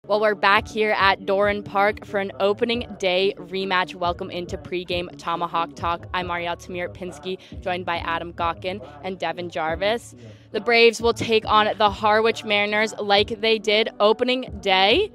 Well, we're back here at Doran Park for an opening day rematch. Welcome into Pregame Tomahawk Talk. I'm Ariel Tamir-Pinsky, joined by Adam Gotkin and Devon Jarvis. The Braves will take on the Harwich Mariners like they did opening day.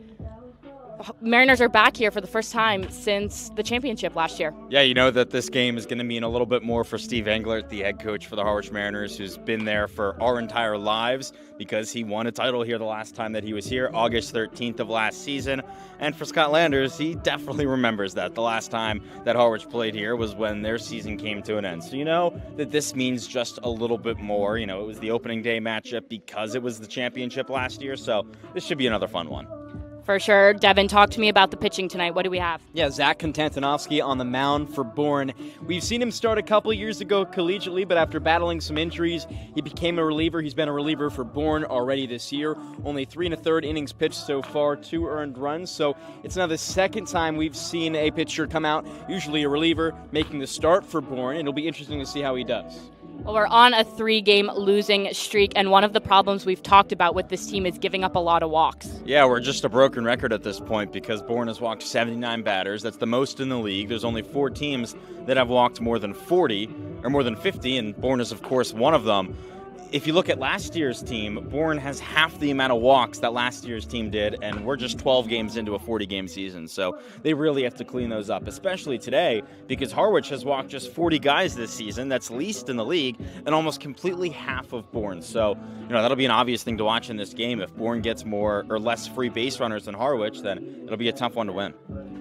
Mariners are back here for the first time since the championship last year. Yeah, you know that this game is going to mean a little bit more for Steve Englert, the head coach for the Harwich Mariners, who's been there for our entire lives because he won a title here the last time that he was here, August 13th of last season. And for Scott Landers, he definitely remembers that. The last time that Harwich played here was when their season came to an end. So you know that this means just a little bit more. You know, it was the opening day matchup because it was the championship last year, so this should be another fun one. For sure. Devin, talk to me about the pitching tonight. What do we have? Yeah, Zach Konstantinovsky on the mound for Bourne. We've seen him start a couple years ago collegiately, but after battling some injuries, he became a reliever. He's been a reliever for Bourne already this year. Only 3 1/3 innings pitched so far, 2 earned runs. So it's now the second time we've seen a pitcher come out, usually a reliever, making the start for Bourne. It'll be interesting to see how he does. Well, we're on a 3-game losing streak, and one of the problems we've talked about with this team is giving up a lot of walks. Yeah, we're just a broken record at this point because Bourne has walked 79 batters. That's the most in the league. There's only 4 teams that have walked more than 40 or more than 50, and Bourne is, of course, one of them. If you look at last year's team, Bourne has half the amount of walks that last year's team did, and we're just 12 games into a 40-game season. So they really have to clean those up, especially today, because Harwich has walked just 40 guys this season. That's least in the league, and almost completely half of Bourne. So, you know, that'll be an obvious thing to watch in this game. If Bourne gets more or less free base runners than Harwich, then it'll be a tough one to win.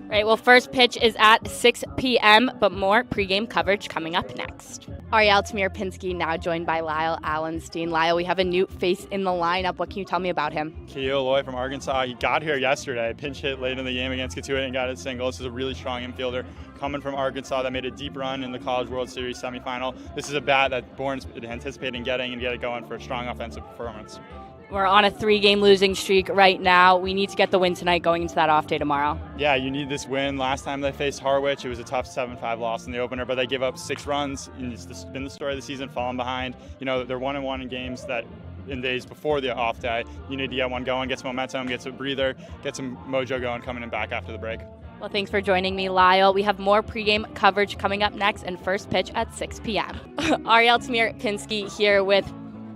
Right, well, first pitch is at 6 p.m., but more pregame coverage coming up next. Ariel Tamir-Pinsky now joined by Lyle Alenstein. Lyle, we have a new face in the lineup. What can you tell me about him? Keo Loy from Arkansas. He got here yesterday, pinch hit late in the game against Katuitt and got his single. This is a really strong infielder coming from Arkansas that made a deep run in the College World Series semifinal. This is a bat that Bourne's anticipating getting and get it going for a strong offensive performance. We're on a 3-game losing streak right now. We need to get the win tonight going into that off day tomorrow. Yeah, you need this win. Last time they faced Harwich, it was a tough 7-5 loss in the opener, but they give up 6 runs. It's been the story of the season, falling behind. You know, they're 1-1 in games that in days before the off day. You need to get one going, get some momentum, get some breather, get some mojo going coming in back after the break. Well, thanks for joining me, Lyle. We have more pregame coverage coming up next and first pitch at 6 p.m. Ariel Tamir-Pinsky here with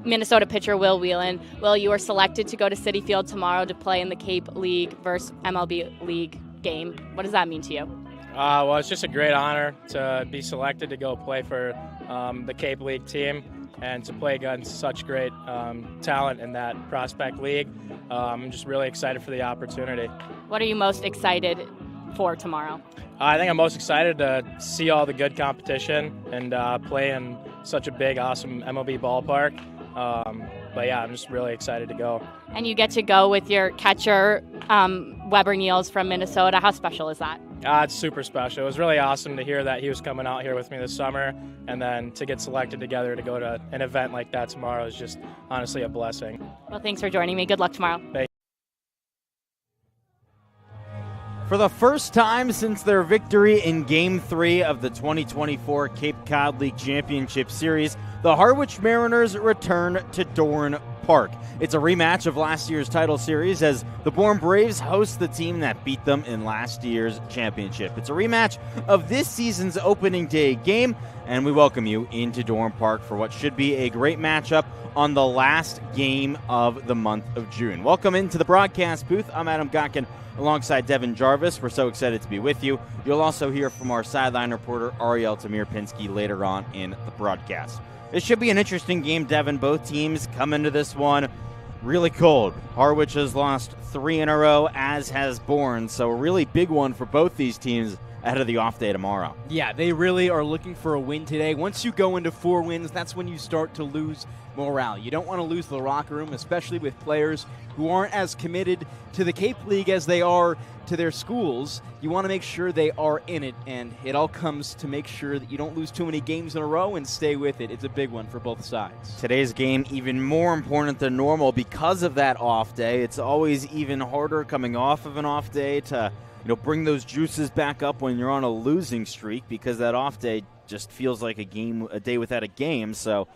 Minnesota pitcher Will Whelan. Will, you are selected to go to Citi Field tomorrow to play in the Cape League versus MLB League game. What does that mean to you? Well, it's just a great honor to be selected to go play for the Cape League team and to play against such great talent in that prospect league. I'm just really excited for the opportunity. What are you most excited for tomorrow? I think I'm most excited to see all the good competition and play in such a big, awesome MLB ballpark. But yeah, I'm just really excited to go. And you get to go with your catcher, Weber Niels from Minnesota. How special is that? It's super special. It was really awesome to hear that he was coming out here with me this summer, and then to get selected together to go to an event like that tomorrow is just honestly a blessing. Well, thanks for joining me. Good luck tomorrow. Thank For the first time since their victory in Game 3 of the 2024 Cape Cod League Championship Series, the Harwich Mariners return to Doran Park. It's a rematch of last year's title series as the Bourne Braves host the team that beat them in last year's championship. It's a rematch of this season's opening day game, and we welcome you into Doran Park for what should be a great matchup on the last game of the month of June. Welcome into the broadcast booth. I'm Adam Gotkin alongside Devon Jarvis. We're so excited to be with you. You'll also hear from our sideline reporter, Ariel Tamir-Pinsky, later on in the broadcast. This should be an interesting game, Devon. Both teams come into this one really cold. Harwich has lost 3 in a row, as has Bourne, so a really big one for both these teams ahead of the off day tomorrow. Yeah, they really are looking for a win today. Once you go into 4 wins, that's when you start to lose morale. You don't want to lose the locker room, especially with players who aren't as committed to the Cape League as they are to their schools. You want to make sure they are in it, and it all comes to make sure that you don't lose too many games in a row and stay with it. It's a big one for both sides. Today's game even more important than normal because of that off day. It's always even harder coming off of an off day to bring those juices back up when you're on a losing streak, because that off day just feels like a day without a game. So,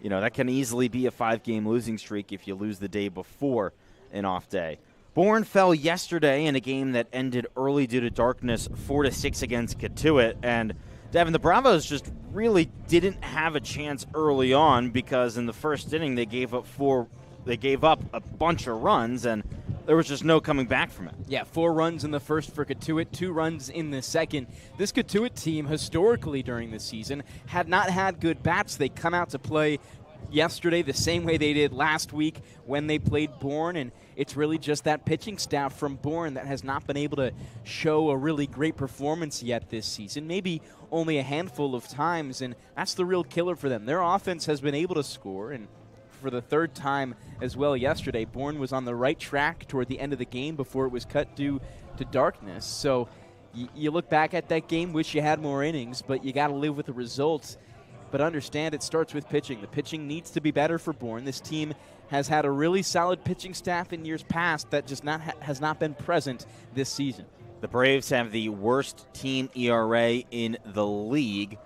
that can easily be a 5-game losing streak if you lose the day before an off day. Bourne fell yesterday in a game that ended early due to darkness, 4-6 against Cotuit. And Devon, the Bravos just really didn't have a chance early on because in the first inning they gave up a bunch of runs, and there was just no coming back from it. Yeah, 4 runs in the first for Cotuit, 2 runs in the second. This Cotuit team, historically during the season, had not had good bats. They come out to play yesterday the same way they did last week when they played Bourne, and it's really just that pitching staff from Bourne that has not been able to show a really great performance yet this season, maybe only a handful of times, and that's the real killer for them. Their offense has been able to score, and for the third time as well yesterday, Bourne was on the right track toward the end of the game before it was cut due to darkness. So you look back at that game, wish you had more innings, but you got to live with the results. But understand it starts with pitching. The pitching needs to be better for Bourne. This team has had a really solid pitching staff in years past that just has not been present this season. The Braves have the worst team ERA in the league,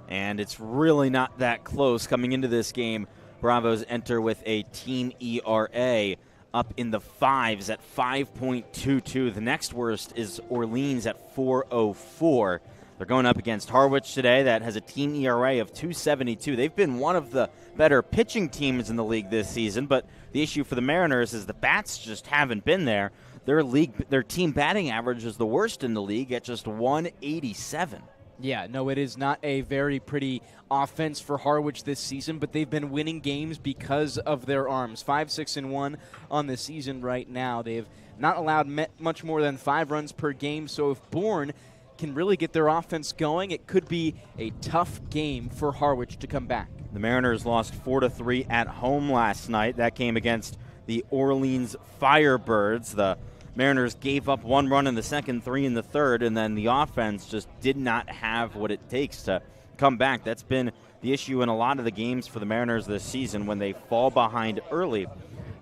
and it's really not that close. Coming into this game, Bravos enter with a team ERA up in the 5s at 5.22. The next worst is Orleans at 4.04. They're going up against Harwich today that has a team ERA of 2.72. They've been one of the better pitching teams in the league this season, but the issue for the Mariners is the bats just haven't been there. Their team batting average is the worst in the league at just 187. Yeah, no, it is not a very pretty offense for Harwich this season, but they've been winning games because of their arms. 5-6-1 on the season right now. They've not allowed much more than 5 runs per game, so if Bourne can really get their offense going, it could be a tough game for Harwich to come back. The Mariners lost 4-3 at home last night. That came against the Orleans Firebirds. The Mariners gave up 1 run in the second, 3 in the third, and then the offense just did not have what it takes to come back. That's been the issue in a lot of the games for the Mariners this season. When they fall behind early,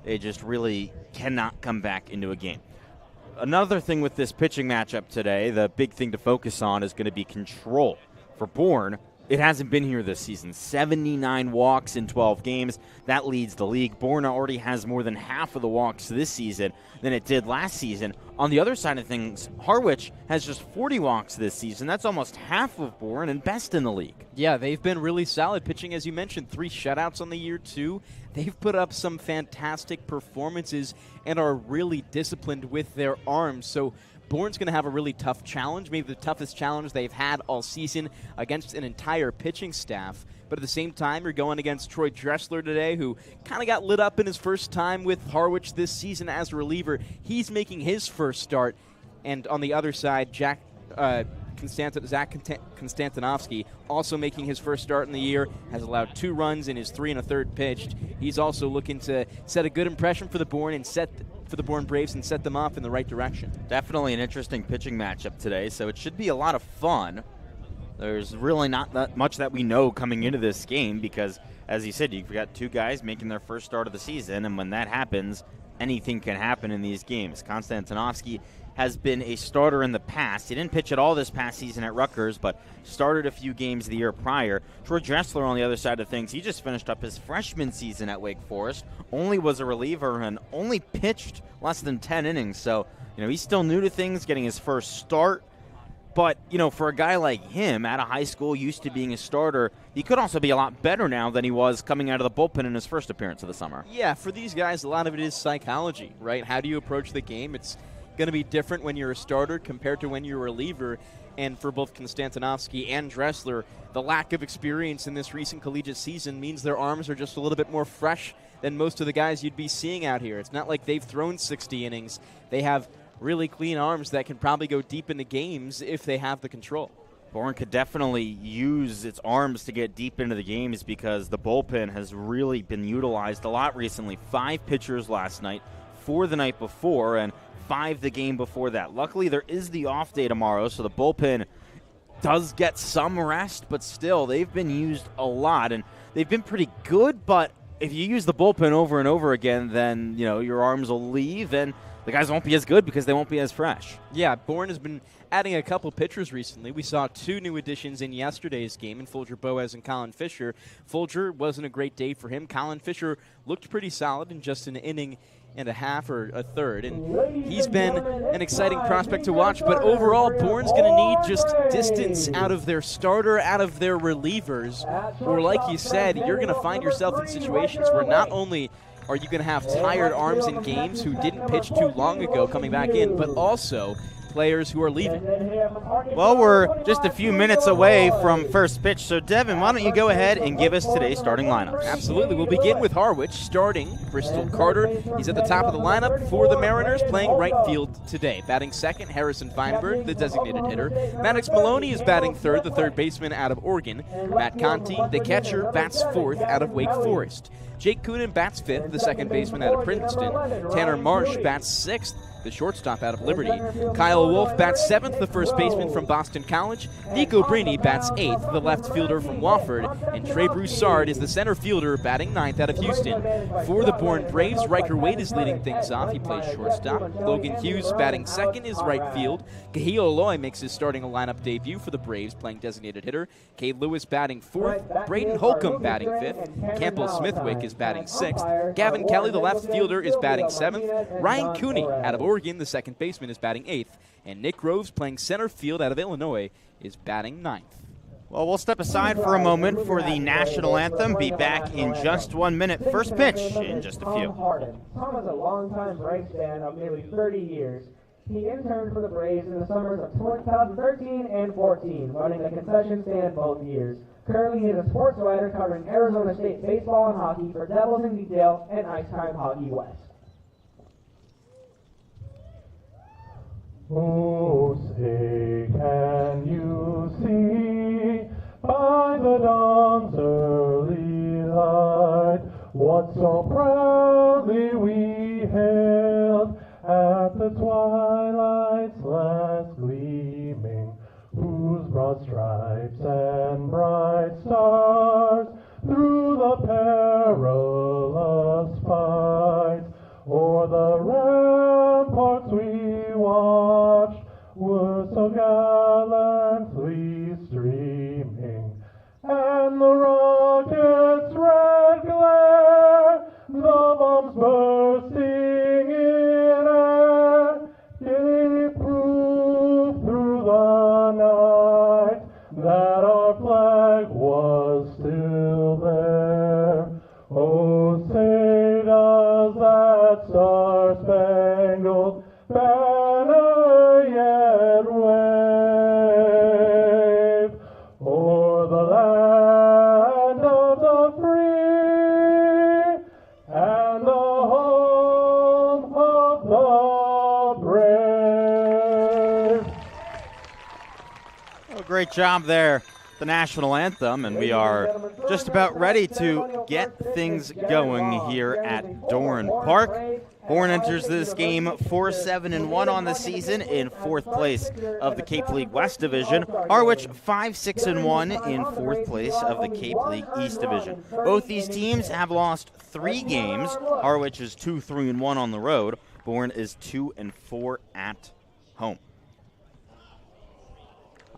they just really cannot come back into a game. Another thing with this pitching matchup today, the big thing to focus on is going to be control. For Bourne, it hasn't been here this season. 79 walks in 12 games. That leads the league. Bourne already has more than half of the walks this season than it did last season. On the other side of things, Harwich has just 40 walks this season. That's almost half of Bourne and best in the league. Yeah, they've been really solid pitching, as you mentioned. 3 shutouts on the year, too. They've put up some fantastic performances and are really disciplined with their arms. So Bourne's going to have a really tough challenge, maybe the toughest challenge they've had all season against an entire pitching staff. But at the same time, you're going against Troy Dressler today, who kind of got lit up in his first time with Harwich this season as a reliever. He's making his first start. And on the other side, Zach Konstantinovsky, also making his first start in the year, has allowed 2 runs in his 3 1/3 pitched. He's also looking to set a good impression for the Bourne Braves and set them off in the right direction. Definitely an interesting pitching matchup today, so it should be a lot of fun. There's really not that much that we know coming into this game because, as you said, you've got 2 guys making their first start of the season, and when that happens, anything can happen in these games. Konstantinovsky has been a starter in the past. He didn't pitch at all this past season at Rutgers, but started a few games the year prior. Troy Dressler, on the other side of things, he just finished up his freshman season at Wake Forest, only was a reliever and only pitched less than 10 innings. So, he's still new to things, getting his first start. But, for a guy like him, out of high school, used to being a starter, he could also be a lot better now than he was coming out of the bullpen in his first appearance of the summer. Yeah, for these guys, a lot of it is psychology, right? How do you approach the game? It's going to be different when you're a starter compared to when you're a reliever. And for both Konstantinovsky and Dressler, the lack of experience in this recent collegiate season means their arms are just a little bit more fresh than most of the guys you'd be seeing out here. It's not like they've thrown 60 innings. They have really clean arms that can probably go deep into games if they have the control. Bourne could definitely use its arms to get deep into the games because the bullpen has really been utilized a lot recently. 5 pitchers last night, 4 the night before, and 5 the game before that. Luckily, there is the off day tomorrow, so the bullpen does get some rest, but still, they've been used a lot, and they've been pretty good, but if you use the bullpen over and over again, then, your arms will leave, and the guys won't be as good because they won't be as fresh. Yeah, Bourne has been adding a couple pitchers recently. We saw 2 new additions in yesterday's game in Folger Boas and Colin Fisher. Folger wasn't a great day for him. Colin Fisher looked pretty solid in just an inning and a half or a third, and he's been an exciting prospect to watch. But overall, Bourne's going to need just distance out of their starter, out of their relievers, or like you said, you're going to find yourself in situations where not only are you going to have tired arms in games who didn't pitch too long ago coming back in, but also players who are leaving. Well, we're just a few minutes away from first pitch, so Devon, why don't you go ahead and give us today's starting lineups? Absolutely. We'll begin with Harwich, starting Bristol Carter. He's at the top of the lineup for the Mariners, playing right field today. Batting second, Harrison Feinberg, the designated hitter. Maddox Maloney is batting third, the third baseman out of Oregon. Matt Conti, the catcher, bats fourth out of Wake Forest. Jake Coonan bats fifth, the second baseman out of Princeton. Tanner Marsh bats sixth, the shortstop out of Liberty. Kyle Wolf bats seventh, the first baseman from Boston College. Nico Brini bats eighth, the left fielder from Wofford. And Trey Broussard is the center fielder, batting ninth out of Houston. For the Bourne Braves, Riker Wade is leading things off. He plays shortstop. Logan Hughes batting second is right field. Kahio Aloy makes his starting lineup debut for the Braves, playing designated hitter. Cade Lewis batting fourth. Braden Holcomb batting fifth. Campbell Smithwick is batting sixth. Gavin Kelly, the left fielder, is batting seventh. Ryan Cooney out of Oregon, the second baseman, is batting eighth. And Nick Groves, playing center field out of Illinois, is batting ninth. Well, we'll step aside for a moment for the national anthem. Be back in just 1 minute. First pitch in just a few. Tom is a longtime Braves fan of nearly 30 years. He interned for the Braves in the summers of 2013 and 14, running a concession stand both years. Currently, he is a sports writer covering Arizona State baseball and hockey for Devils in Detail and Ice Time Hockey West. Oh, say, can you see by the dawn's early light what so proudly we hailed at the twilight's last gleaming, whose broad stripes and bright stars through the perilous fight o'er the ramparts we watched were so gallantly streaming, and the rocket's red glare, the bombs bursting in air, gave proof through the night that our flag was still there. Oh, say does that star-spangled banner yet wave o'er the land of the free and the home of the brave? Oh, great job there, the national anthem, and we are just about ready to get things going here at Dorn Park. Bourne enters this game 4-7-1 on the season in fourth place of the Cape League West Division. Harwich 5-6-1 in fourth place of the Cape League East Division. Both these teams have lost 3 games. Harwich is 2-3-1 on the road. Bourne is 2-4 at home.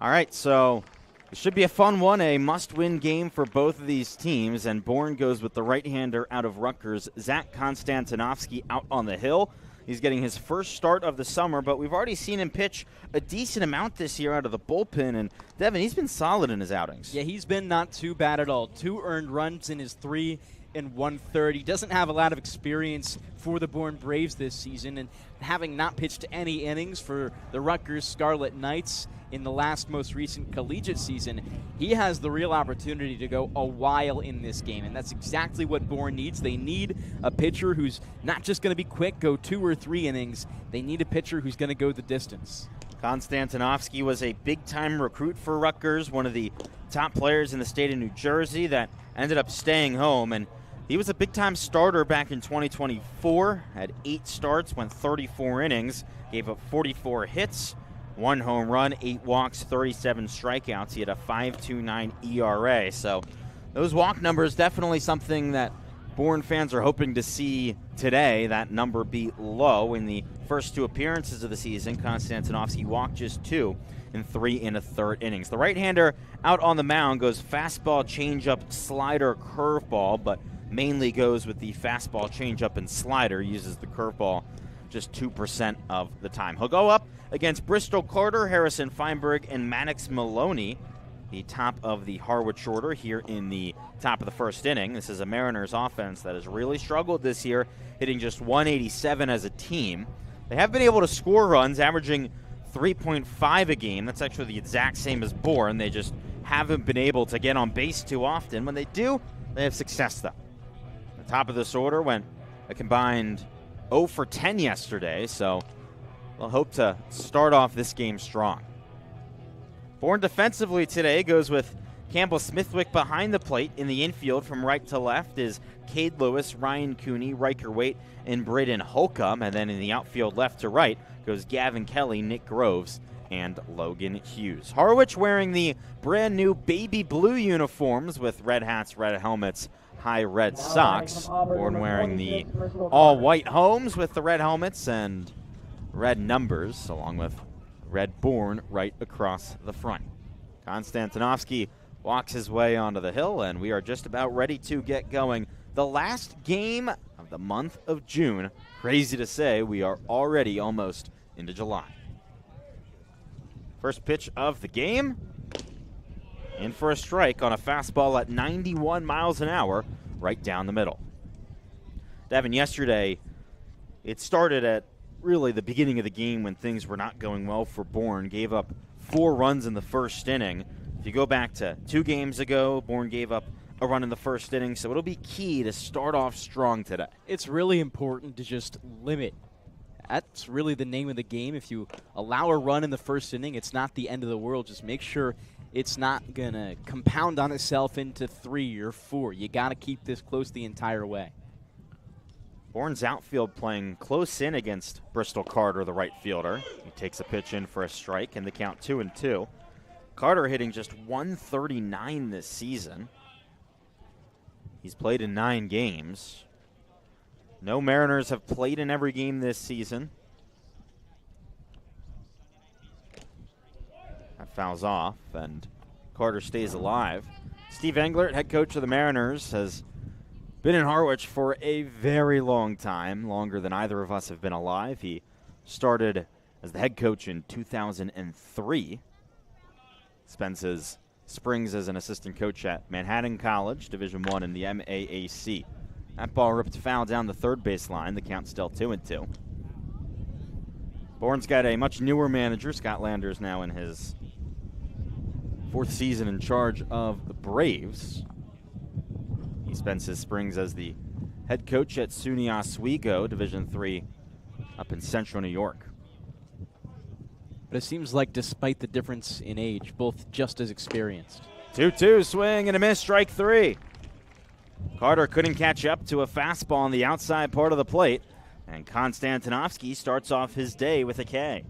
All right, so it should be a fun one, a must-win game for both of these teams, and Bourne goes with the right-hander out of Rutgers, Zach Konstantinovsky, out on the hill. He's getting his first start of the summer, but we've already seen him pitch a decent amount this year out of the bullpen, and Devon, he's been solid in his outings. Yeah, he's been not too bad at all. 2 earned runs in his 3 1/3. He doesn't have a lot of experience for the Bourne Braves this season, and having not pitched any innings for the Rutgers Scarlet Knights in the most recent collegiate season, he has the real opportunity to go a while in this game, and that's exactly what Bourne needs. They need a pitcher who's not just going to be quick, go 2 or 3 innings. They need a pitcher who's going to go the distance. Konstantinovsky was a big-time recruit for Rutgers, one of the top players in the state of New Jersey that ended up staying home, and he was a big-time starter back in 2024, had 8 starts, went 34 innings, gave up 44 hits, 1 home run, 8 walks, 37 strikeouts. He had a 5.29 ERA. So those walk numbers, definitely something that Bourne fans are hoping to see today, that number be low. In the first 2 appearances of the season, Konstantinovsky walked just 2 in 3 1/3 innings. The right-hander out on the mound goes fastball, changeup, slider, curveball, but mainly goes with the fastball, changeup, and slider. Uses the curveball just 2% of the time. He'll go up against Bristol Carter, Harrison Feinberg, and Maddox Maloney, the top of the Harwich order here in the top of the first inning. This is a Mariners offense that has really struggled this year, hitting just 187 as a team. They have been able to score runs, averaging 3.5 a game. That's actually the exact same as Bourne. They just haven't been able to get on base too often. When they do, they have success, though. The top of this order went a combined 0 for 10 yesterday, so they'll hope to start off this game strong. Bourne defensively today goes with Campbell Smithwick behind the plate. In the infield from right to left is Cade Lewis, Ryan Cooney, Riker Waite, and Braden Holcomb. And then in the outfield left to right goes Gavin Kelly, Nick Groves, and Logan Hughes. Harwich wearing the brand new baby blue uniforms with red hats, red helmets, high red socks. Bourne wearing the all-white homes with the red helmets and red numbers, along with red Bourne right across the front. Konstantinovsky walks his way onto the hill, and we are just about ready to get going. The last game of the month of June. Crazy to say, we are already almost into July. First pitch of the game. In for a strike on a fastball at 91 miles an hour, right down the middle. Devon, yesterday, it started at really the beginning of the game when things were not going well for Bourne. Gave up 4 runs in the first inning. If you go back to 2 games ago, Bourne gave up a run in the first inning, so it'll be key to start off strong today. It's really important to just limit. That's really the name of the game. If you allow a run in the first inning, it's not the end of the world. Just make sure it's not going to compound on itself into 3 or 4. You got to keep this close the entire way. Bourne's outfield playing close in against Bristol Carter, the right fielder. He takes a pitch in for a strike, and the count 2-2. Carter hitting just 139 this season. He's played in 9 games. No Mariners have played in every game this season. That fouls off, and Carter stays alive. Steve Englert, head coach of the Mariners, has been in Harwich for a very long time, longer than either of us have been alive. He started as the head coach in 2003. Spends his springs as an assistant coach at Manhattan College, Division I in the MAAC. That ball ripped foul down the third base line. The count's still 2-2. Bourne's got a much newer manager. Scott Landers now in his 4th season in charge of the Braves. He spends his springs as the head coach at SUNY Oswego, Division III, up in central New York. But it seems like despite the difference in age, both just as experienced. 2-2, swing and a miss, strike 3. Carter couldn't catch up to a fastball on the outside part of the plate, and Konstantinovsky starts off his day with a K.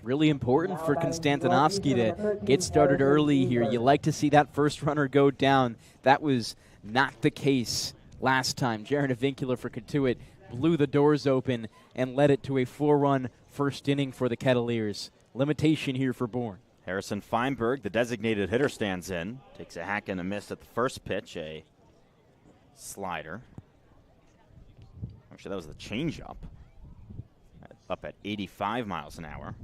Really important for Konstantinovsky to get started early here. You like to see that first runner go down. That was not the case last time. Jaron Avincula for Cotuit blew the doors open and led it to a 4-run first inning for the Kettleers. Limitation here for Bourne. Harrison Feinberg, the designated hitter, stands in. Takes a hack and a miss at the first pitch, a slider. Actually, that was the changeup. Up at 85 miles an hour.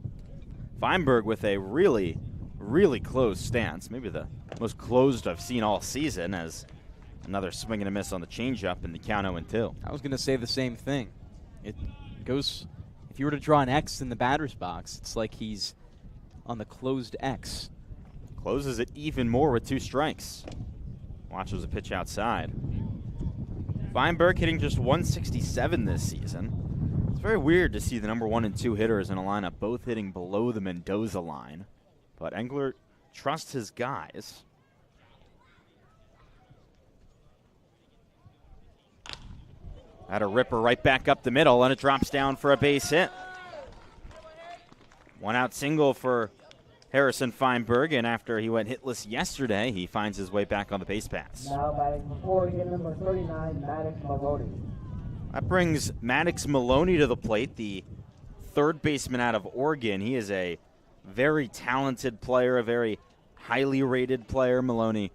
Feinberg with a really, really closed stance. Maybe the most closed I've seen all season, as another swing and a miss on the changeup in the count 0-2. I was going to say the same thing. It goes, if you were to draw an X in the batter's box, it's like he's on the closed X. Closes it even more with 2 strikes. Watch, was a pitch outside. Feinberg hitting just 167 this season. It's very weird to see the number 1 and 2 hitters in a lineup both hitting below the Mendoza line. But Englert trusts his guys. Had a ripper right back up the middle, and it drops down for a base hit. 1-out single for Harrison Feinberg, and after he went hitless yesterday, he finds his way back on the base paths. Now batting before again, number 39, Maddox Maloney. That brings Maddox Maloney to the plate, the third baseman out of Oregon. He is a very talented player, a very highly rated player. Maloney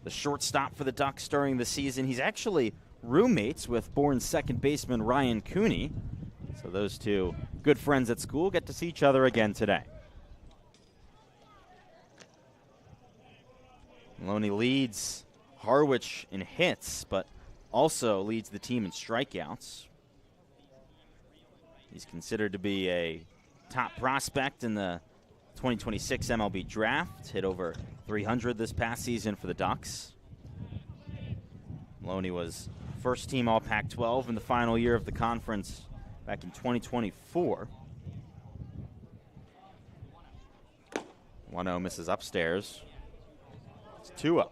the shortstop for the Ducks during the season. He's actually roommates with Bourne's second baseman Ryan Cooney. So those two good friends at school get to see each other again today. Maloney leads Harwich in hits, but also leads the team in strikeouts. He's considered to be a top prospect in the 2026 MLB draft. Hit over 300 this past season for the Ducks. Maloney was first team All Pac-12 in the final year of the conference back in 2024. 1-0 misses upstairs. It's 2-0.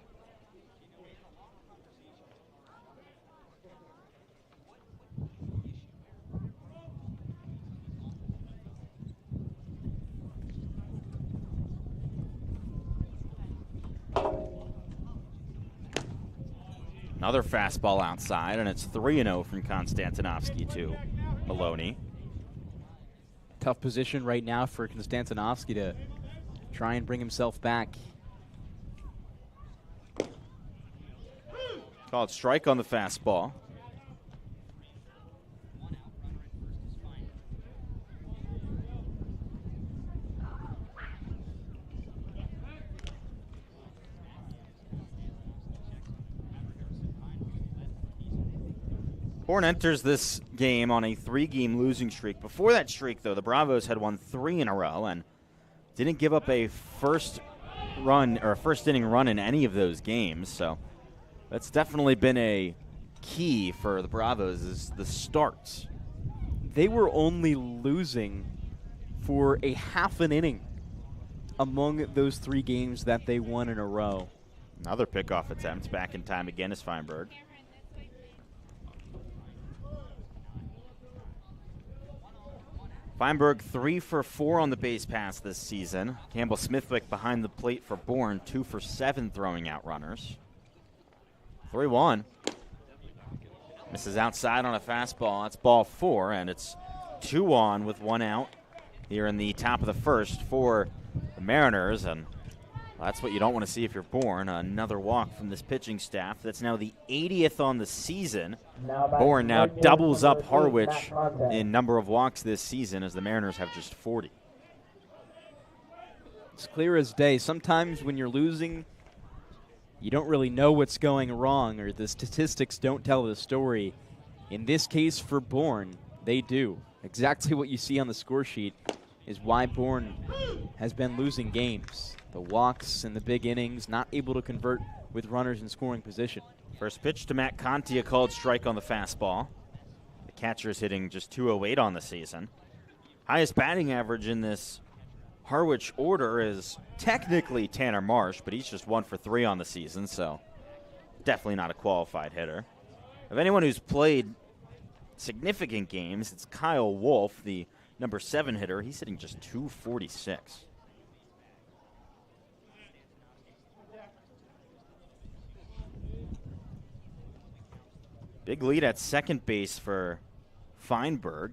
Another fastball outside, and it's 3-0 from Konstantinovsky to Maloney. Tough position right now for Konstantinovsky to try and bring himself back. Called strike on the fastball. Bourne enters this game on a 3-game losing streak. Before that streak, though, the Bravos had won 3 in a row and didn't give up a first inning run in any of those games. So that's definitely been a key for the Bravos, is the starts. They were only losing for a half an inning among those 3 games that they won in a row. Another pickoff attempt, back in time again is Feinberg. Feinberg 3 for 4 on the base pass this season. Campbell Smithwick behind the plate for Bourne, 2 for 7 throwing out runners. 3-1. Misses outside on a fastball. That's ball 4, and it's 2 on with 1 out here in the top of the first for the Mariners, and that's what you don't want to see if you're Bourne. Another walk from this pitching staff. That's now the 80th on the season. Bourne now doubles up Harwich in number of walks this season, as the Mariners have just 40. It's clear as day. Sometimes when you're losing, you don't really know what's going wrong, or the statistics don't tell the story. In this case for Bourne, they do. Exactly what you see on the score sheet is why Bourne has been losing games. The walks and the big innings, not able to convert with runners in scoring position. First pitch to Matt Conti, a called strike on the fastball. The catcher is hitting just 208 on the season. Highest batting average in this Harwich order is technically Tanner Marsh, but he's just 1 for 3 on the season, so definitely not a qualified hitter. Of anyone who's played significant games, it's Kyle Wolf, the number 7 hitter. He's hitting just 246. Big lead at second base for Feinberg.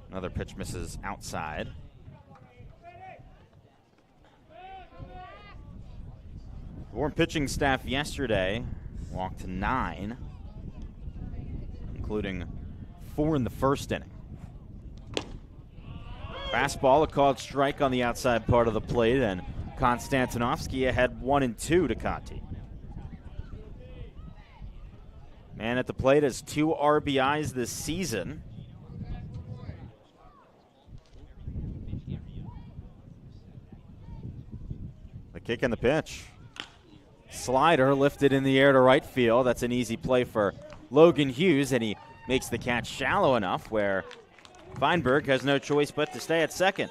Another pitch misses outside. The Bourne pitching staff yesterday walked 9, including 4 in the first inning. Fastball, a called strike on the outside part of the plate, and Konstantinovsky ahead 1-2 to Conti. Man at the plate has 2 RBIs this season. The kick and the pitch. Slider lifted in the air to right field. That's an easy play for Logan Hughes, and he makes the catch shallow enough where Feinberg has no choice but to stay at second.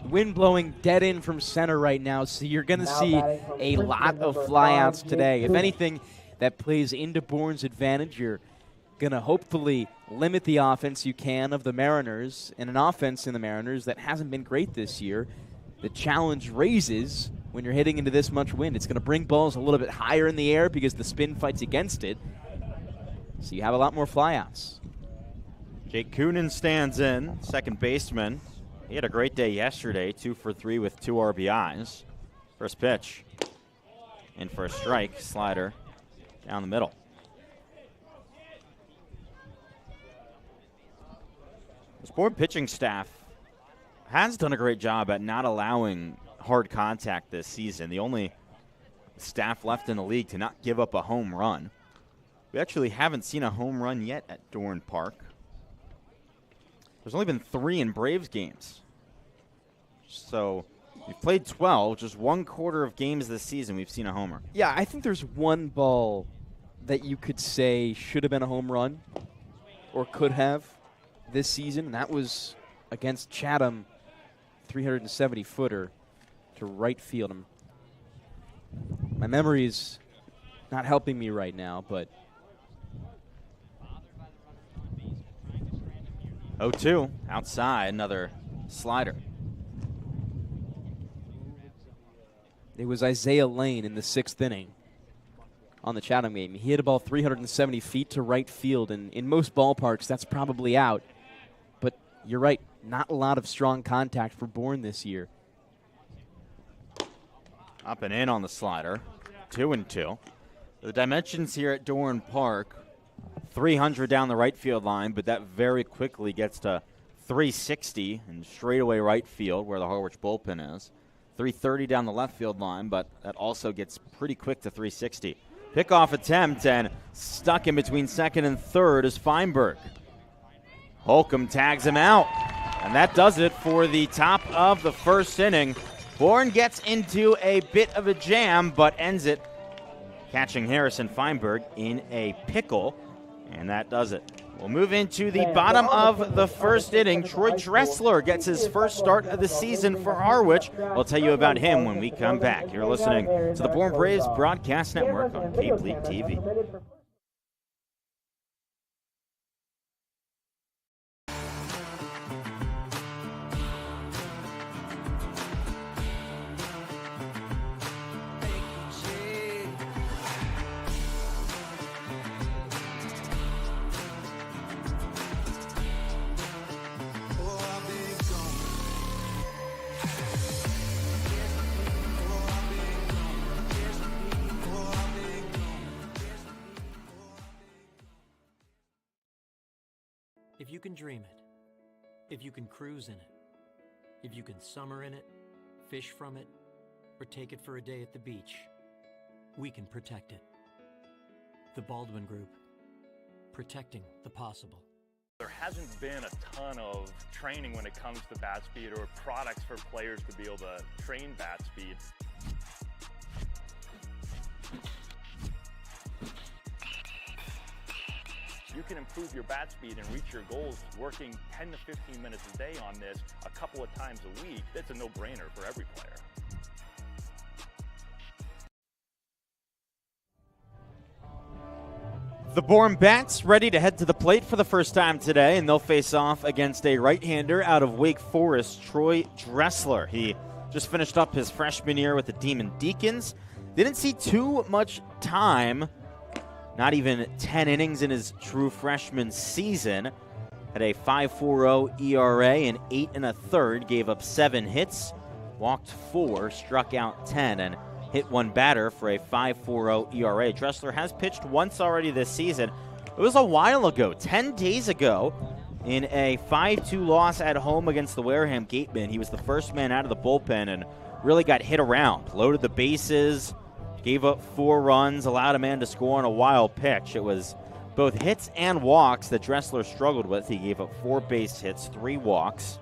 Wind blowing dead in from center right now, so you're going to see a lot of flyouts today. If anything, that plays into Bourne's advantage. You're going to hopefully limit the offense you can of the Mariners, and an offense in the Mariners that hasn't been great this year. The challenge raises when you're hitting into this much wind. It's going to bring balls a little bit higher in the air because the spin fights against it. So you have a lot more flyouts. Jake Coonan stands in, second baseman. He had a great day yesterday, 2 for 3 with 2 RBIs. First pitch. In for a strike. Slider down the middle. This Bourne pitching staff has done a great job at not allowing hard contact this season. The only staff left in the league to not give up a home run. We actually haven't seen a home run yet at Doran Park. There's only been 3 in Braves games. So we've played 12, just 1/4 of games this season we've seen a homer. Yeah, I think there's one ball that you could say should have been a home run or could have this season, and that was against Chatham, 370-footer to right field. My memory is not helping me right now, but 0-2 outside, another slider. it was Isaiah Lane in the 6th inning on the Chatham game. He hit a ball 370 feet to right field, and in most ballparks, that's probably out. But you're right, not a lot of strong contact for Bourne this year. Up and in on the slider, 2-2. The dimensions here at Doran Park, 300 down the right field line, but that very quickly gets to 360 and straightaway right field where the Harwich bullpen is. 330 down the left field line, but that also gets pretty quick to 360. Pickoff attempt, and stuck in between second and third is Feinberg. Holcomb tags him out, and that does it for the top of the first inning. Bourne gets into a bit of a jam, but ends it catching Harrison Feinberg in a pickle, and that does it. We'll move into the bottom of the first inning. Troy Dressler gets his first start of the season for Harwich. I'll tell you about him when we come back. You're listening to the Bourne Braves Broadcast Network on Cape League TV. If you can dream it, if you can cruise in it, if you can summer in it, fish from it, or take it for a day at the beach, we can protect it. The Baldwin Group, protecting the possible. There hasn't been a ton of training when it comes to bat speed or products for players to be able to train bat speed. You can improve your bat speed and reach your goals working 10 to 15 minutes a day on this a couple of times a week. That's a no-brainer for every player. The Bourne Bats ready to head to the plate for the first time today, and they'll face off against a right-hander out of Wake Forest, Troy Dressler. He just finished up his freshman year with the Demon Deacons. Didn't see too much time. Not even 10 innings in his true freshman season. Had a 5.40 ERA and 8 1/3. Gave up 7 hits, walked 4, struck out 10, and hit 1 batter for a 5.40 ERA. Dressler has pitched once already this season. It was a while ago, 10 days ago, in a 5-2 loss at home against the Wareham Gatemen. He was the first man out of the bullpen and really got hit around. Loaded the bases, gave up 4 runs, allowed a man to score on a wild pitch. It was both hits and walks that Dressler struggled with. He gave up 4 base hits, 3 walks.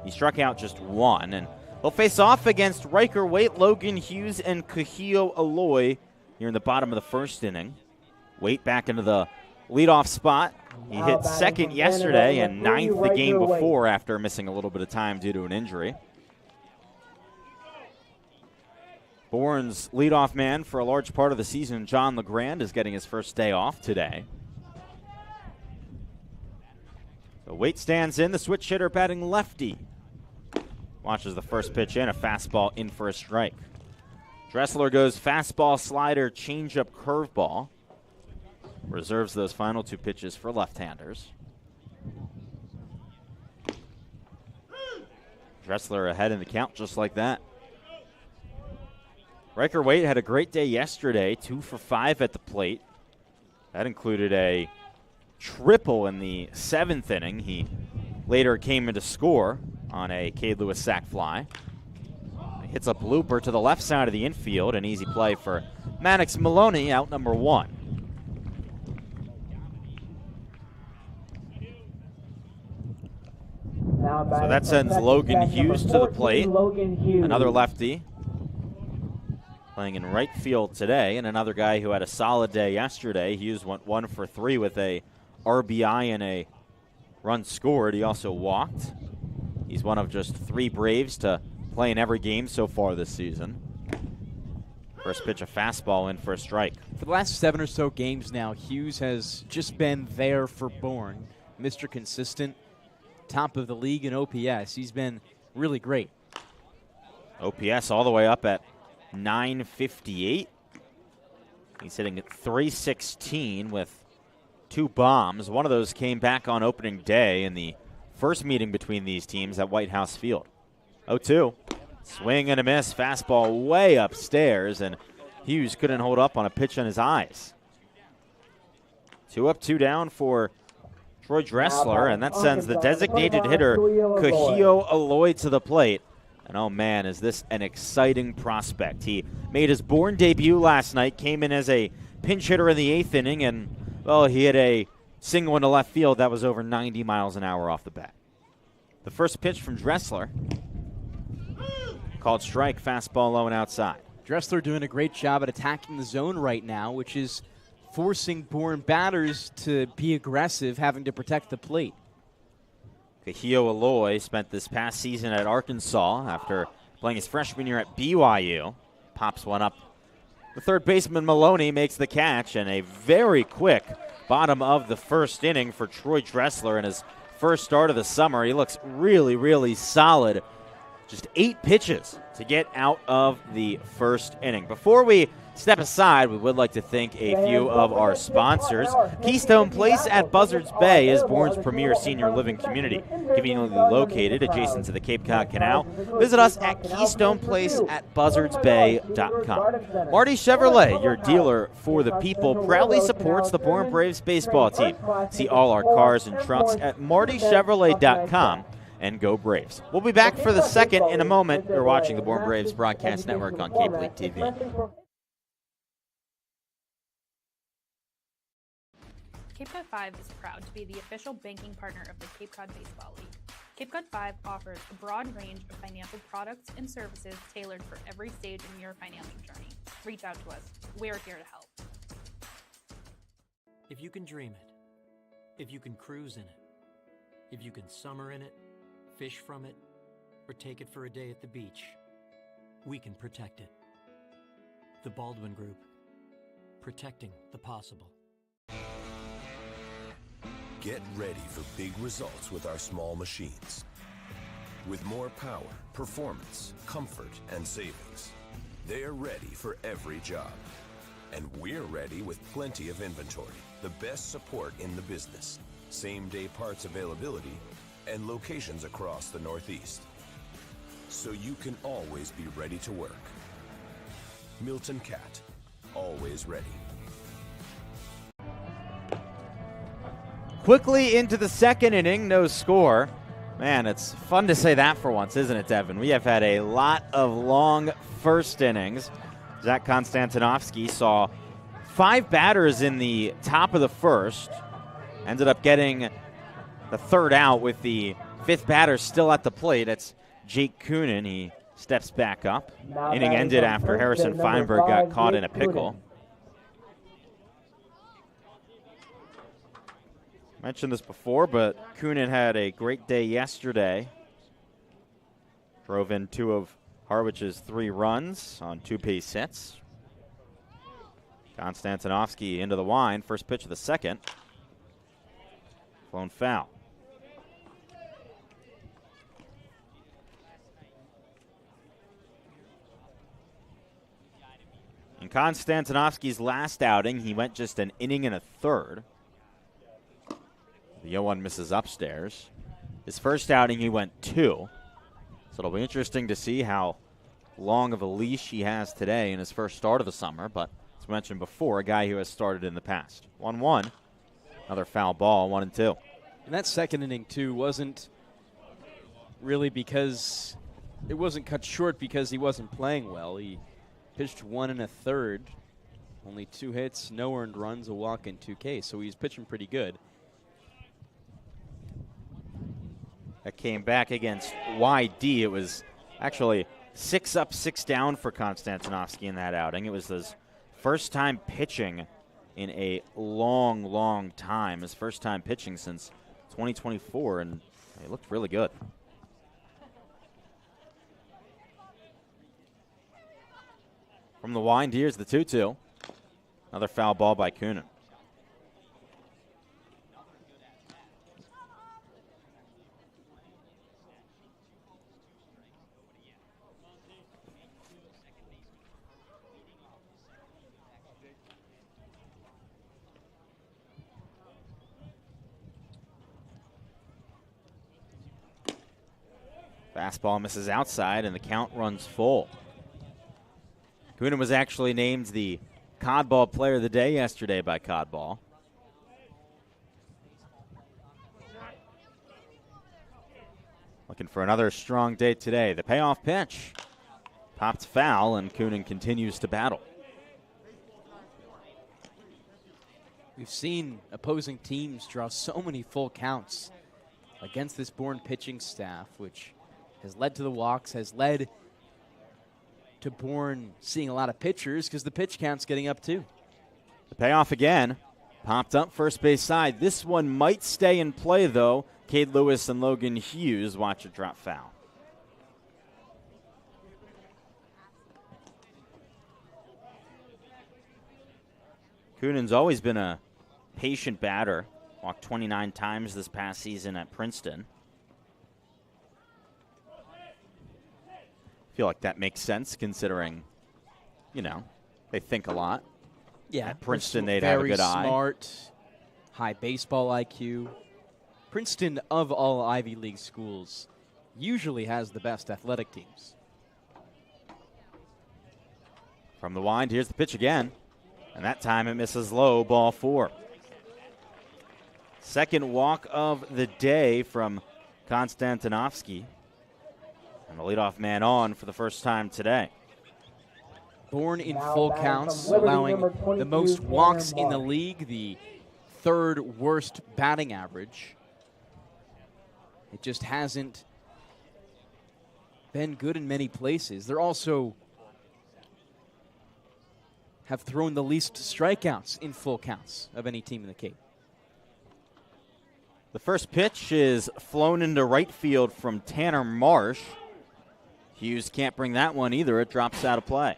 He struck out just 1, and he'll face off against Riker Waite, Logan Hughes, and Kahio Aloy here in the bottom of the first inning. Waite back into the leadoff spot. He hit second yesterday and 9th the game before after missing a little bit of time due to an injury. Bourne's leadoff man for a large part of the season, John LeGrand, is getting his first day off today. So Waite stands in, the switch hitter batting lefty. Watches the first pitch in, a fastball in for a strike. Dressler goes fastball, slider, changeup, curveball. Reserves those final 2 pitches for left-handers. Dressler ahead in the count just like that. Riker Waite had a great day yesterday, 2 for 5 at the plate. That included a triple in the 7th inning. He later came in to score on a Cade Lewis sac fly. Hits a blooper to the left side of the infield, an easy play for Maddox Maloney, out number 1. So that sends Logan Hughes to the plate, another lefty. Playing in right field today, and another guy who had a solid day yesterday. Hughes went 1 for 3 with a RBI and a run scored. He also walked. He's one of just 3 Braves to play in every game so far this season. First pitch, a fastball in for a strike. For the last 7 or so games now, Hughes has just been there for Bourne. Mr. Consistent, top of the league in OPS. He's been really great. OPS all the way up at 958. He's hitting at 316 with 2 bombs. One of those came back on opening day in the first meeting between these teams at White House Field. 0-2. Swing and a miss. Fastball way upstairs, and Hughes couldn't hold up on a pitch in his eyes. 2 up, 2 down for Troy Dressler, and that sends the designated hitter Kahio Aloy to the plate. And oh man, is this an exciting prospect. He made his Bourne debut last night, came in as a pinch hitter in the 8th inning, and, well, he hit a single into left field that was over 90 miles an hour off the bat. The first pitch from Dressler, called strike, fastball low and outside. Dressler doing a great job at attacking the zone right now, which is forcing Bourne batters to be aggressive, having to protect the plate. Kahio Aloy spent this past season at Arkansas after playing his freshman year at BYU. Pops one up. The third baseman Maloney makes the catch, and a very quick bottom of the first inning for Troy Dressler in his first start of the summer. He looks really, really solid. Just 8 pitches to get out of the first inning. Before we step aside, we would like to thank a few of our sponsors. Keystone Place at Buzzards Bay is Bourne's premier senior living community, conveniently located adjacent to the Cape Cod Canal. Visit us at KeystonePlace@buzzardsbay.com. Marty Chevrolet, your dealer for the people, proudly supports the Bourne Braves baseball team. See all our cars and trucks at martychevrolet.com. And go Braves. We'll be back for the second in a moment. You're watching the Bourne Braves Broadcast Network on Cape League TV. Cape Cod 5 is proud to be the official banking partner of the Cape Cod Baseball League. Cape Cod 5 offers a broad range of financial products and services tailored for every stage in your financing journey. Reach out to us. We're here to help. If you can dream it, if you can cruise in it, if you can summer in it, fish from it, or take it for a day at the beach, we can protect it. The Baldwin Group, protecting the possible. Get ready for big results with our small machines. With more power, performance, comfort, and savings, they're ready for every job. And we're ready with plenty of inventory, the best support in the business, same-day parts availability, and locations across the Northeast. So you can always be ready to work. Milton Cat, always ready. Quickly into the second inning, no score. Man, it's fun to say that for once, isn't it, Devon? We have had a lot of long first innings. Zach Konstantinovsky saw 5 batters in the top of the first. Ended up getting the third out with the 5th batter still at the plate. It's Jake Coonan. He steps back up. Inning ended after Harrison Feinberg got caught in a pickle. Mentioned this before, but Coonan had a great day yesterday. Drove in 2 of Harwich's 3 runs on 2 base hits. Konstantinovsky into the wind. First pitch of the second. Blown foul. In Konstantinovsky's last outing, he went just an inning and a third. The 0-1 misses upstairs. His first outing, he went 2. So it'll be interesting to see how long of a leash he has today in his first start of the summer, but as mentioned before, a guy who has started in the past. 1-1. Another foul ball, 1-2. And that second inning, too, wasn't really because it wasn't cut short because he wasn't playing well. He pitched 1 1/3, only 2 hits, no earned runs, a walk, and 2 Ks. So he's pitching pretty good. That came back against YD. It was actually 6 up, 6 down for Konstantinovsky in that outing. It was his first time pitching in a long, long time. His first time pitching since 2024, and he looked really good. From the wind, here's the 2-2. Another foul ball by Kunin. Fastball misses outside, and the count runs full. Kunin was actually named the Codball Player of the Day yesterday by Codball. Looking for another strong day today. The payoff pitch popped foul, and Kunin continues to battle. We've seen opposing teams draw so many full counts against this Bourne pitching staff, which has led to the walks, has led to Bourne seeing a lot of pitchers because the pitch count's getting up too. The payoff again. Popped up first base side. This one might stay in play, though. Cade Lewis and Logan Hughes watch it drop foul. Kunin's always been a patient batter. Walked 29 times this past season at Princeton. I feel like that makes sense considering, they think a lot. Yeah, at Princeton, they'd have a good eye. Very smart, high baseball IQ. Princeton, of all Ivy League schools, usually has the best athletic teams. From the wind, here's the pitch again. And that time it misses low, ball 4. Second walk of the day from Konstantinovsky. And the leadoff man on for the first time today. Bourne in full counts, allowing the most walks in the league, the 3rd worst batting average. It just hasn't been good in many places. They're also have thrown the least strikeouts in full counts of any team in the Cape. The first pitch is flown into right field from Tanner Marsh. Hughes can't bring that one either. It drops out of play.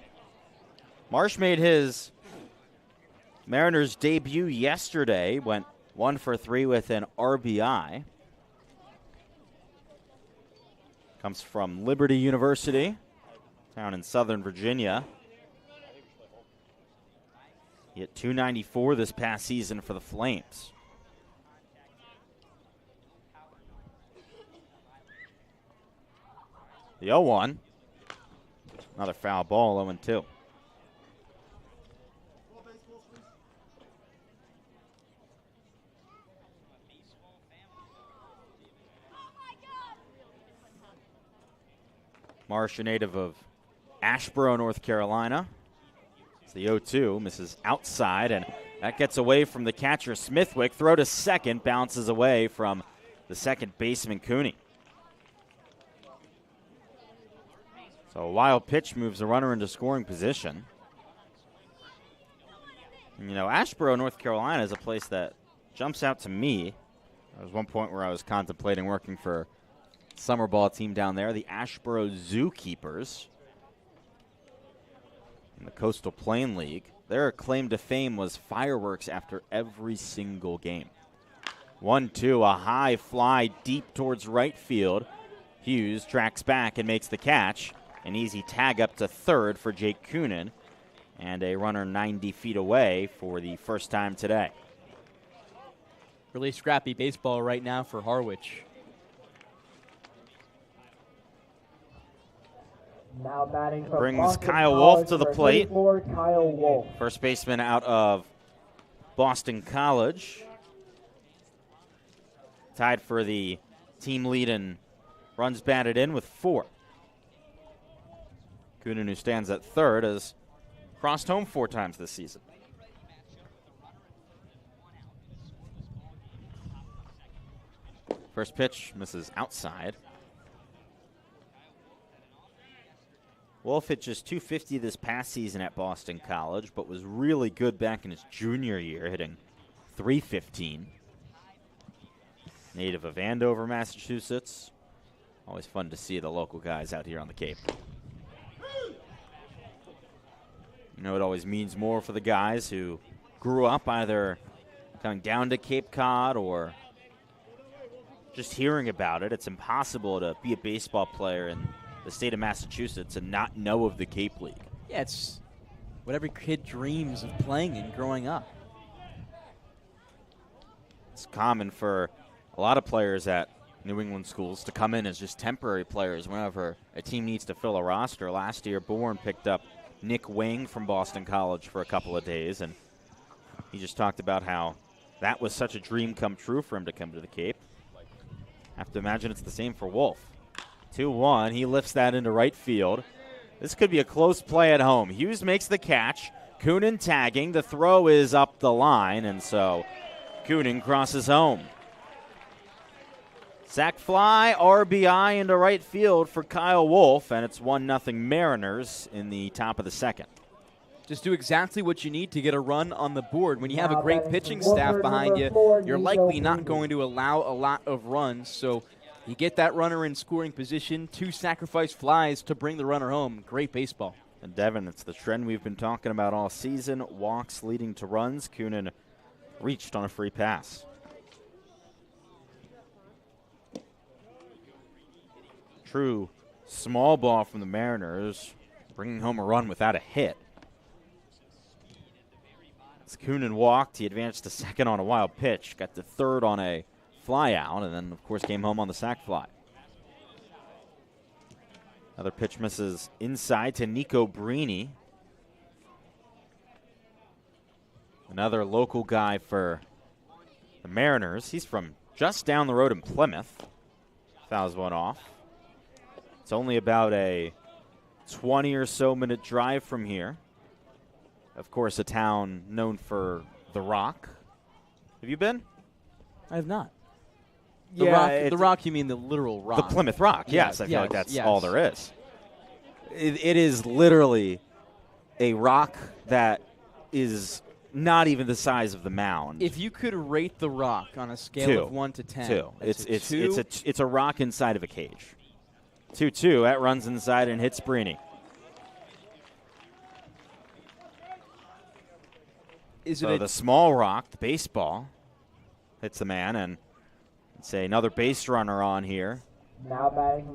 Marsh made his Mariners debut yesterday, went 1 for 3 with an RBI. Comes from Liberty University, down in Southern Virginia. He hit .294 this past season for the Flames. The 0-1. Another foul ball, 0-2. Marsh, a native of Asheboro, North Carolina. It's the 0-2, misses outside, and that gets away from the catcher Smithwick. Throw to second, bounces away from the second baseman Cooney. So a wild pitch moves the runner into scoring position. And, Asheboro, North Carolina is a place that jumps out to me. There was one point where I was contemplating working for summer ball team down there, the Asheboro Zookeepers in the Coastal Plain League. Their claim to fame was fireworks after every single game. 1-2, a high fly deep towards right field. Hughes tracks back and makes the catch. An easy tag up to third for Jake Kunin, and a runner 90 feet away for the first time today. Really scrappy baseball right now for Harwich. Now batting from Brings Boston Kyle College, Wolf to the number plate. 34, Kyle Wolf. First baseman out of Boston College. Tied for the team lead in runs batted in with 4. Kunin, who stands at third, has crossed home 4 times this season. First pitch misses outside. Wolf hit just .250 this past season at Boston College, but was really good back in his junior year, hitting .315. Native of Andover, Massachusetts. Always fun to see the local guys out here on the Cape. You know, it always means more for the guys who grew up either coming down to Cape Cod or just hearing about it. It's impossible to be a baseball player in the state of Massachusetts and not know of the Cape League. Yeah, it's what every kid dreams of playing in growing up. It's common for a lot of players at New England schools to come in as just temporary players whenever a team needs to fill a roster. Last year, Bourne picked up Nick Wing from Boston College for a couple of days, and he just talked about how that was such a dream come true for him to come to the Cape. I have to imagine it's the same for Wolf. 2-1, he lifts that into right field. This could be a close play at home. Hughes makes the catch. Kunin tagging. The throw is up the line, and so Kunin crosses home. Sac fly, RBI into right field for Kyle Wolf, and it's 1-0 Mariners in the top of the second. Just do exactly what you need to get a run on the board. When you have a great pitching staff behind you, you're likely not going to allow a lot of runs. So you get that runner in scoring position, 2 sacrifice flies to bring the runner home. Great baseball. And Devon, it's the trend we've been talking about all season. Walks leading to runs. Kunin reached on a free pass. True small ball from the Mariners, bringing home a run without a hit. As Kunin walked, he advanced to second on a wild pitch, got to third on a fly out, and then, of course, came home on the sac fly. Another pitch misses inside to Nico Brini. Another local guy for the Mariners. He's from just down the road in Plymouth. Fouls one off. It's only about a 20 or so minute drive from here. Of course, a town known for the Rock. Have you been? I have not. The Rock, you mean the literal Rock? The Plymouth Rock, yes. I feel like that's all there is. It is literally a rock that is not even the size of the mound. If you could rate the Rock on a scale of 1 to 10. 2. It's a rock inside of a cage. 2-2. That runs inside and hits Brini. So the small rock, the baseball, hits the man, and say another base runner on here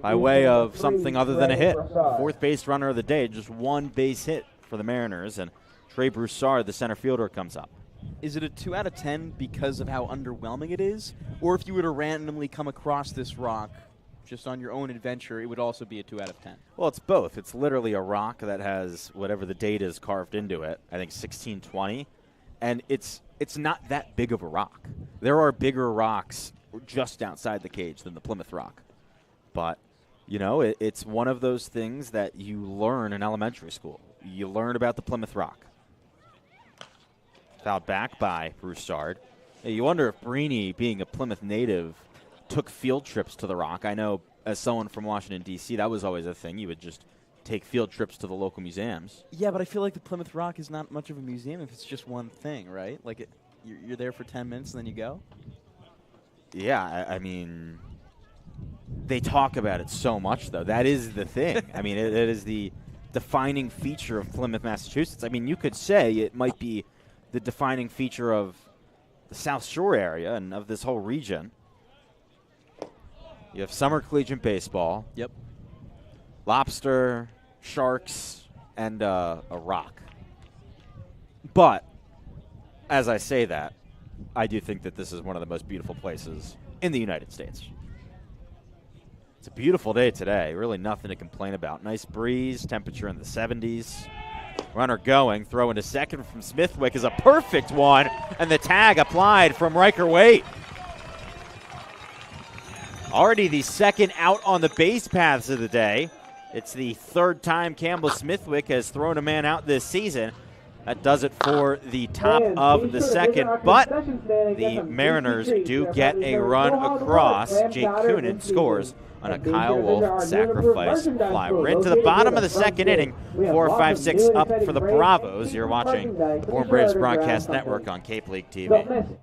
by way of something other than a hit. 4th base runner of the day, just 1 base hit for the Mariners, and Trey Broussard, the center fielder, comes up. Is it a 2 out of 10 because of how underwhelming it is? Or if you were to randomly come across this rock just on your own adventure, it would also be a 2 out of 10? Well, it's both. It's literally a rock that has whatever the date is carved into it, I think 1620, and it's not that big of a rock. There are bigger rocks just outside the cage than the Plymouth Rock. But, you know, it's one of those things that you learn in elementary school. You learn about the Plymouth Rock. Fouled back by Broussard. Hey, you wonder if Brini, being a Plymouth native, took field trips to the Rock. I know as someone from Washington, D.C., that was always a thing. You would just take field trips to the local museums. Yeah, but I feel like the Plymouth Rock is not much of a museum if it's just one thing, right? Like, you're there for 10 minutes and then you go? Yeah, I mean, they talk about it so much, though. That is the thing. I mean, it is the defining feature of Plymouth, Massachusetts. I mean, you could say it might be the defining feature of the South Shore area and of this whole region. You have summer collegiate baseball. Yep. Lobster, sharks, and a rock. But, as I say that, I do think that this is one of the most beautiful places in the United States. It's a beautiful day today. Really nothing to complain about. Nice breeze, temperature in the 70s. Runner going, throw into second from Smithwick is a perfect one, and the tag applied from Riker Waite. Already the second out on the base paths of the day. It's the third time Campbell Smithwick has thrown a man out this season. That does it for the top of the second, but the Mariners do get a run across. Jake Coonan scores on a Kyle Wolf sacrifice fly. We're into the bottom of the second inning, 4-5-6 up for the Bravos. You're watching Bourne Braves Broadcast Network on Cape League TV.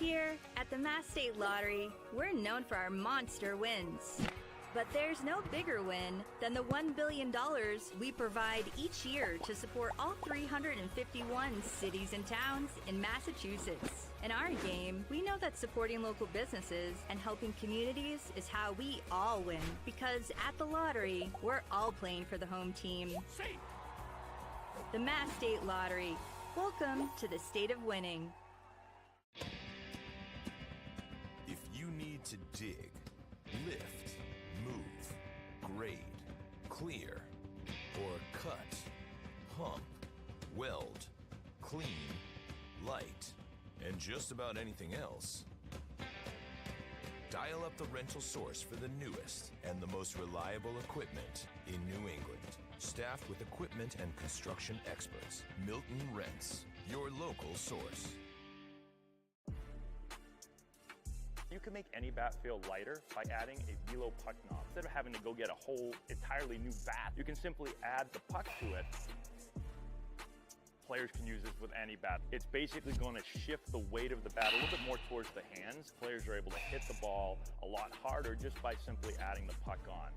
Here at the Mass State Lottery, we're known for our monster wins. But there's no bigger win than the $1 billion we provide each year to support all 351 cities and towns in Massachusetts. In our game, we know that supporting local businesses and helping communities is how we all win. Because at the lottery, we're all playing for the home team. The Mass State Lottery. Welcome to the state of winning. If you need to dig, lift, move, grade, clear, or cut, pump, weld, clean, light, and just about anything else, dial up the rental source for the newest and the most reliable equipment in New England. Staffed with equipment and construction experts. Milton Rents, your local source. You can make any bat feel lighter by adding a velo puck knob. Instead of having to go get a whole entirely new bat, you can simply add the puck to it. Players can use this with any bat. It's basically going to shift the weight of the bat a little bit more towards the hands. Players are able to hit the ball a lot harder just by simply adding the puck on.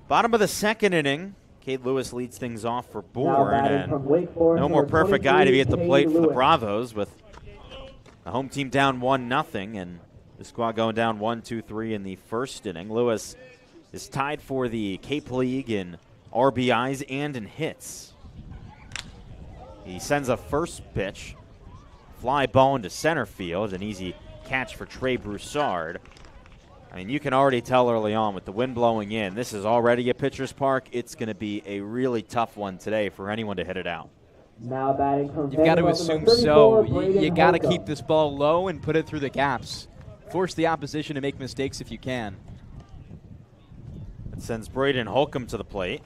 Bottom of the second inning, Cade Lewis leads things off for Bourne, and no more perfect guy to be at the plate for the Bravos with the home team down 1-0, and the squad going down 1-2-3 in the first inning. Lewis is tied for the Cape League in RBIs and in hits. He sends a first pitch, fly ball into center field, an easy catch for Trey Broussard. I mean, you can already tell early on with the wind blowing in, this is already a pitcher's park. It's going to be a really tough one today for anyone to hit it out. Now batting from You've got to assume so. You got to keep this ball low and put it through the gaps. Force the opposition to make mistakes if you can. It sends Braden Holcomb to the plate.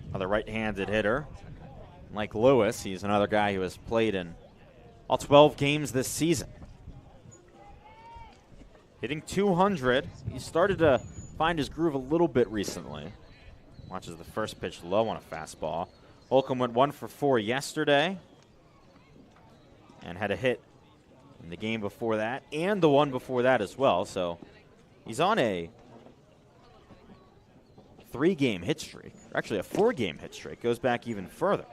Another right-handed hitter. Like Lewis, he's another guy who has played in all 12 games this season. Hitting 200. He started to find his groove a little bit recently. Watches the first pitch low on a fastball. Holcomb went 1 for 4 yesterday and had a hit in the game before that and the one before that as well. So he's on a 3-game hit streak. Actually, a 4-game hit streak. Goes back even further.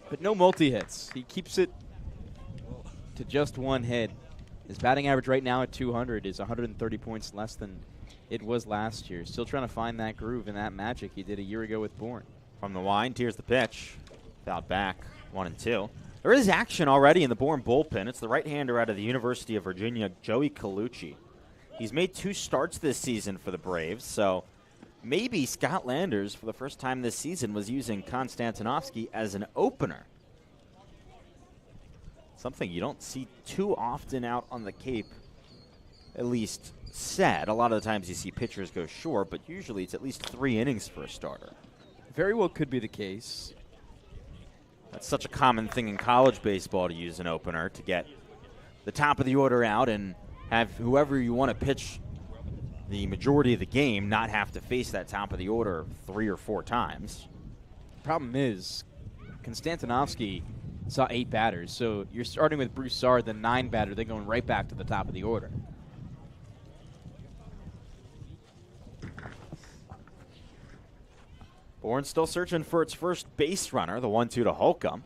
But no multi-hits. He keeps it to just one hit. His batting average right now at 200 is 130 points less than it was last year. Still trying to find that groove and that magic he did a year ago with Bourne. From the line, here's the pitch. Fouled back, 1-2. There is action already in the Bourne bullpen. It's the right-hander out of the University of Virginia, Joey Colucci. He's made 2 starts this season for the Braves, so maybe Scott Landers, for the first time this season, was using Konstantinovsky as an opener. Something you don't see too often out on the Cape, at least said. A lot of the times you see pitchers go short, but usually it's at least 3 innings for a starter. Very well could be the case. That's such a common thing in college baseball to use an opener to get the top of the order out and have whoever you want to pitch the majority of the game not have to face that top of the order 3 or 4 times. Problem is, Konstantinovsky saw 8 batters, so you're starting with Broussard, the 9 batter, then going right back to the top of the order. Bourne still searching for its first base runner. The 1-2 to Holcomb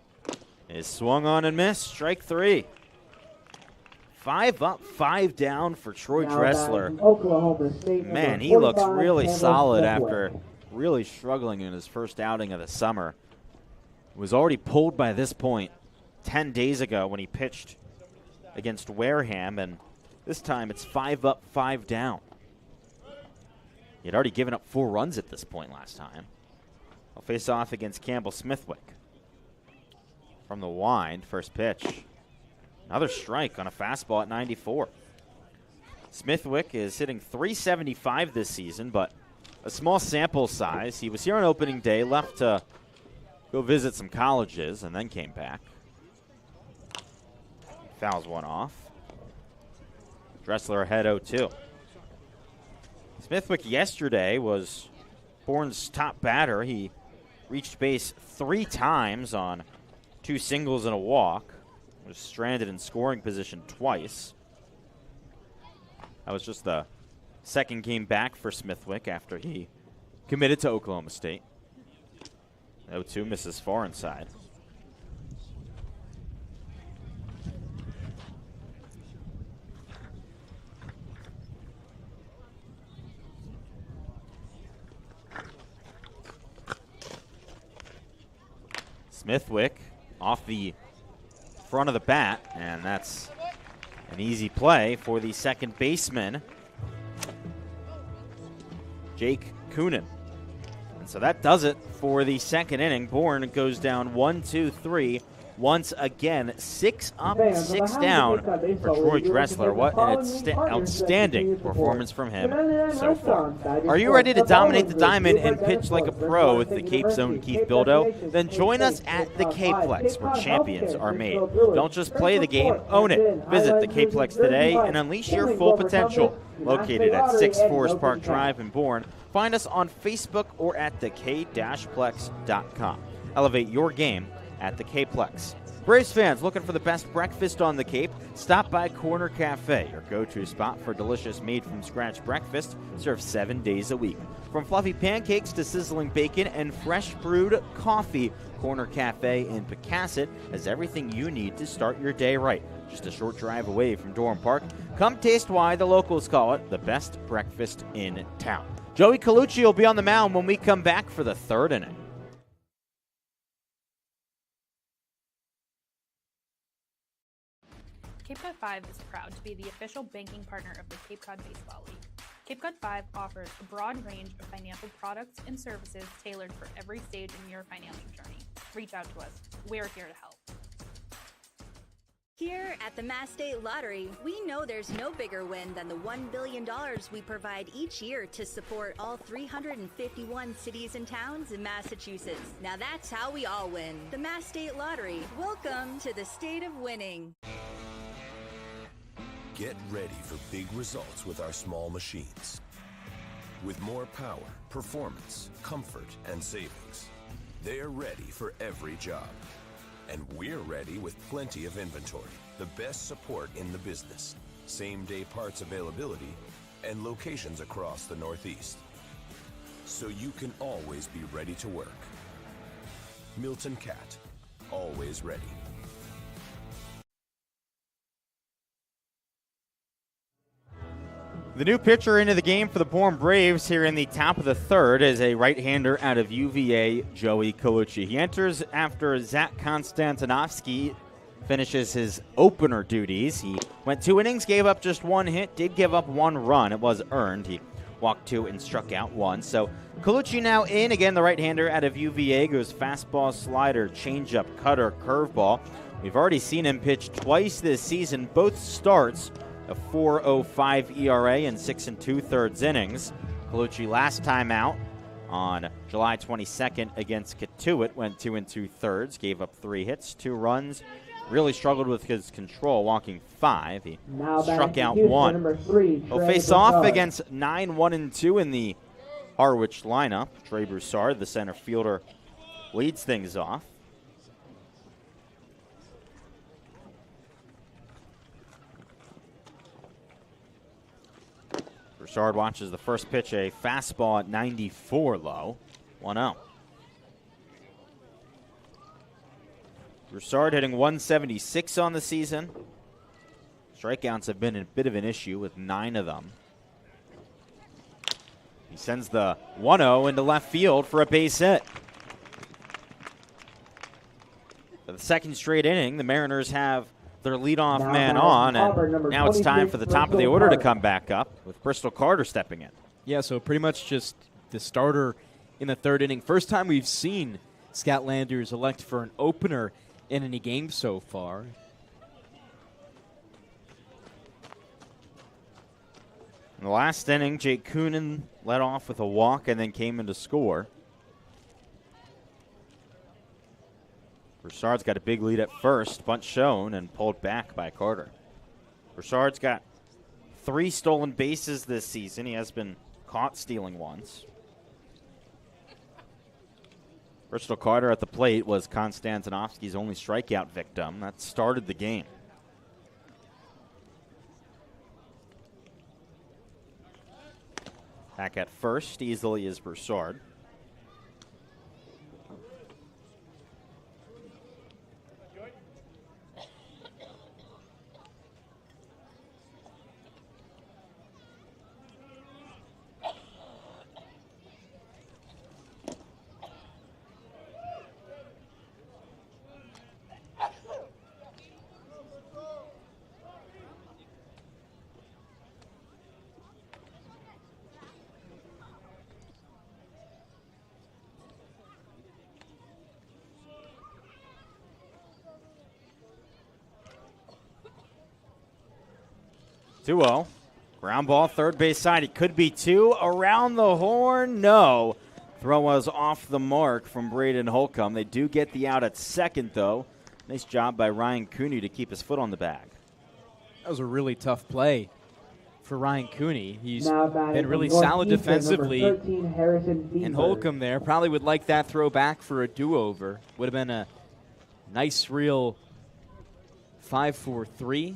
is swung on and missed. Strike 3. 5 up, 5 down for Troy Now Dressler. batting Oklahoma State, Man, number he looks 45, really Campbell solid Smithwick. after really struggling in his first outing of the summer. Was already pulled by this point 10 days ago when he pitched against Wareham, and this time it's 5 up, 5 down. He had already given up 4 runs at this point last time. He'll face off against Campbell Smithwick. From the wind, first pitch. Another strike on a fastball at 94. Smithwick is hitting .375 this season, but a small sample size. He was here on opening day, left to go visit some colleges, and then came back. Fouls one off. Dressler ahead 0-2. Smithwick yesterday was Bourne's top batter. He reached base 3 times on 2 singles and a walk. Was stranded in scoring position twice. That was just the second game back for Smithwick after he committed to Oklahoma State. 0-2 misses far inside. Smithwick off the front of the bat, and that's an easy play for the second baseman, Jake Coonan. And so that does it for the second inning. Bourne goes down 1-2-3 once again, 6 up, 6 down for Troy Dressler. What an outstanding performance from him so far. Are you ready to dominate the diamond and pitch like a pro with the Cape's own Keith Bildo? Then join us at the Capeplex, where champions are made. Don't just play the game, own it. Visit the Capeplex today and unleash your full potential. Located at 6 Forest Park Drive in Bourne. Find us on Facebook or at thek-plex.com. Elevate your game at the Capeplex. Braves fans looking for the best breakfast on the Cape? Stop by Corner Cafe, your go-to spot for delicious made-from-scratch breakfast served 7 days a week. From fluffy pancakes to sizzling bacon and fresh brewed coffee, Corner Cafe in Pecasset has everything you need to start your day right. Just a short drive away from Durham Park. Come taste why the locals call it the best breakfast in town. Joey Colucci will be on the mound when we come back for the third inning. Cape Cod 5 is proud to be the official banking partner of the Cape Cod Baseball League. Cape Cod 5 offers a broad range of financial products and services tailored for every stage in your financial journey. Reach out to us. We're here to help. Here at the Mass State Lottery, we know there's no bigger win than the $1 billion we provide each year to support all 351 cities and towns in Massachusetts. Now that's how we all win. The Mass State Lottery. Welcome to the state of winning. Get ready for big results with our small machines. With more power, performance, comfort, and savings. They're ready for every job. And we're ready with plenty of inventory, the best support in the business, same-day parts availability, and locations across the Northeast. So you can always be ready to work. Milton Cat, always ready. The new pitcher into the game for the Bourne Braves here in the top of the third is a right-hander out of UVA, Joey Colucci. He enters after Zach Konstantinovsky finishes his opener duties. He went 2 innings, gave up just 1 hit, did give up 1 run. It was earned. He walked 2 and struck out 1. So Colucci now in. Again, the right-hander out of UVA goes fastball, slider, changeup, cutter, curveball. We've already seen him pitch twice this season, both starts. A 4.05 ERA in 6 2/3 innings. Colucci last time out on July 22nd against Katuitt went 2 2/3, gave up 3 hits, 2 runs. Really struggled with his control, walking 5. He struck out 1. He'll face off against 9-1-2 in the Harwich lineup. Trey Broussard, the center fielder, leads things off. Broussard watches the first pitch, a fastball at 94 low, 1-0. Broussard hitting 176 on the season. Strikeouts have been a bit of an issue with 9 of them. He sends the 1-0 into left field for a base hit. For the second straight inning, the Mariners have their leadoff man on, and now it's time for the top of the order to come back up with Bristol Carter stepping in. Yeah, so pretty much just the starter in the third inning. First time we've seen Scott Landers elect for an opener in any game so far. In the last inning, Jake Coonan led off with a walk and then came in to score. Broussard's got a big lead at first, bunt shown and pulled back by Carter. Broussard's got 3 stolen bases this season. He has been caught stealing once. Bristol Carter at the plate was Konstantinovsky's only strikeout victim. That started the game. Back at first easily is Broussard. Duel, ground ball, third base side. It could be 2. Around the horn, no. Throw was off the mark from Braden Holcomb. They do get the out at second, though. Nice job by Ryan Cooney to keep his foot on the bag. That was a really tough play for Ryan Cooney. He's been really solid defensively. 13, and Holcomb there probably would like that throw back for a do-over. Would have been a nice, real 5-4-3.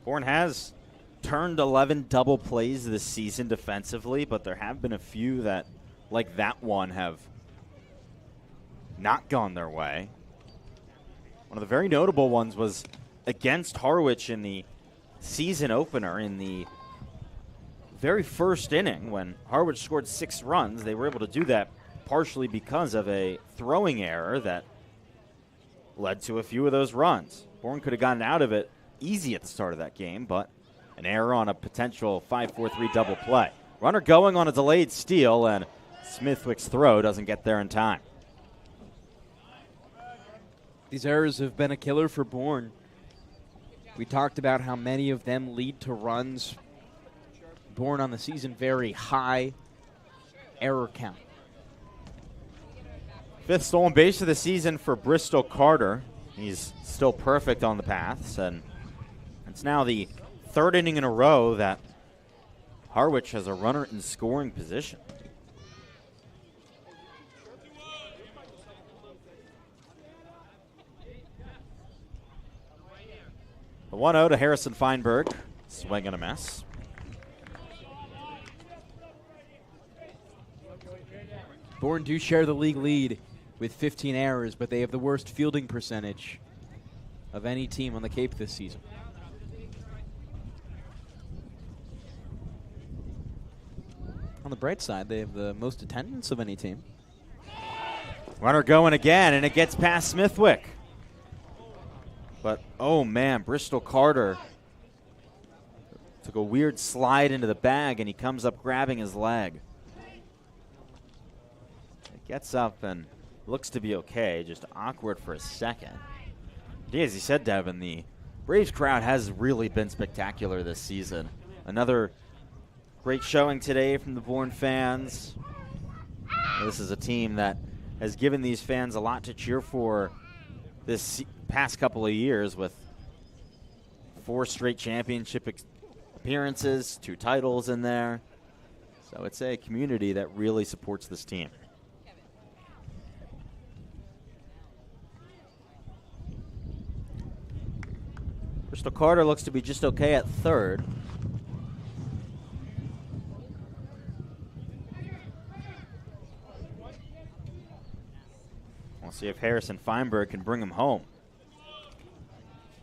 Bourne has turned 11 double plays this season defensively, but there have been a few that, like that one, have not gone their way. One of the very notable ones was against Harwich in the season opener in the very first inning when Harwich scored 6 runs. They were able to do that partially because of a throwing error that led to a few of those runs. Bourne could have gotten out of it easy at the start of that game, but an error on a potential 5-4-3 double play. Runner going on a delayed steal, and Smithwick's throw doesn't get there in time. These errors have been a killer for Bourne. We talked about how many of them lead to runs. Bourne on the season, very high error count. 5th stolen base of the season for Bristol Carter. He's still perfect on the paths, and it's now the 3rd inning in a row that Harwich has a runner in scoring position. The 1-0 to Harrison Feinberg. Swing and a miss. Bourne do share the league lead with 15 errors, but they have the worst fielding percentage of any team on the Cape this season. On the bright side, they have the most attendance of any team. Runner going again, and it gets past Smithwick. But, oh man, Bristol Carter took a weird slide into the bag, and he comes up grabbing his leg. It gets up and looks to be okay, just awkward for a second. Yeah, as you said, Devon, the Braves crowd has really been spectacular this season. Another great showing today from the Bourne fans. This is a team that has given these fans a lot to cheer for this past couple of years with 4 straight championship appearances, 2 titles in there. So it's a community that really supports this team. Bristol Carter looks to be just okay at 3rd. See if Harrison Feinberg can bring him home.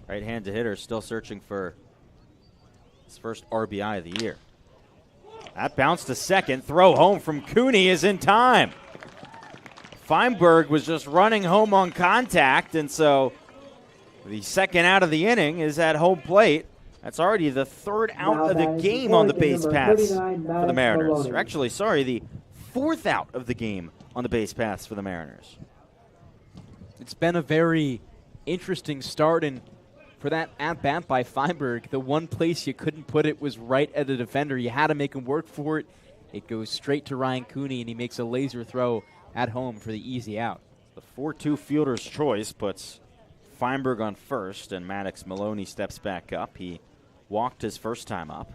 Right-handed hitter still searching for his first RBI of the year. That bounce to second. Throw home from Cooney is in time. Feinberg was just running home on contact, and so the second out of the inning is at home plate. That's already the third out of the game on the base paths for the Mariners. Or actually, sorry, the fourth out of the game on the base paths for the Mariners. It's been a very interesting start, and for that at-bat by Feinberg, the one place you couldn't put it was right at the defender. You had to make him work for it. It goes straight to Ryan Cooney, and he makes a laser throw at home for the easy out. The 4-2 fielder's choice puts Feinberg on first, and Maddox Maloney steps back up. He walked his first time up.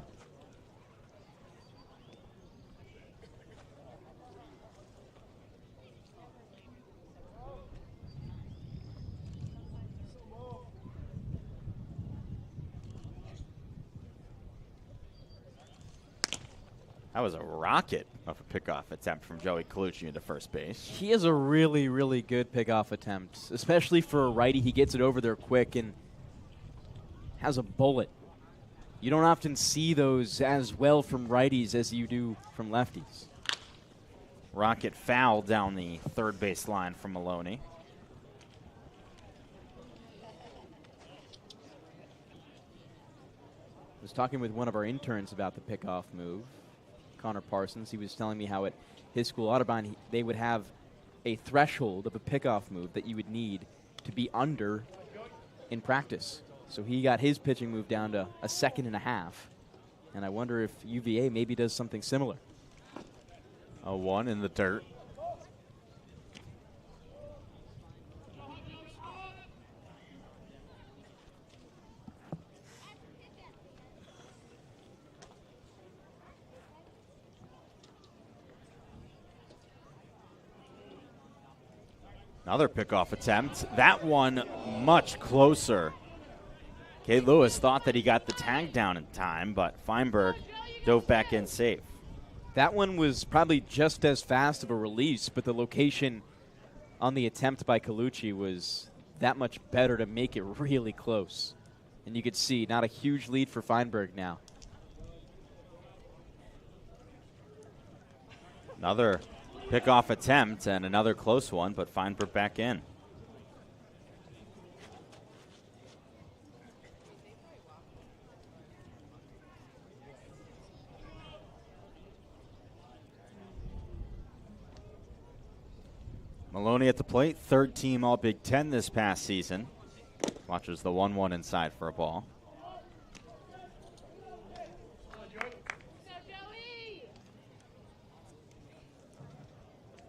That was a rocket of a pickoff attempt from Joey Colucci into first base. He has a really, really good pickoff attempt, especially for a righty. He gets it over there quick and has a bullet. You don't often see those as well from righties as you do from lefties. Rocket foul down the third base line from Maloney. I was talking with one of our interns about the pickoff move, Connor Parsons. He was telling me how at his school, Audubon, they would have a threshold of a pickoff move that you would need to be under in practice. So he got his pitching move down to a 2.5 seconds. And I wonder if UVA maybe does something similar. A 1 in the dirt. Another pickoff attempt. That one much closer. Kay Lewis thought that he got the tag down in time, but Feinberg dove back in safe. That one was probably just as fast of a release, but the location on the attempt by Colucci was that much better to make it really close. And you could see not a huge lead for Feinberg now. Another pickoff attempt and another close one, but Feinberg back in. Maloney at the plate, third team All Big Ten this past season. Watches the 1-1 inside for a ball.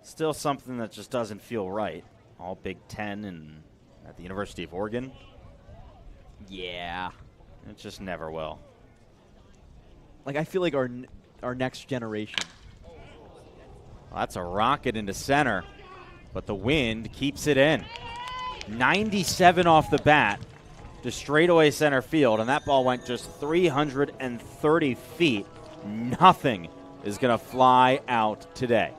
Still something that just doesn't feel right. All Big Ten and at the University of Oregon. Yeah. It just never will. Like, I feel like our next generation. Well, that's a rocket into center, but the wind keeps it in. 97 off the bat to straightaway center field, and that ball went just 330 feet. Nothing is going to fly out today.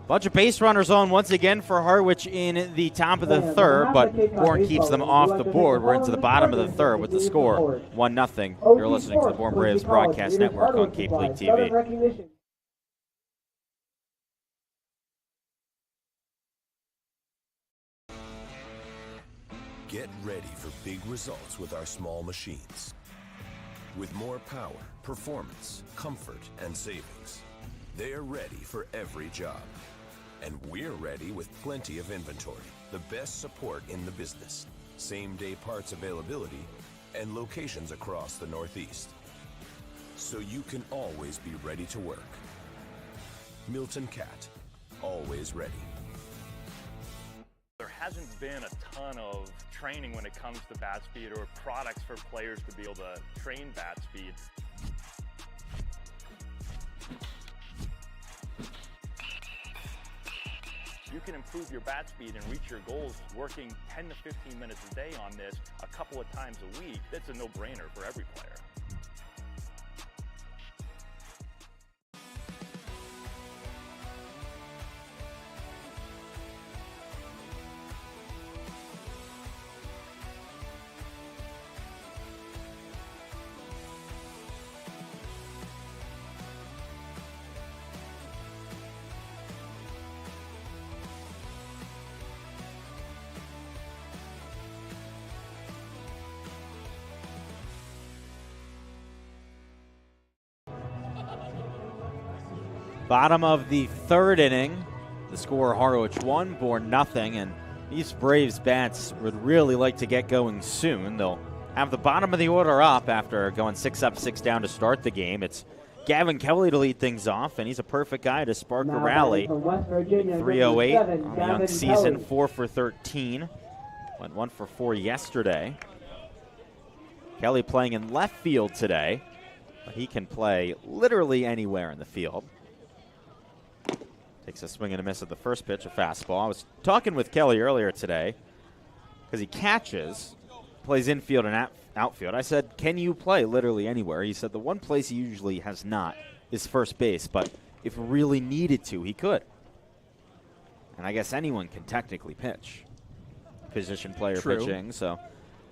Bunch of base runners on once again for Harwich in the top of the third, but Bourne keeps them off the board. We're into the bottom of the third with the score 1-0. You're listening to the Bourne Braves Broadcast Network on Cape League TV. Get ready for big results with our small machines. With more power, performance, comfort, and savings, they're ready for every job. And we're ready with plenty of inventory, the best support in the business, same-day parts availability, and locations across the Northeast. So you can always be ready to work. Milton Cat, always ready. There hasn't been a ton of training when it comes to bat speed or products for players to be able to train bat speed. You can improve your bat speed and reach your goals working 10 to 15 minutes a day on this a couple of times a week. That's a no-brainer for every player. Bottom of the third inning. The score, Harwich 1, Bourne nothing, and these Braves bats would really like to get going soon. They'll have the bottom of the order up after going 6 up, 6 down to start the game. It's Gavin Kelly to lead things off, and he's a perfect guy to spark a rally. 308 on the young season, 4 for 13. Went 1 for 4 yesterday. Kelly playing in left field today, but he can play literally anywhere in the field. Takes a swing and a miss at the first pitch, a fastball. I was talking with Kelly earlier today because he catches, plays infield and outfield. I said, can you play literally anywhere? He said the one place he usually has not is first base, but if really needed to, he could. And I guess anyone can technically pitch. Position player pitching, so.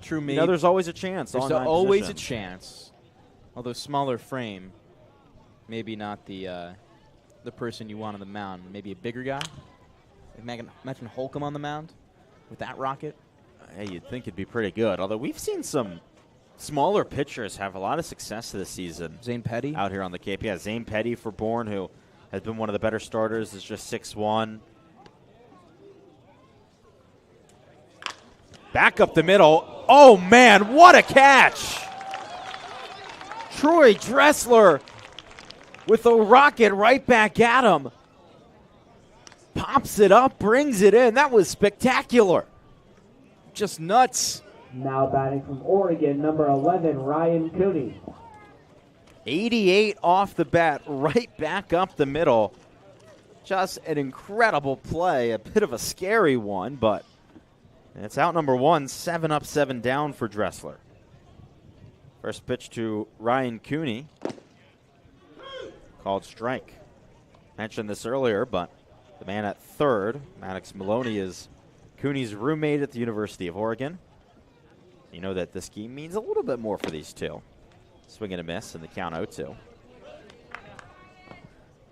True, me. You know, there's always a chance. There's always a chance. Although smaller frame, maybe not the person you want on the mound. Maybe a bigger guy. Imagine Holcomb on the mound with that rocket. Hey, you'd think it'd be pretty good. Although we've seen some smaller pitchers have a lot of success this season. Zane Petty out here on the Cape. Yeah, Zane Petty for Bourne, who has been one of the better starters, is just 6'1". Back up the middle. Oh, man, what a catch! Troy Dressler with a rocket right back at him. Pops it up, brings it in. That was spectacular. Just nuts. Now batting from Oregon, number 11, Ryan Cooney. 88 off the bat, right back up the middle. Just an incredible play. A bit of a scary one, but it's out number 1, 7 up, 7 down for Dressler. First pitch to Ryan Cooney. Called strike. Mentioned this earlier, but the man at third, Maddox Maloney, is Cooney's roommate at the University of Oregon. You know that this game means a little bit more for these two. Swing and a miss, and the count 0-2.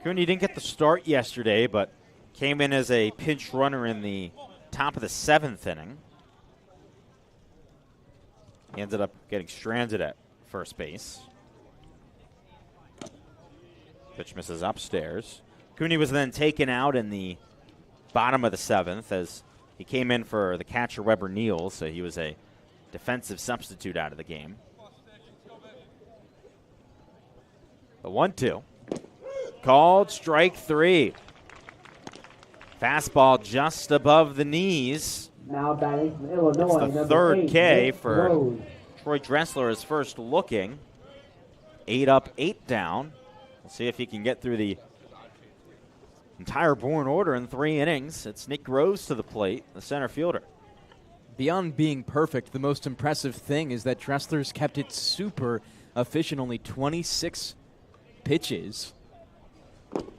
Cooney didn't get the start yesterday, but came in as a pinch runner in the top of the 7th inning. He ended up getting stranded at first base. Pitch misses upstairs. Cooney was then taken out in the bottom of the 7th as he came in for the catcher Weber Neal, so he was a defensive substitute out of the game. The 1-2. Called strike 3. Fastball just above the knees. Now batting from Illinois. It's the third K for Troy Dressler, is first looking. 8 up, 8 down. We'll see if he can get through the entire Bourne order in 3 innings. It's Nick Groves to the plate, the center fielder. Beyond being perfect, the most impressive thing is that Dressler's kept it super efficient. Only 26 pitches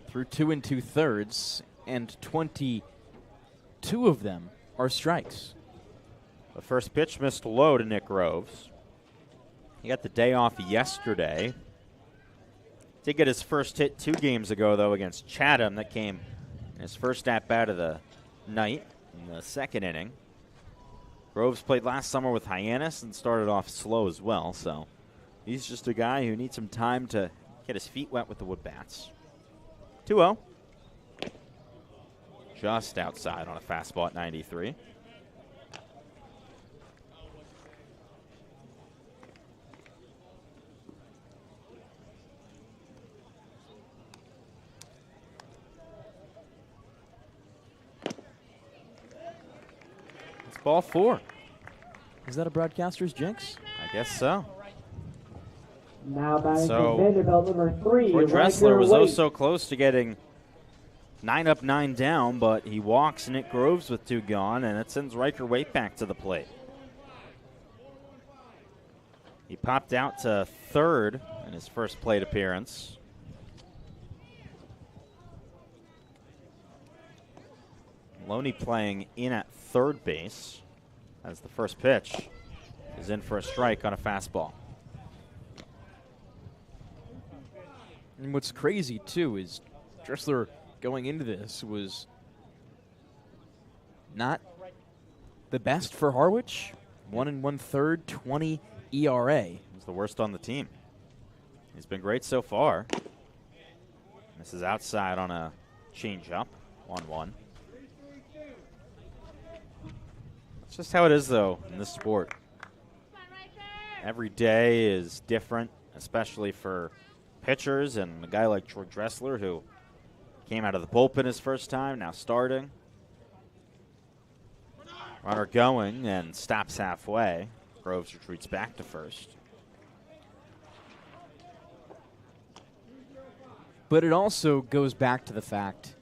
through 2 2/3, and 22 of them are strikes. The first pitch missed low to Nick Groves. He got the day off yesterday. Did get his first hit 2 games ago, though, against Chatham. That came in his first at-bat of the night in the 2nd inning. Groves played last summer with Hyannis and started off slow as well, so he's just a guy who needs some time to get his feet wet with the wood bats. 2-0. Just outside on a fastball at 93. Ball 4. Is that a broadcaster's jinx? I guess so. Now batting from Vanderbilt, number 3. Troy Dressler was so close to getting 9 up, 9 down, but he walks Nick Groves with 2 gone, and it sends Riker Waite back to the plate. He popped out to third in his first plate appearance. Maloney playing in at third base as the first pitch is in for a strike on a fastball. And what's crazy, too, is Dressler going into this was not the best for Harwich. 1 1/3, 20 ERA. He's the worst on the team. He's been great so far. This is outside on a change-up, 1-1. That's just how it is, though, in this sport. Every day is different, especially for pitchers, and a guy like Troy Dressler, who came out of the bullpen his first time, now starting. Runner going and stops halfway. Groves retreats back to first. But it also goes back to the fact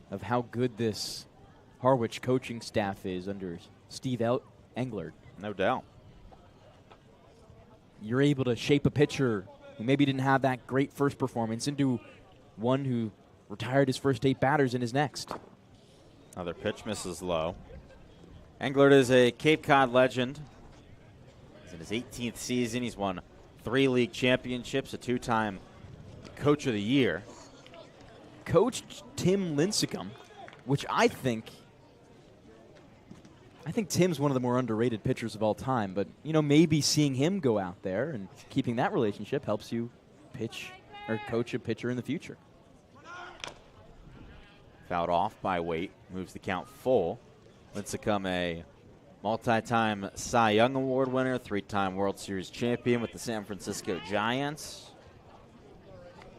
of how good this Harwich coaching staff is under Steve Englert. No doubt. You're able to shape a pitcher who maybe didn't have that great first performance into one who retired his first 8 batters in his next. Another pitch misses low. Englert is a Cape Cod legend. He's in his 18th season. He's won 3 league championships, a 2-time Coach of the Year. Coached Tim Lincecum, which I think Tim's one of the more underrated pitchers of all time, but maybe seeing him go out there and keeping that relationship helps you pitch or coach a pitcher in the future. Fouled off by Waite, moves the count full. Lincecum, a multi-time Cy Young Award winner, 3-time World Series champion with the San Francisco Giants.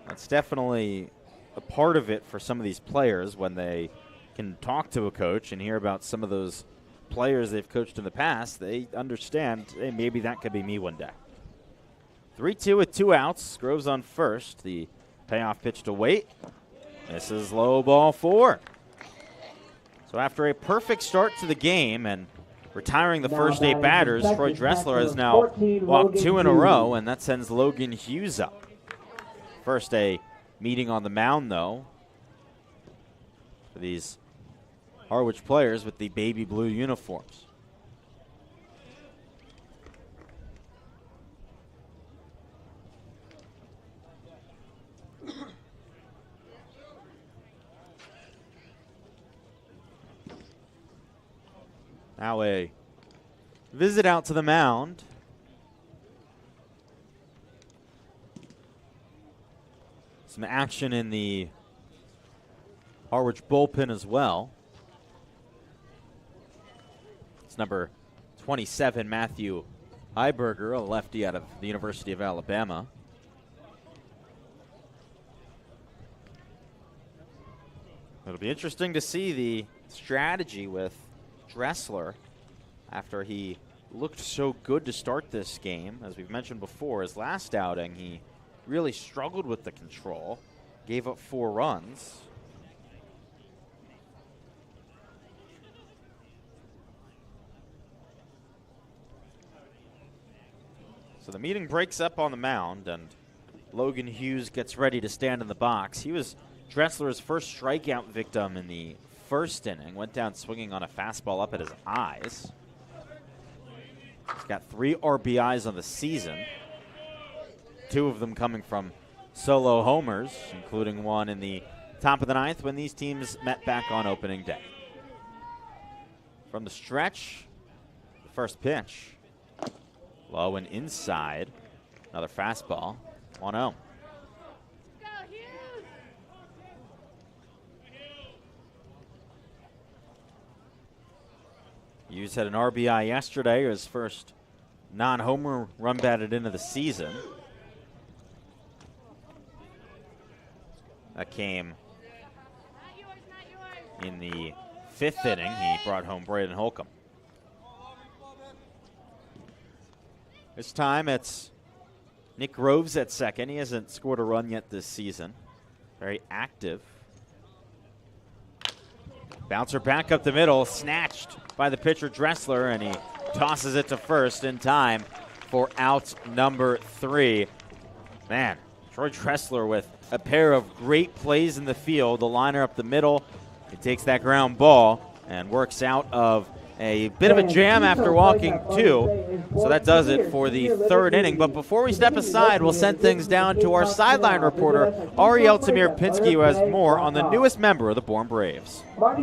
That's definitely a part of it for some of these players when they can talk to a coach and hear about some of those players they've coached in the past. They understand, hey, maybe that could be me one day. 3-2 with 2 outs. Groves on first. The payoff pitch to Waite. Misses low, ball 4. So after a perfect start to the game and retiring the first 8 batters, Troy Dressler has now walked 2 in a row, and that sends Logan Hughes up. First, a meeting on the mound, though, for these Harwich players with the baby blue uniforms. Now a visit out to the mound. Some action in the Harwich bullpen as well. It's number 27, Matthew Heiberger, a lefty out of the University of Alabama. It'll be interesting to see the strategy with Dressler after he looked so good to start this game. As we've mentioned before, his last outing, he really struggled with the control, gave up 4 runs. So the meeting breaks up on the mound, and Logan Hughes gets ready to stand in the box. He was Dressler's first strikeout victim in the first inning. Went down swinging on a fastball up at his eyes. He's got 3 RBIs on the season. 2 of them coming from solo homers, including one in the top of the 9th when these teams met back on opening day. From the stretch, the first pitch. Low and inside. Another fastball. 1-0. Hughes had an RBI yesterday, his first non-homer run batted into the season. That came in the 5th inning. He brought home Braden Holcomb. This time it's Nick Groves at second. He hasn't scored a run yet this season. Very active. Bouncer back up the middle, snatched by the pitcher Dressler, and he tosses it to first in time for out number 3. Man, Troy Dressler with a pair of great plays in the field. The liner up the middle. He takes that ground ball and works out of a bit of a jam after walking 2. So that does it for the 3rd inning. But before we step aside, we'll send things down to our sideline reporter, Ariel Tamir-Pinsky, who has more on the newest member of the Bourne Braves. Well,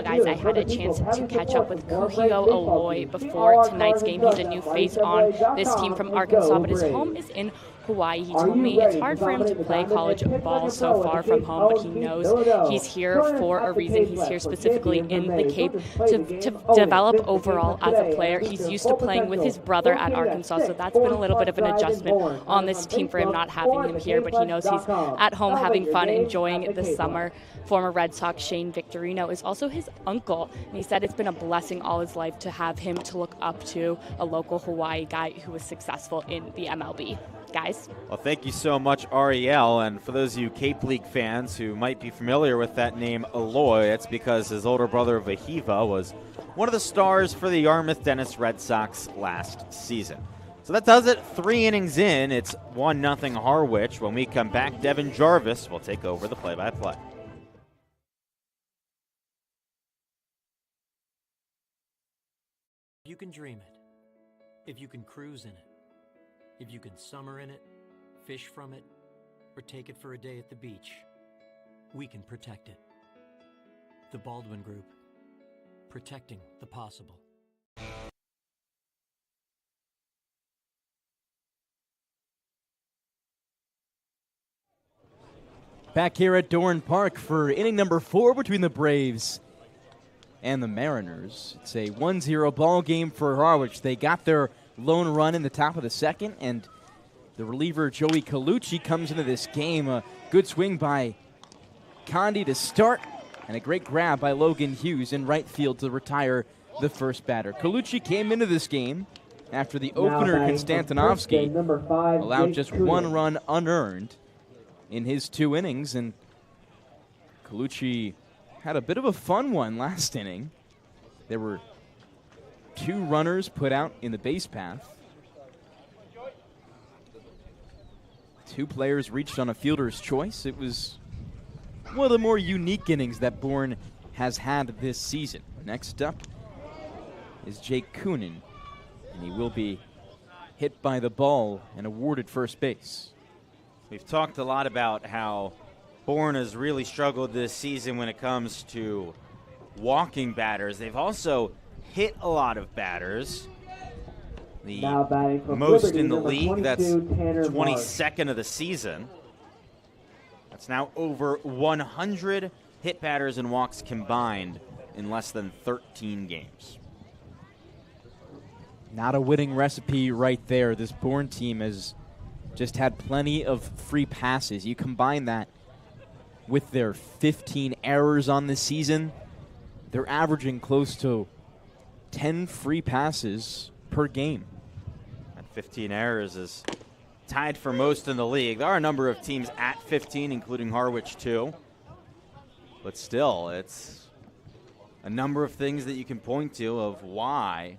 guys, I had a chance to catch up with Kuhio Aloy before tonight's game. He's a new face on this team from Arkansas, but his home is in Hawaii. He told me it's hard for him to play college ball so far from home, but he knows he's here for a reason. He's here specifically in the Cape to develop overall as a player. He's used to playing with his brother at Arkansas, so that's been a little bit of an adjustment on this team for him not having him here, but he knows he's at home having fun, enjoying the summer. Former Red Sox Shane Victorino is also his uncle, and he said it's been a blessing all his life to have him to look up to, a local Hawaii guy who was successful in the MLB. Guys. Well, thank you so much, Ariel. And for those of you Cape League fans who might be familiar with that name, Eloy, it's because his older brother, Vahiva, was one of the stars for the Yarmouth Dennis Red Sox last season. So that does it. 3 innings in. It's 1-0 Harwich. When we come back, Devon Jarvis will take over the play-by-play. You can dream it. If you can cruise in it. If you can summer in it, fish from it, or take it for a day at the beach, we can protect it. The Baldwin Group. Protecting the possible. Back here at Doran Park for inning number 4 between the Braves and the Mariners. It's a 1-0 ball game for Harwich. They got their lone run in the top of the second, and the reliever Joey Colucci comes into this game. A good swing by Condi to start, and a great grab by Logan Hughes in right field to retire the first batter. Colucci came into this game after the opener, Konstantinovsky, allowed just 1 run unearned in his 2 innings, and Colucci had a bit of a fun one last inning. There were 2 runners put out in the base path. 2 players reached on a fielder's choice. It was one of the more unique innings that Bourne has had this season. Next up is Jake Coonan, and he will be hit by the ball and awarded first base. We've talked a lot about how Bourne has really struggled this season when it comes to walking batters. They've also hit a lot of batters. The most in the league, that's 22nd of the season. That's now over 100 hit batters and walks combined in less than 13 games. Not a winning recipe right there. This Bourne team has just had plenty of free passes. You combine that with their 15 errors on the season, they're averaging close to 10 free passes per game. That 15 errors is tied for most in the league. There are a number of teams at 15, including Harwich too. But still, it's a number of things that you can point to of why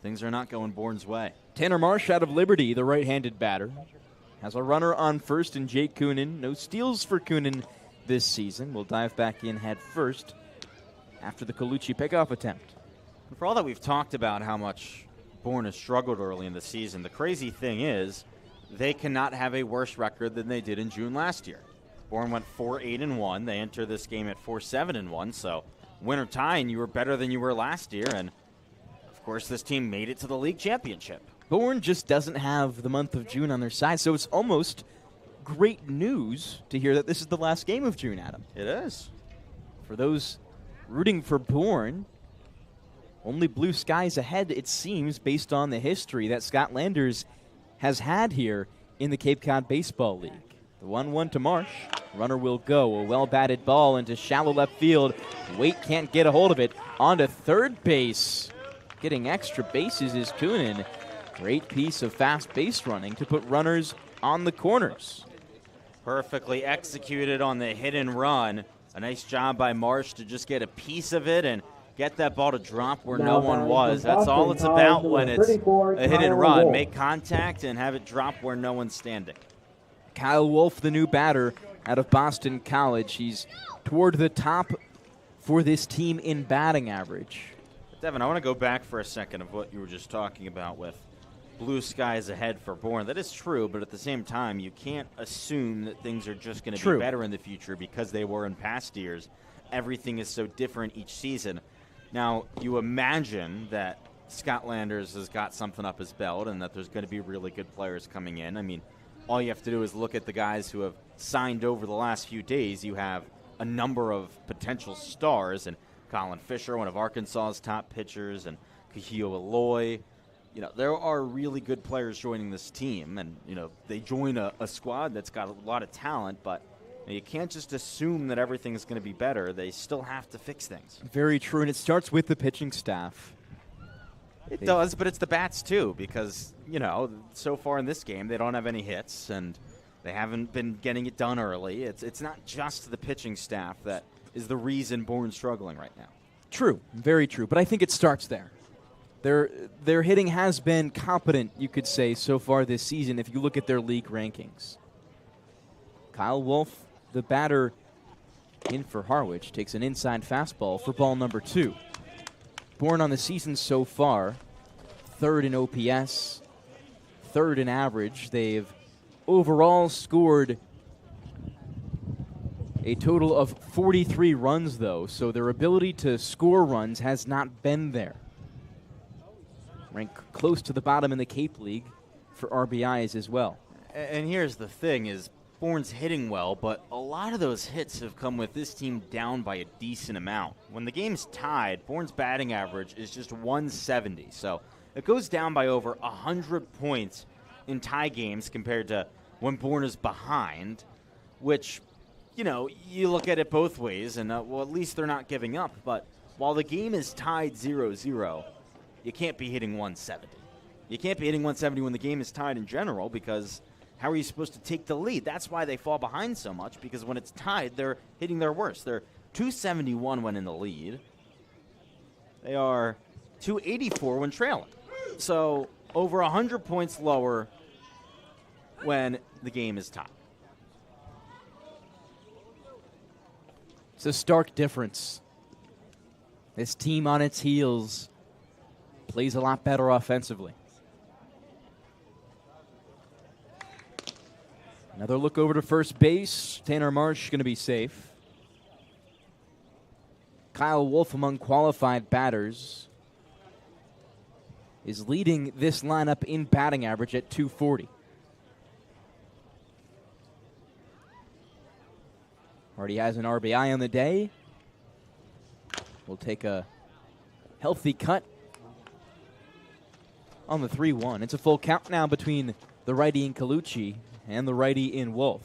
things are not going Bourne's way. Tanner Marsh out of Liberty, the right-handed batter, has a runner on first in Jake Coonan. No steals for Coonan this season. We'll dive back in head first after the Colucci pickoff attempt. And for all that we've talked about how much Bourne has struggled early in the season, the crazy thing is they cannot have a worse record than they did in June last year. Bourne went 4-8-1. They enter this game at 4-7-1. So win or tie, and you were better than you were last year. And of course, this team made it to the league championship. Bourne just doesn't have the month of June on their side, so it's almost great news to hear that this is the last game of June, Adam. It is. For those rooting for Bourne, only blue skies ahead, it seems, based on the history that Scott Landers has had here in the Cape Cod Baseball League. The 1-1 to Marsh. Runner will go. A well-batted ball into shallow left field. Waite can't get a hold of it. On to third base. Getting extra bases is Coonan. Great piece of fast base running to put runners on the corners. Perfectly executed on the hit and run. A nice job by Marsh to just get a piece of it and get that ball to drop where no one was. That's all it's about when it's a hit and run. Make contact and have it drop where no one's standing. Kyle Wolf, the new batter out of Boston College. He's toward the top for this team in batting average. Devon, I want to go back for a second of what you were just talking about with blue skies ahead for Bourne. That is true, but at the same time, you can't assume that things are just going to be better in the future because they were in past years. Everything is so different each season. Now, you imagine that Scott Landers has got something up his belt and that there's going to be really good players coming in. I mean, all you have to do is look at the guys who have signed over the last few days. You have a number of potential stars, and Colin Fisher, one of Arkansas's top pitchers, and Kahio Eloy. You know, there are really good players joining this team, and, you know, they join a squad that's got a lot of talent, but you can't just assume that everything's going to be better. They still have to fix things. Very true, and it starts with the pitching staff. It does, but it's the bats too, because, you know, so far in this game they don't have any hits, and they haven't been getting it done early. It's not just the pitching staff that is the reason Bourne's struggling right now. True, very true, but I think it starts there. Their hitting has been competent, you could say, so far this season if you look at their league rankings. Kyle Wolf, the batter in for Harwich, takes an inside fastball for ball number 2. Bourne on the season so far, 3rd in OPS, 3rd in average. They've overall scored a total of 43 runs, though, so their ability to score runs has not been there. Ranked close to the bottom in the Cape League for RBIs as well. And here's the thing is, Bourne's hitting well, but a lot of those hits have come with this team down by a decent amount. When the game's tied, Bourne's batting average is just 170, so it goes down by over 100 points in tie games compared to when Bourne is behind, which, you know, you look at it both ways, and, well, at least they're not giving up, but while the game is tied 0-0, you can't be hitting 170. You can't be hitting 170 when the game is tied in general, because how are you supposed to take the lead? That's why they fall behind so much, because when it's tied, they're hitting their worst. They're 271 when in the lead. They are 284 when trailing. So over 100 points lower when the game is tied. It's a stark difference. This team on its heels plays a lot better offensively. Another look over to first base. Tanner Marsh going to be safe. Kyle Wolf, among qualified batters, is leading this lineup in batting average at 240. Already has an RBI on the day. We'll take a healthy cut on the 3-1. It's a full count now between the righty in Colucci and the righty in Wolf.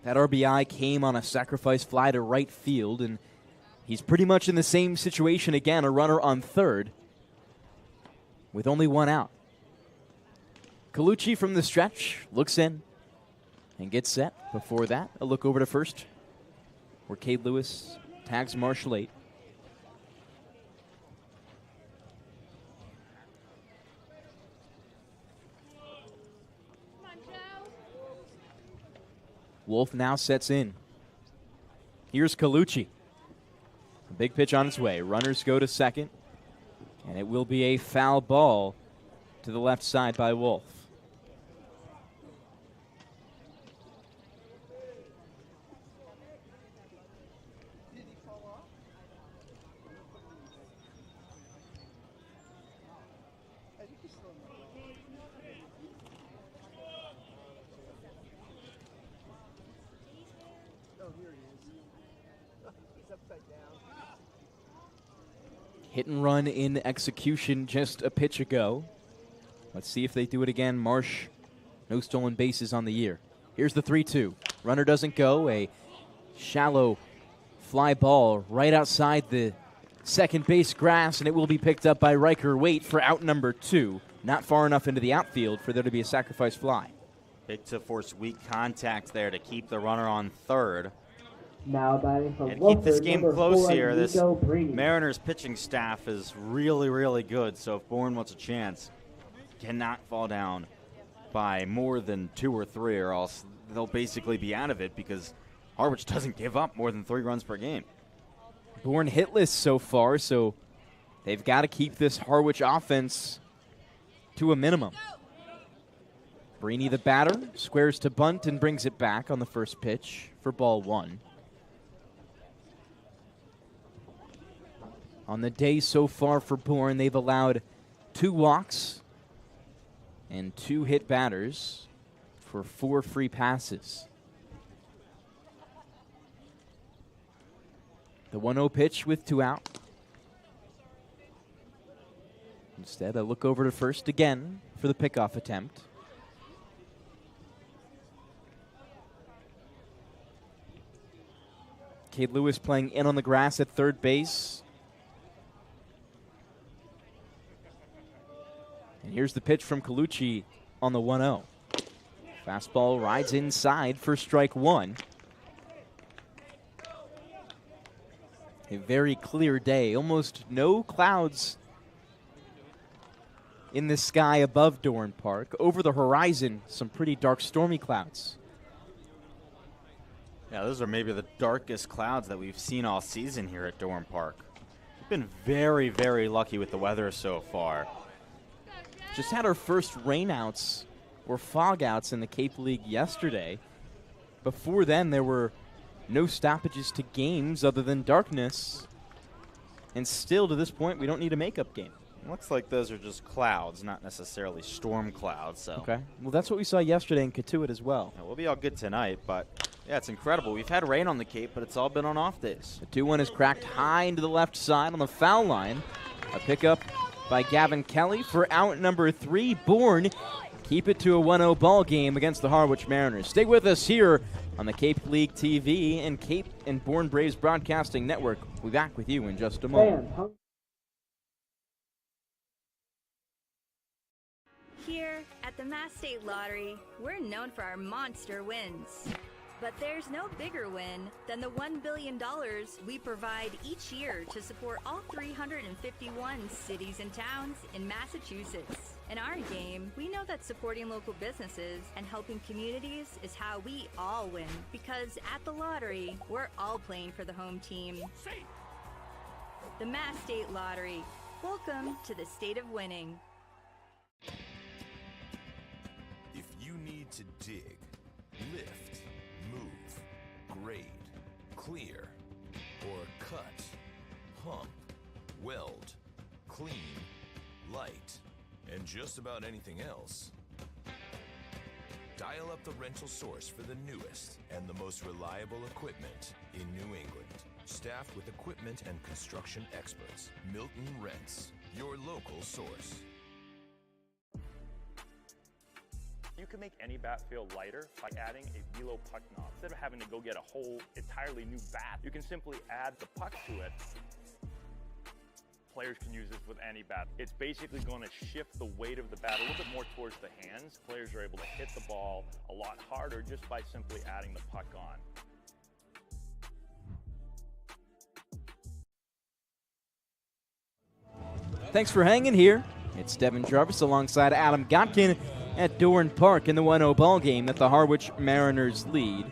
That RBI came on a sacrifice fly to right field, and he's pretty much in the same situation again, a runner on third with only one out. Colucci from the stretch looks in and gets set. Before that, a look over to first, where Cade Lewis tags Marsh late. Wolf now sets in. Here's Colucci. A big pitch on its way. Runners go to second, and it will be a foul ball to the left side by Wolf. Hit and run in execution just a pitch ago. Let's see if they do it again. Marsh, no stolen bases on the year. Here's the 3-2. Runner doesn't go. A shallow fly ball right outside the second base grass, and it will be picked up by Riker Waite for out number 2. Not far enough into the outfield for there to be a sacrifice fly. Big to force weak contact there to keep the runner on third. Now batting from And keep this game close 4, here. This Nico Breedy. Mariners pitching staff is really, really good. So if Bourne wants a chance, cannot fall down by more than 2 or 3, or else they'll basically be out of it, because Harwich doesn't give up more than 3 runs per game. Bourne hitless so far, so they've got to keep this Harwich offense to a minimum. Breeny, the batter, squares to bunt and brings it back on the first pitch for ball 1. On the day so far for Bourne, they've allowed 2 walks and 2 hit batters for 4 free passes. The 1-0 pitch with 2 out. Instead, a look over to first again for the pickoff attempt. Cade Lewis playing in on the grass at third base. And here's the pitch from Colucci on the 1-0. Fastball rides inside for strike 1. A very clear day, almost no clouds in the sky above Doran Park. Over the horizon, some pretty dark, stormy clouds. Yeah, those are maybe the darkest clouds that we've seen all season here at Doran Park. We've been very, very lucky with the weather so far. Just had our first rainouts or fogouts in the Cape League yesterday. Before then, there were no stoppages to games other than darkness. And still, to this point, we don't need a makeup game. Looks like those are just clouds, not necessarily storm clouds. So. Okay. Well, that's what we saw yesterday in Katuitt as well. Yeah, we'll be all good tonight, but yeah, it's incredible. We've had rain on the Cape, but it's all been on off days. The 2-1 is cracked high into the left side on the foul line. A pickup by Gavin Kelly for out number 3. Bourne keep it to a 1-0 ball game against the Harwich Mariners. Stay with us here on the Cape League TV and Cape and Bourne Braves Broadcasting Network. We'll be back with you in just a moment. Here at the Mass State Lottery, we're known for our monster wins. But there's no bigger win than the $1 billion we provide each year to support all 351 cities and towns in Massachusetts. In our game, we know that supporting local businesses and helping communities is how we all win. Because at the lottery, we're all playing for the home team. The Mass State Lottery. Welcome to the state of winning. If you need to dig, lift, move, grade, clear, or cut, pump, weld, clean, light, and just about anything else, dial up the rental source for the newest and the most reliable equipment in New England. Staffed with equipment and construction experts, Milton Rents, your local source. You can make any bat feel lighter by adding a velo puck knob. Instead of having to go get a whole entirely new bat, you can simply add the puck to it. Players can use this with any bat. It's basically going to shift the weight of the bat a little bit more towards the hands. Players are able to hit the ball a lot harder just by simply adding the puck on. Thanks for hanging here. It's Devon Jarvis alongside Adam Gotkin at Doran Park in the 1-0 ball game that the Harwich Mariners lead.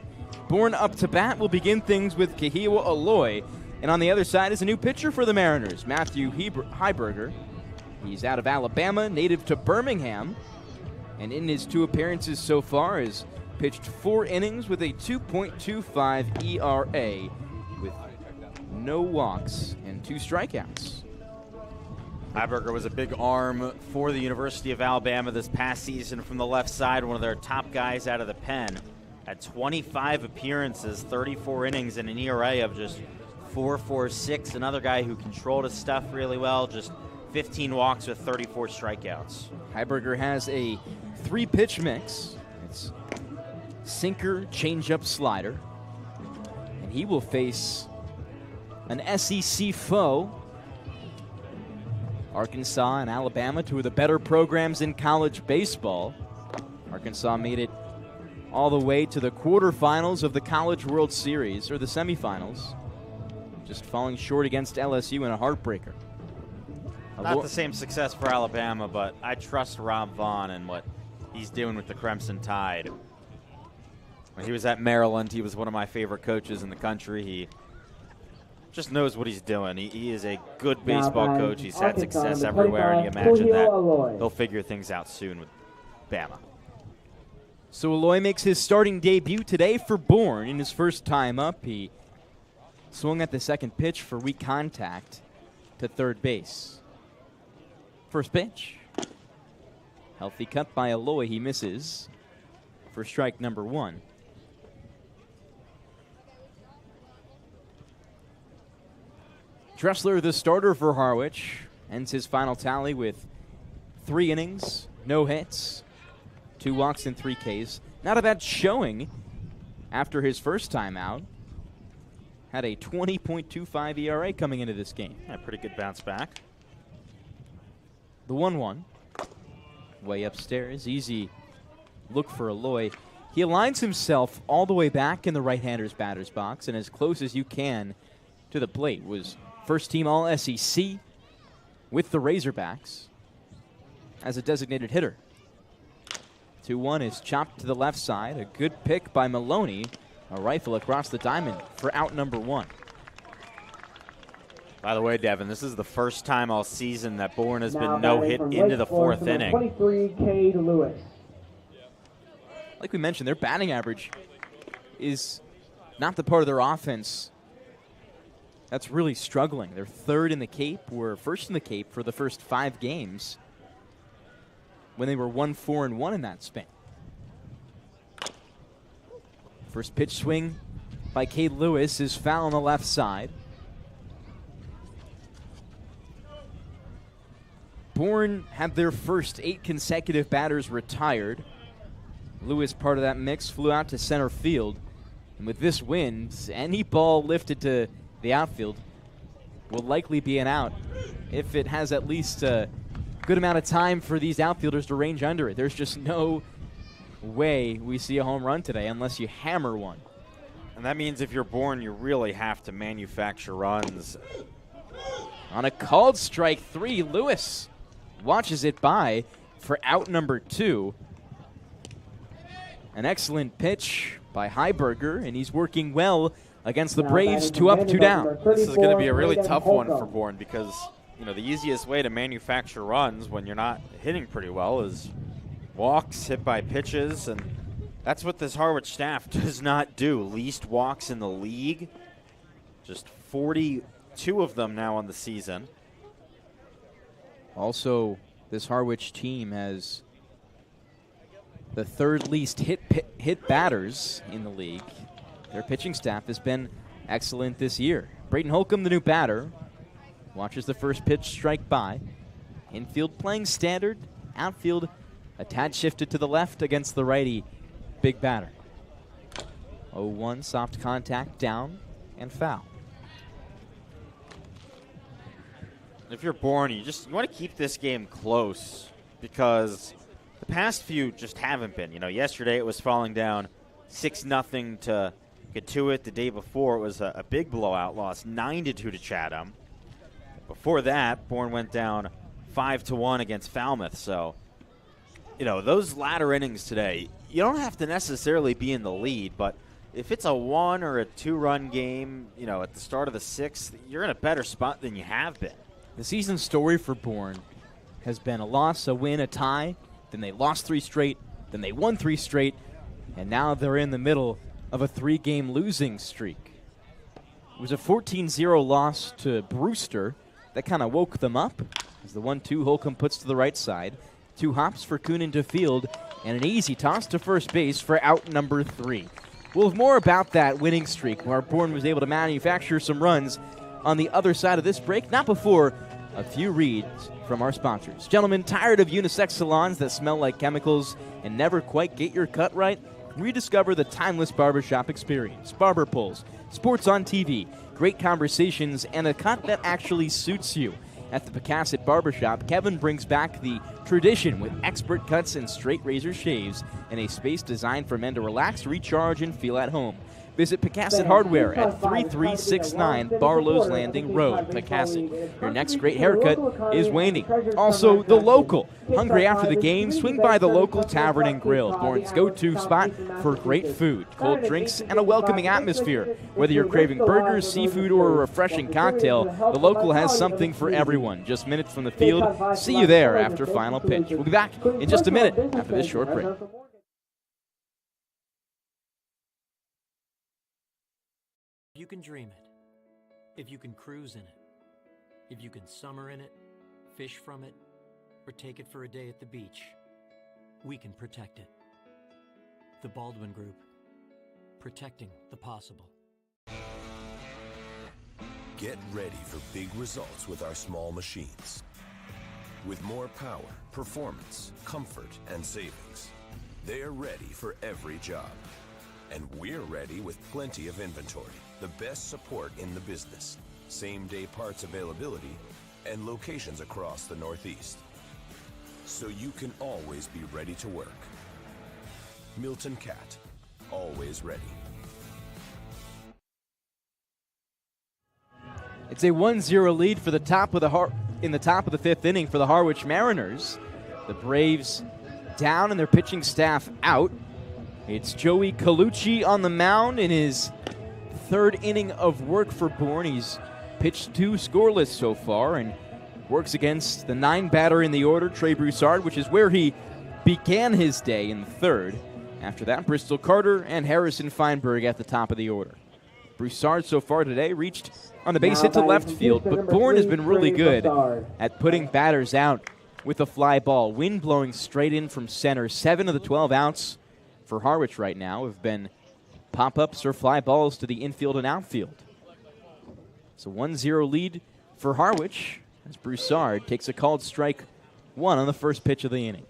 Bourne up to bat will begin things with Kahiwa Aloy. And on the other side is a new pitcher for the Mariners, Matthew Heiberger. He's out of Alabama, native to Birmingham. And in his 2 appearances so far has pitched 4 innings with a 2.25 ERA with no walks and 2 strikeouts. Heiberger was a big arm for the University of Alabama this past season from the left side, one of their top guys out of the pen. Had 25 appearances, 34 innings, and an ERA of just 4.46. Another guy who controlled his stuff really well, just 15 walks with 34 strikeouts. Heiberger has a 3-pitch mix. It's sinker, changeup, slider. And he will face an SEC foe. Arkansas and Alabama, 2 of the better programs in college baseball. Arkansas made it all the way to the quarterfinals of the College World Series, or the semifinals, just falling short against LSU in a heartbreaker. Not the same success for Alabama, but I trust Rob Vaughn and what he's doing with the Crimson Tide. When he was at Maryland, he was one of my favorite coaches in the country. He just knows what he's doing. He is a good baseball coach. He's had success everywhere, and you imagine that he'll figure things out soon with Bama. So Aloy makes his starting debut today for Bourne. In his first time up, he swung at the second pitch for weak contact to third base. First pitch. Healthy cut by Aloy. He misses for strike number 1. Dressler, the starter for Harwich, ends his final tally with 3 innings, no hits, 2 walks and 3 Ks. Not a bad showing after his first time out. Had a 20.25 ERA coming into this game. Yeah, pretty good bounce back. The 1-1. Way upstairs. Easy look for Aloy. He aligns himself all the way back in the right-hander's batter's box and as close as you can to the plate. Was first team All-SEC with the Razorbacks as a designated hitter. 2-1 is chopped to the left side. A good pick by Maloney. A rifle across the diamond for out number 1. By the way, Devon, this is the first time all season that Bourne has been no-hit into the 4th inning. 23, Cade Lewis. Like we mentioned, their batting average is not the part of their offense that's really struggling. They're 3rd in the Cape, were first in the Cape for the first 5 games when they were 1-4-1 in that span. First pitch swing by Cade Lewis is foul on the left side. Bourne had their first 8 consecutive batters retired. Lewis, part of that mix, flew out to center field. And with this wind, any ball lifted to the outfield will likely be an out if it has at least a good amount of time for these outfielders to range under it. There's just no way we see a home run today unless you hammer one. And that means if you're Bourne, you really have to manufacture runs. On a called strike 3, Lewis watches it by for out number 2. An excellent pitch by Heiberger, and he's working well against the Braves. 2 up, 2 down. This is going to be a really tough one for Bourne because, you know, the easiest way to manufacture runs when you're not hitting pretty well is walks hit by pitches, and that's what this Harwich staff does not do. Least walks in the league. Just 42 of them now on the season. Also, this Harwich team has the 3rd least hit batters in the league. Their pitching staff has been excellent this year. Braden Holcomb, the new batter, watches the first pitch strike by. Infield playing standard. Outfield a tad shifted to the left against the righty big batter. 0-1, soft contact, down, and foul. If you're Bourne, you want to keep this game close because the past few just haven't been. You know, yesterday it was falling down 6-0 to Katuitt. The day before it was a big blowout loss, 9-2 to Chatham. Before that, Bourne went down 5-1 against Falmouth. So, you know, those latter innings today, you don't have to necessarily be in the lead, but if it's a 1 or a 2-run game, you know, at the start of the 6th, you're in a better spot than you have been. The season story for Bourne has been a loss, a win, a tie. Then they lost 3 straight. Then they won 3 straight. And now they're in the middle of a 3-game losing streak. It was a 14-0 loss to Brewster that kind of woke them up. As the 1-2 Holcomb puts to the right side. 2 hops for Kunin to field. And an easy toss to first base for out number 3. We'll have more about that winning streak where Bourne was able to manufacture some runs on the other side of this break. Not before a few reads from our sponsors. Gentlemen, tired of unisex salons that smell like chemicals and never quite get your cut right? Rediscover the timeless barbershop experience. Barber pulls, sports on TV, great conversations, and a cut that actually suits you. At the Pecasset Barbershop, Kevin brings back the tradition with expert cuts and straight razor shaves in a space designed for men to relax, recharge, and feel at home. Visit Pecasset Hardware at 3369 Barlow's Landing Road, Pecasset. Your next great haircut is waiting. Also, The Local. Hungry after the game? Swing by The Local Tavern and Grill, Bourne's go-to spot for great food, cold drinks, and a welcoming atmosphere. Whether you're craving burgers, seafood, or a refreshing cocktail, The Local has something for everyone. Just minutes from the field. See you there after final pitch. We'll be back in just a minute after this short break. If you can dream it, if you can cruise in it, if you can summer in it, fish from it, or take it for a day at the beach, we can protect it. The Baldwin Group, protecting the possible. Get ready for big results with our small machines. With more power, performance, comfort, and savings, they're ready for every job. And we're ready with plenty of inventory, the best support in the business, same-day parts availability, and locations across the Northeast. So you can always be ready to work. Milton Cat, always ready. It's a 1-0 lead for the top of in the top of the fifth inning for the Harwich Mariners. The Braves down and their pitching staff out. It's Joey Colucci on the mound in his third inning of work for Bourne. He's pitched 2 scoreless so far and works against the 9 batter in the order, Trey Broussard, which is where he began his day in the third. After that, Bristol Carter and Harrison Feinberg at the top of the order. Broussard so far today reached on a base hit to left field, but Bourne has been really good at putting batters out with a fly ball. Wind blowing straight in from center. 7 of the 12 outs for Harwich right now have been pop-ups or fly balls to the infield and outfield. It's a 1-0 lead for Harwich as Broussard takes a called strike 1 on the first pitch of the inning.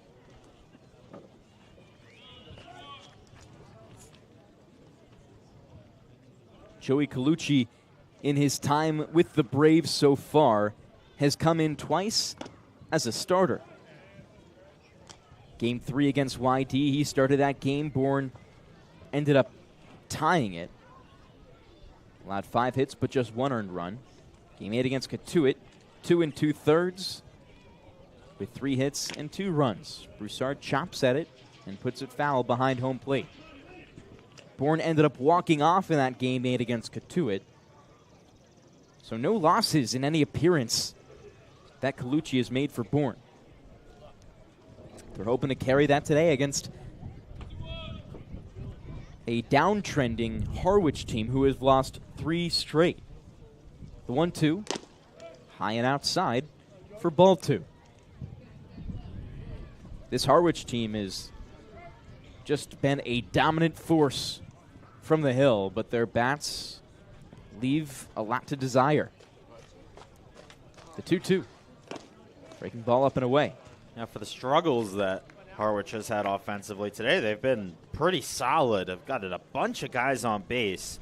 Joey Colucci, in his time with the Braves so far, has come in twice as a starter. Game 3 against YD, he started that game. Bourne ended up tying it. Allowed 5 hits, but just 1 earned run. Game 8 against Katuitt, 2 2/3 with 3 hits and 2 runs. Broussard chops at it and puts it foul behind home plate. Bourne ended up walking off in that game 8 against Katuitt. So no losses in any appearance that Colucci has made for Bourne. They're hoping to carry that today against a downtrending Harwich team who has lost 3 straight. The 1-2, high and outside for ball 2. This Harwich team has just been a dominant force from the hill, but their bats leave a lot to desire. The 2-2, breaking ball up and away. Now, for the struggles that Harwich has had offensively today, they've been pretty solid. They've gotten a bunch of guys on base.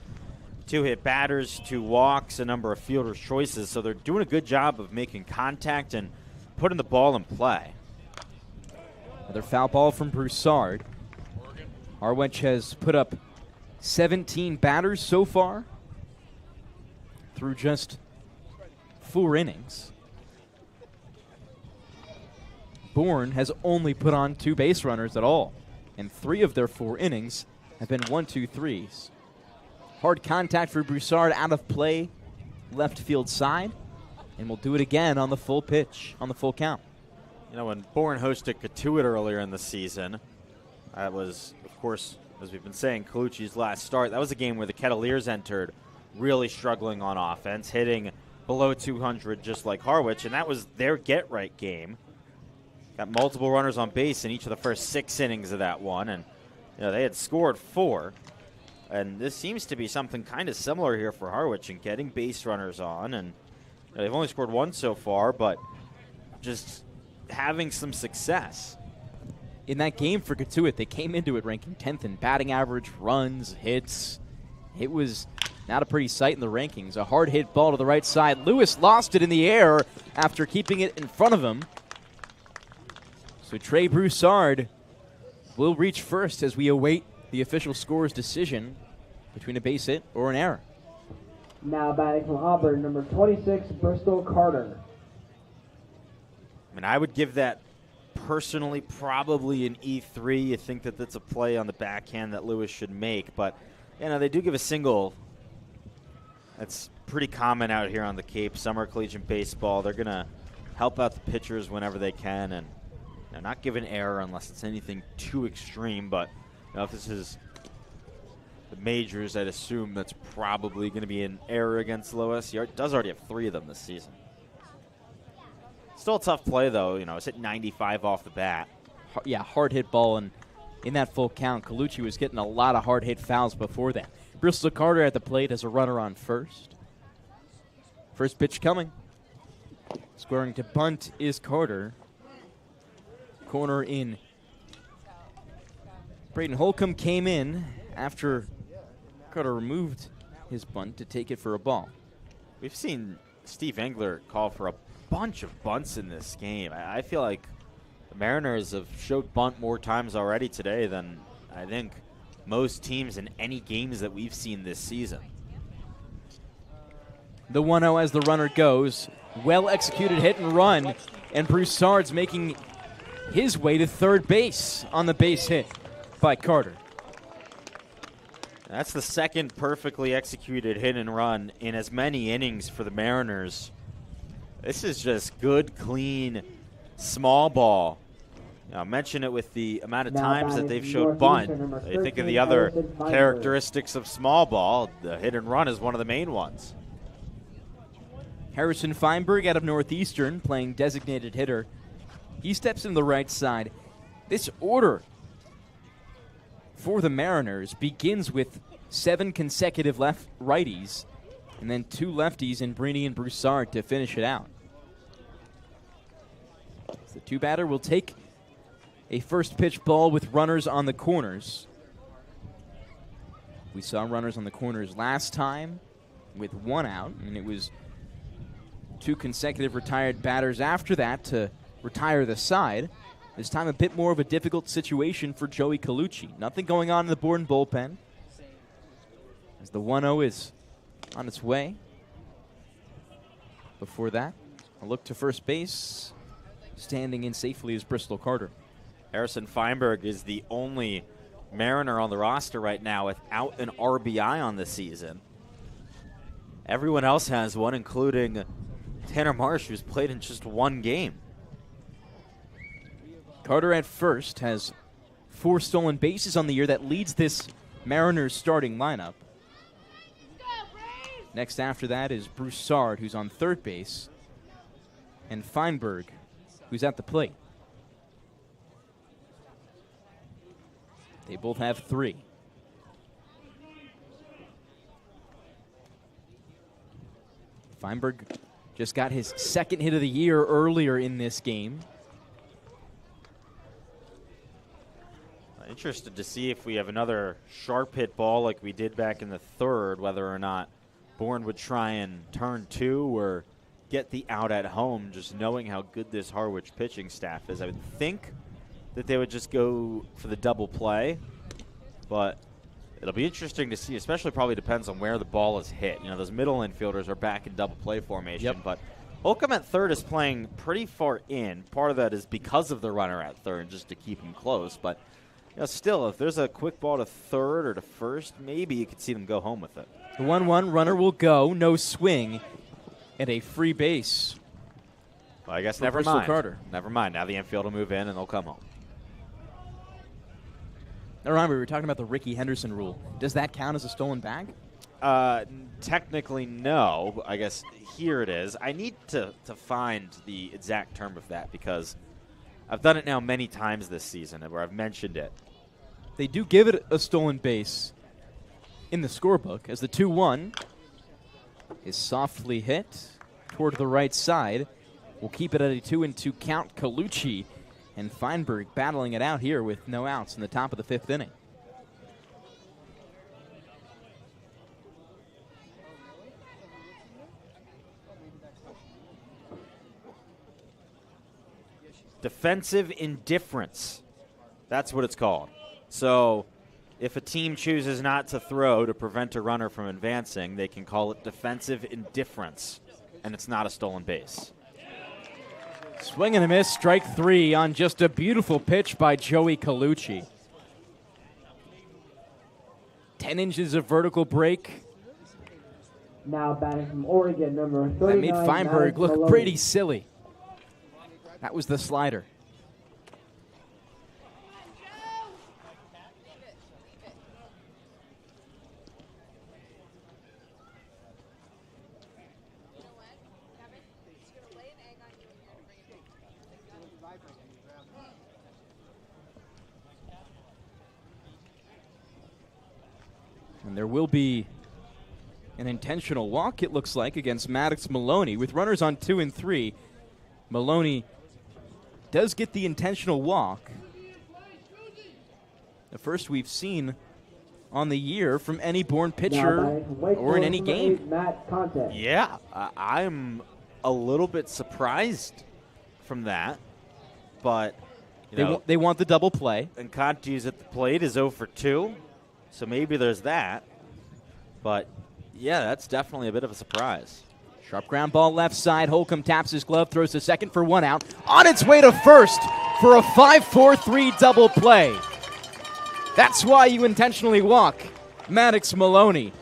2 hit batters, 2 walks, a number of fielders' choices. So they're doing a good job of making contact and putting the ball in play. Another foul ball from Broussard. Harwich has put up 17 batters so far through just 4 innings. Bourne has only put on 2 base runners at all, and 3 of their 4 innings have been 1-2-3s. Hard contact for Broussard out of play, left field side, and we'll do it again on the full pitch, on the full count. You know, when Bourne hosted Katuitt earlier in the season, that was, of course, as we've been saying, Colucci's last start. That was a game where the Kettleers entered really struggling on offense, hitting below 200 just like Harwich, and that was their get-right game. Got multiple runners on base in each of the first 6 innings of that one, and they had scored 4. And this seems to be something kind of similar here for Harwich in getting base runners on, and they've only scored 1 so far, but just having some success. In that game for Katuitt, they came into it ranking 10th in batting average, runs, hits. It was not a pretty sight in the rankings. A hard hit ball to the right side. Lewis lost it in the air after keeping it in front of him. So Trey Broussard will reach first as we await the official score's decision between a base hit or an error. Now batting from Auburn, number 26, Bristol Carter. I mean, I would give that personally probably an E3. You think that that's a play on the backhand that Lewis should make, but they do give a single. That's pretty common out here on the Cape. Summer collegiate baseball, they're going to help out the pitchers whenever they can, and not give an error unless it's anything too extreme. But if this is the majors, I'd assume that's probably going to be an error against Lewis. He does already have 3 of them this season. Still a tough play, though. You know, it's hit 95 off the bat. Yeah, hard hit ball, and in that full count, Colucci was getting a lot of hard hit fouls before that. Bristol Carter at the plate has a runner on first. First pitch coming. Squaring to bunt is Carter. Corner in. Braden Holcomb came in after Carter removed his bunt to take it for a ball. We've seen Steve Engler call for a bunch of bunts in this game. I feel like the Mariners have showed bunt more times already today than I think most teams in any games that we've seen this season. The 1-0 as the runner goes. Well-executed hit and run, and Broussard's making his way to third base on the base hit by Carter. That's the second perfectly executed hit and run in as many innings for the Mariners. This is just good, clean, small ball. I mention it with the amount of times that they've showed bunt. I think of the other characteristics of small ball. The hit and run is one of the main ones. Harrison Feinberg out of Northeastern playing designated hitter. He steps in the right side. This order for the Mariners begins with 7 consecutive left righties and then 2 lefties in Brini and Broussard to finish it out. The 2-batter will take a first pitch ball with runners on the corners. We saw runners on the corners last time with 1 out, and it was 2 consecutive retired batters after that to retire the side. This time a bit more of a difficult situation for Joey Colucci. Nothing going on in the Bourne bullpen as the 1-0 is on its way. Before that, a look to first base. Standing in safely is Bristol Carter. Harrison Feinberg is the only Mariner on the roster right now without an RBI on the season. Everyone else has one, including Tanner Marsh, who's played in just 1 game. Carter at first has 4 stolen bases on the year. That leads this Mariners starting lineup. Next after that is Broussard, who's on third base, and Feinberg, who's at the plate. They both have 3. Feinberg just got his 2nd hit of the year earlier in this game. Interested to see if we have another sharp hit ball like we did back in the 3rd, whether or not Bourne would try and turn 2 or get the out at home, just knowing how good this Harwich pitching staff is. I would think that they would just go for the double play, but it'll be interesting to see, especially probably depends on where the ball is hit. You know, those middle infielders are back in double play formation, but Holcomb at third is playing pretty far in. Part of that is because of the runner at third, just to keep him close, but you know, still, if there's a quick ball to third or to first, maybe you could see them go home with it. The 1-1 runner will go, no swing, and a free base. Well, I guess for never Bristol mind. Carter. Never mind. Now the infield will move in and they'll come home. Now, remember, we were talking about the Ricky Henderson rule. Does that count as a stolen bag? Technically, no. I guess here it is. I need to find the exact term of that because I've done it now many times this season where I've mentioned it. They do give it a stolen base in the scorebook as the 2-1 is softly hit toward the right side. We'll keep it at a 2-2 count. Colucci and Feinberg battling it out here with no outs in the top of the 5th inning. Defensive indifference. That's what it's called. So if a team chooses not to throw to prevent a runner from advancing, they can call it defensive indifference, and it's not a stolen base. Swing and a miss, strike 3 on just a beautiful pitch by Joey Colucci. 10 inches of vertical break. Now batting from Oregon, number 39. That made Feinberg look pretty silly. That was the slider. And there will be an intentional walk, it looks like, against Maddox Maloney. With runners on 2 and 3, Maloney does get the intentional walk. The first we've seen on the year from any Bourne pitcher or in any game. Yeah, I'm a little bit surprised from that, but they want the double play. And Conti's at the plate is 0 for 2, so maybe there's that. But yeah, that's definitely a bit of a surprise. Sharp ground ball left side. Holcomb taps his glove, throws to second for 1 out. On its way to first for a 5-4-3 double play. That's why you intentionally walk Maddox Maloney.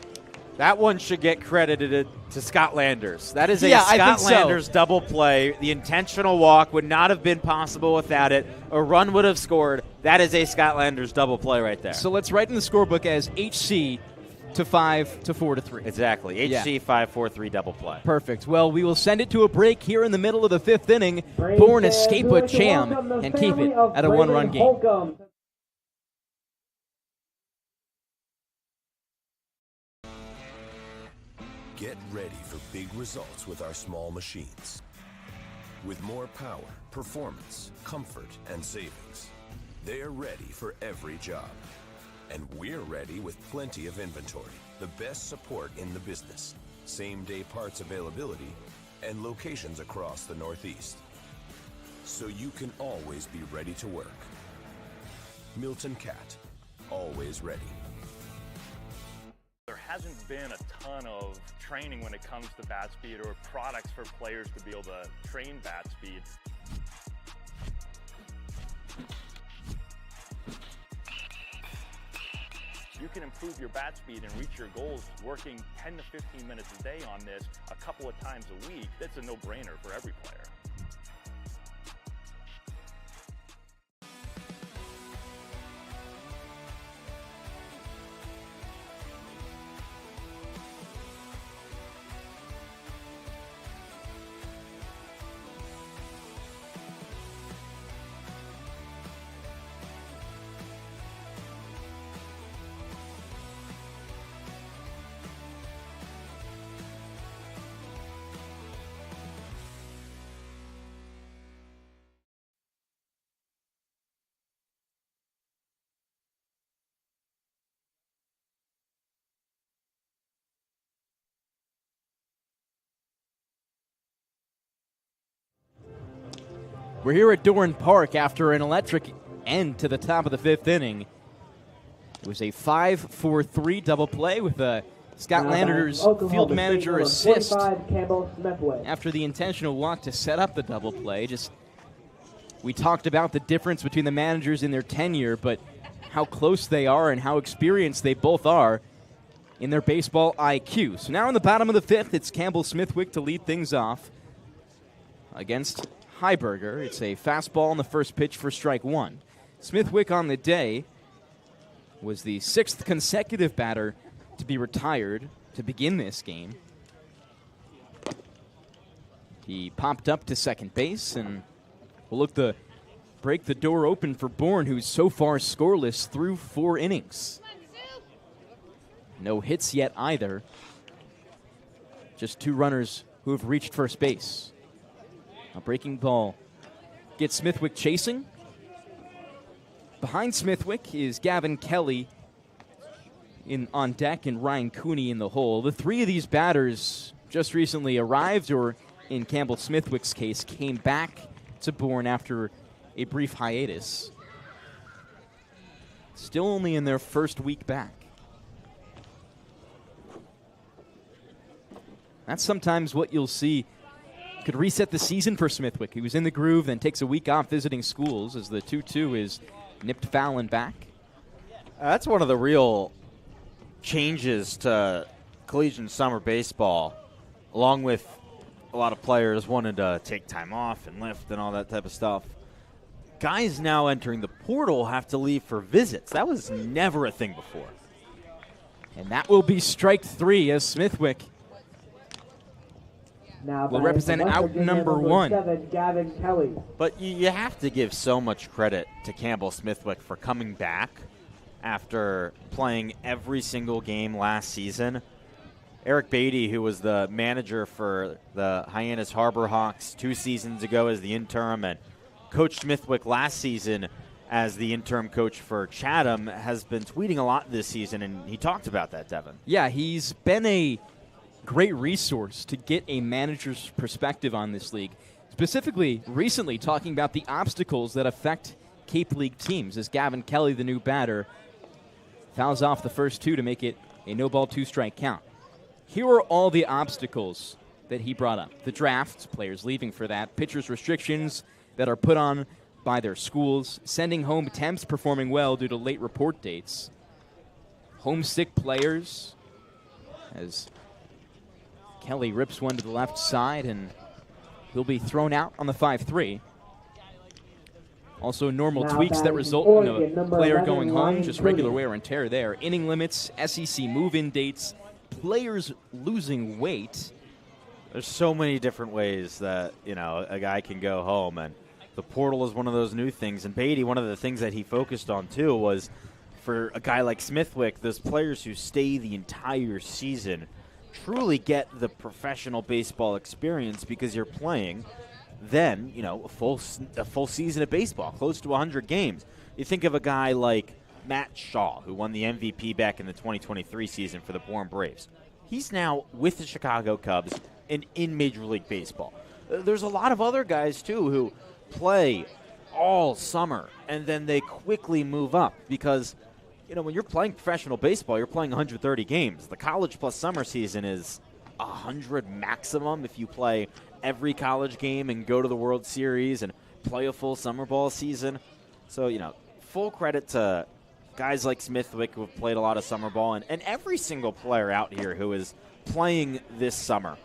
That one should get credited to Scott Landers. That is a I Scott think so. Landers double play. The intentional walk would not have been possible without it. A run would have scored. That is a Scott Landers double play right there. So let's write in the scorebook as HC to 5 to 4 to 3. Exactly. HC 5-4-3 double play. Perfect. Well, we will send it to a break here in the middle of the 5th inning. Bourne escape with Cham and keep it at a 1-run game. Get ready for big results with our small machines. With more power, performance, comfort, and savings. They're ready for every job. And we're ready with plenty of inventory, the best support in the business, same-day parts availability, and locations across the Northeast. So you can always be ready to work. Milton Cat, always ready. There hasn't been a ton of training when it comes to bat speed or products for players to be able to train bat speed. You can improve your bat speed and reach your goals working 10 to 15 minutes a day on this a couple of times a week. That's a no-brainer for every player. We're here at Doran Park after an electric end to the top of the 5th inning. It was a 5-4-3 double play with a Scott Landers field manager assist after the intentional walk to set up the double play. We talked about the difference between the managers in their tenure, but how close they are and how experienced they both are in their baseball IQ. So now in the bottom of the 5th, it's Campbell Smithwick to lead things off against Heiberger. It's a fastball on the first pitch for strike 1. Smithwick on the day was the 6th consecutive batter to be retired to begin this game. He popped up to second base and will look to break the door open for Bourne, who's so far scoreless through 4 innings. No hits yet either. Just 2 runners who have reached first base. A breaking ball gets Smithwick chasing. Behind Smithwick is Gavin Kelly on deck and Ryan Cooney in the hole. The 3 of these batters just recently arrived, or in Campbell Smithwick's case, came back to Bourne after a brief hiatus. Still only in their first week back. That's sometimes what you'll see. Could reset the season for Smithwick. He was in the groove, then takes a week off visiting schools as the 2-2 is nipped foul and back. That's one of the real changes to collegiate summer baseball, along with a lot of players wanting to take time off and lift and all that type of stuff. Guys now entering the portal have to leave for visits. That was never a thing before. And that will be strike 3 as Smithwick will represent out number 1. Gavin Kelly. But you have to give so much credit to Campbell Smithwick for coming back after playing every single game last season. Eric Beatty, who was the manager for the Hyannis Harbor Hawks 2 seasons ago as the interim, and coached Smithwick last season as the interim coach for Chatham, has been tweeting a lot this season, and he talked about that, Devon. Yeah, he's been a great resource to get a manager's perspective on this league, specifically recently talking about the obstacles that affect Cape League teams, as Gavin Kelly, the new batter, fouls off the first 2 to make it a no-ball 2-strike count. Here are all the obstacles that he brought up. The draft, players leaving for that, pitchers' restrictions that are put on by their schools, sending home temps performing well due to late report dates, homesick players, as Kelly rips one to the left side, and he'll be thrown out on the 5-3. Also, normal tweaks that result in a player going home, just regular wear and tear there. Inning limits, SEC move-in dates, players losing weight. There's so many different ways that, a guy can go home, and the portal is one of those new things. And Beatty, one of the things that he focused on, too, was for a guy like Smithwick, those players who stay the entire season truly get the professional baseball experience because you're playing then, a full season of baseball, close to 100 games. You think of a guy like Matt Shaw, who won the MVP back in the 2023 season for the Bourne Braves. He's now with the Chicago Cubs and in Major League Baseball. There's a lot of other guys, too, who play all summer and then they quickly move up because when you're playing professional baseball, you're playing 130 games. The college plus summer season is 100 maximum if you play every college game and go to the World Series and play a full summer ball season. So, full credit to guys like Smithwick who have played a lot of summer ball and every single player out here who is playing this summer.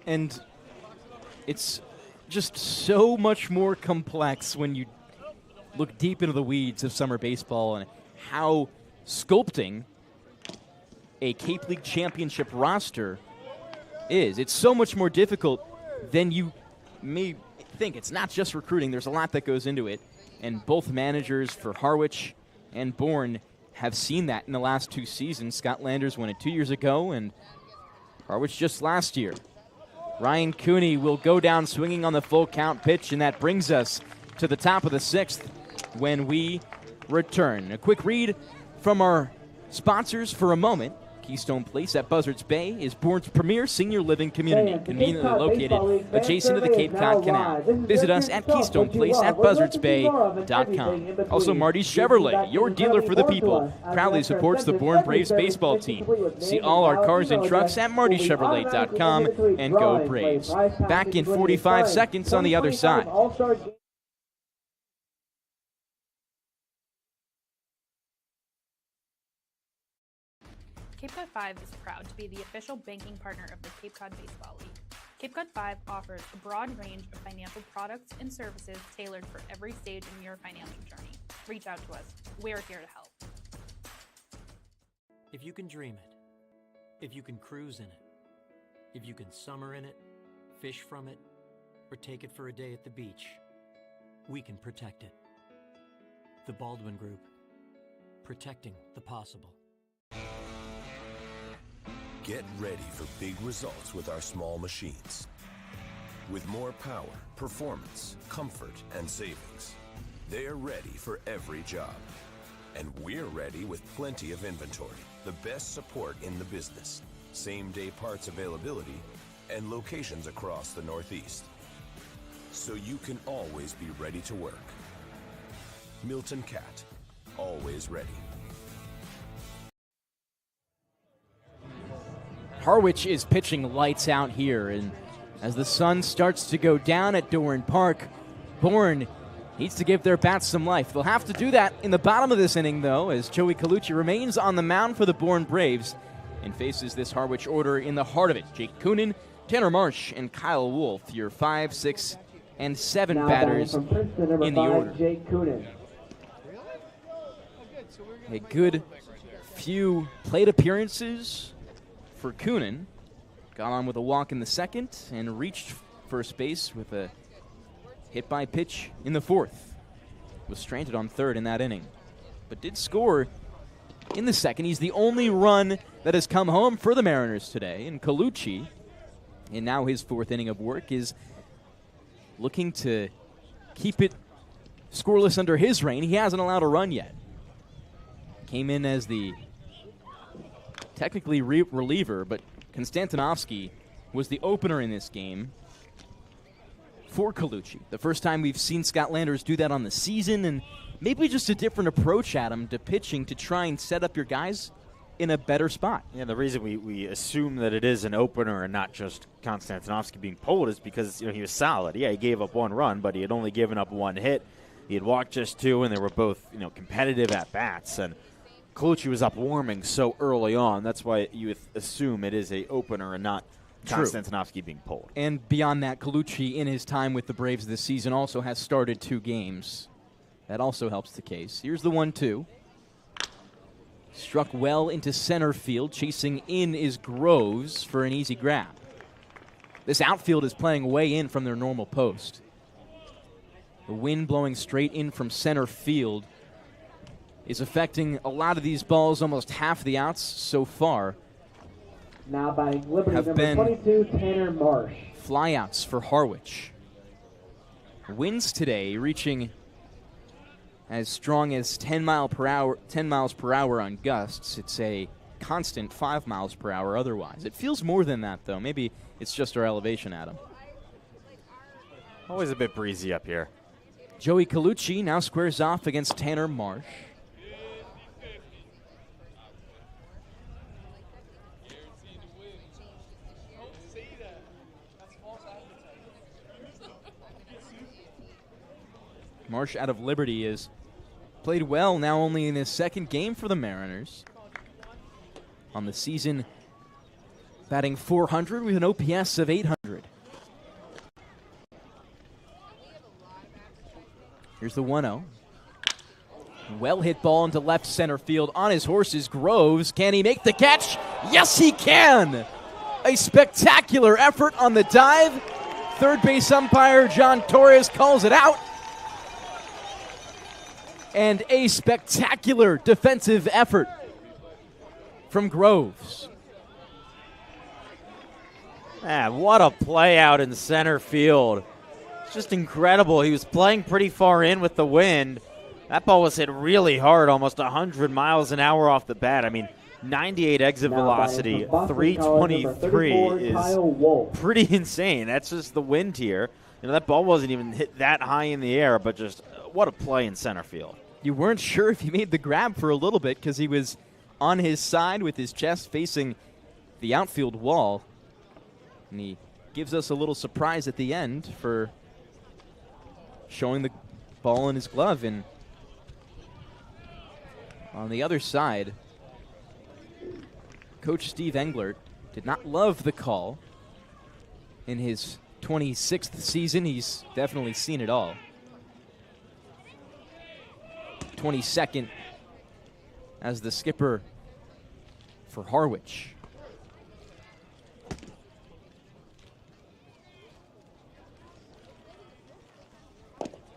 And it's just so much more complex when you look deep into the weeds of summer baseball and how sculpting a Cape League championship roster is. It's so much more difficult than you may think. It's not just recruiting. There's a lot that goes into it. And both managers for Harwich and Bourne have seen that in the last 2 seasons. Scott Landers won it 2 years ago and Harwich just last year. Ryan Cooney will go down swinging on the full count pitch, and that brings us to the top of the 6th when we return. A quick read from our sponsors for a moment. Keystone Place at Buzzards Bay is Bourne's premier senior living community, conveniently located adjacent to the Cape Cod Canal. Visit us at Keystone Place at BuzzardsBay.com. Also, Marty's Chevrolet, your dealer for the people, proudly supports the Bourne Braves baseball team. See all our cars and trucks at MartyChevrolet.com and go Braves. Back in 45 seconds on the other side. Cape Cod 5 is proud to be the official banking partner of the Cape Cod Baseball League. Cape Cod 5 offers a broad range of financial products and services tailored for every stage in your financial journey. Reach out to us. We're here to help. If you can dream it, if you can cruise in it, if you can summer in it, fish from it, or take it for a day at the beach, we can protect it. The Baldwin Group, protecting the possible. Get ready for big results with our small machines. With more power, performance, comfort, and savings. They're ready for every job. And we're ready with plenty of inventory, the best support in the business, same-day parts availability, and locations across the Northeast. So you can always be ready to work. Milton Cat, always ready. Harwich is pitching lights out here, and as the sun starts to go down at Doran Park, Bourne needs to give their bats some life. They'll have to do that in the bottom of this inning, though, as Joey Colucci remains on the mound for the Bourne Braves and faces this Harwich order in the heart of it. Jake Coonan, Tanner Marsh, and Kyle Wolf, your 5, 6, and 7 batters in the order. Jake Coonan. A good few plate appearances for Coonan. got on with a walk in the second and reached first base with a hit by pitch in the fourth. Was stranded on third in that inning, but did score in the second. He's the only run that has come home for the Mariners today, and Colucci, in now his fourth inning of work, is looking to keep it scoreless under his reign. He hasn't allowed a run yet. Came in as the technically reliever, but Konstantinovsky was the opener in this game for Colucci. The first time we've seen Scott Landers do that on the season, and maybe just a different approach, Adam, to pitching to try and set up your guys in a better spot. Yeah, the reason we assume that it is an opener and not just Konstantinovsky being pulled is because he was solid. Yeah, he gave up one run, but he had only given up one hit. He had walked just two, and they were both competitive at bats. And Colucci was up warming so early on. That's why you would assume it is a opener and not Konstantinovsky being pulled. And beyond that, Colucci in his time with the Braves this season also has started 2 games. That also helps the case. Here's the 1-2. Struck well into center field. Chasing in is Groves for an easy grab. This outfield is playing way in from their normal post. The wind blowing straight in from center field is affecting a lot of these balls. Almost half the outs so far now batting Liberty have number been 22, Tanner Marsh. Flyouts for Harwich. Winds today reaching as strong as 10 miles per hour on gusts. It's a constant 5 miles per hour otherwise. It feels more than that, though. Maybe it's just our elevation, Adam. Always a bit breezy up here. Joey Colucci now squares off against Tanner Marsh. Marsh out of Liberty is played well, now only in his second game for the Mariners. On the season, batting .400 with an OPS of .800. Here's the 1-0. Well hit ball into left center field. On his horse is Groves. Can he make the catch? Yes, he can! A spectacular effort on the dive. Third base umpire John Torres calls it out. And a spectacular defensive effort from Groves. What a play out in center field. It's just incredible. He was playing pretty far in with the wind. That ball was hit really hard, almost 100 miles an hour off the bat. I mean, 98 exit velocity, 323 is pretty insane. That's just the wind here. That ball wasn't even hit that high in the air, but just what a play in center field. You weren't sure if he made the grab for a little bit because he was on his side with his chest facing the outfield wall. And he gives us a little surprise at the end for showing the ball in his glove. And on the other side, Coach Steve Englert did not love the call. In his 26th season, he's definitely seen it all. 22nd as the skipper for Harwich.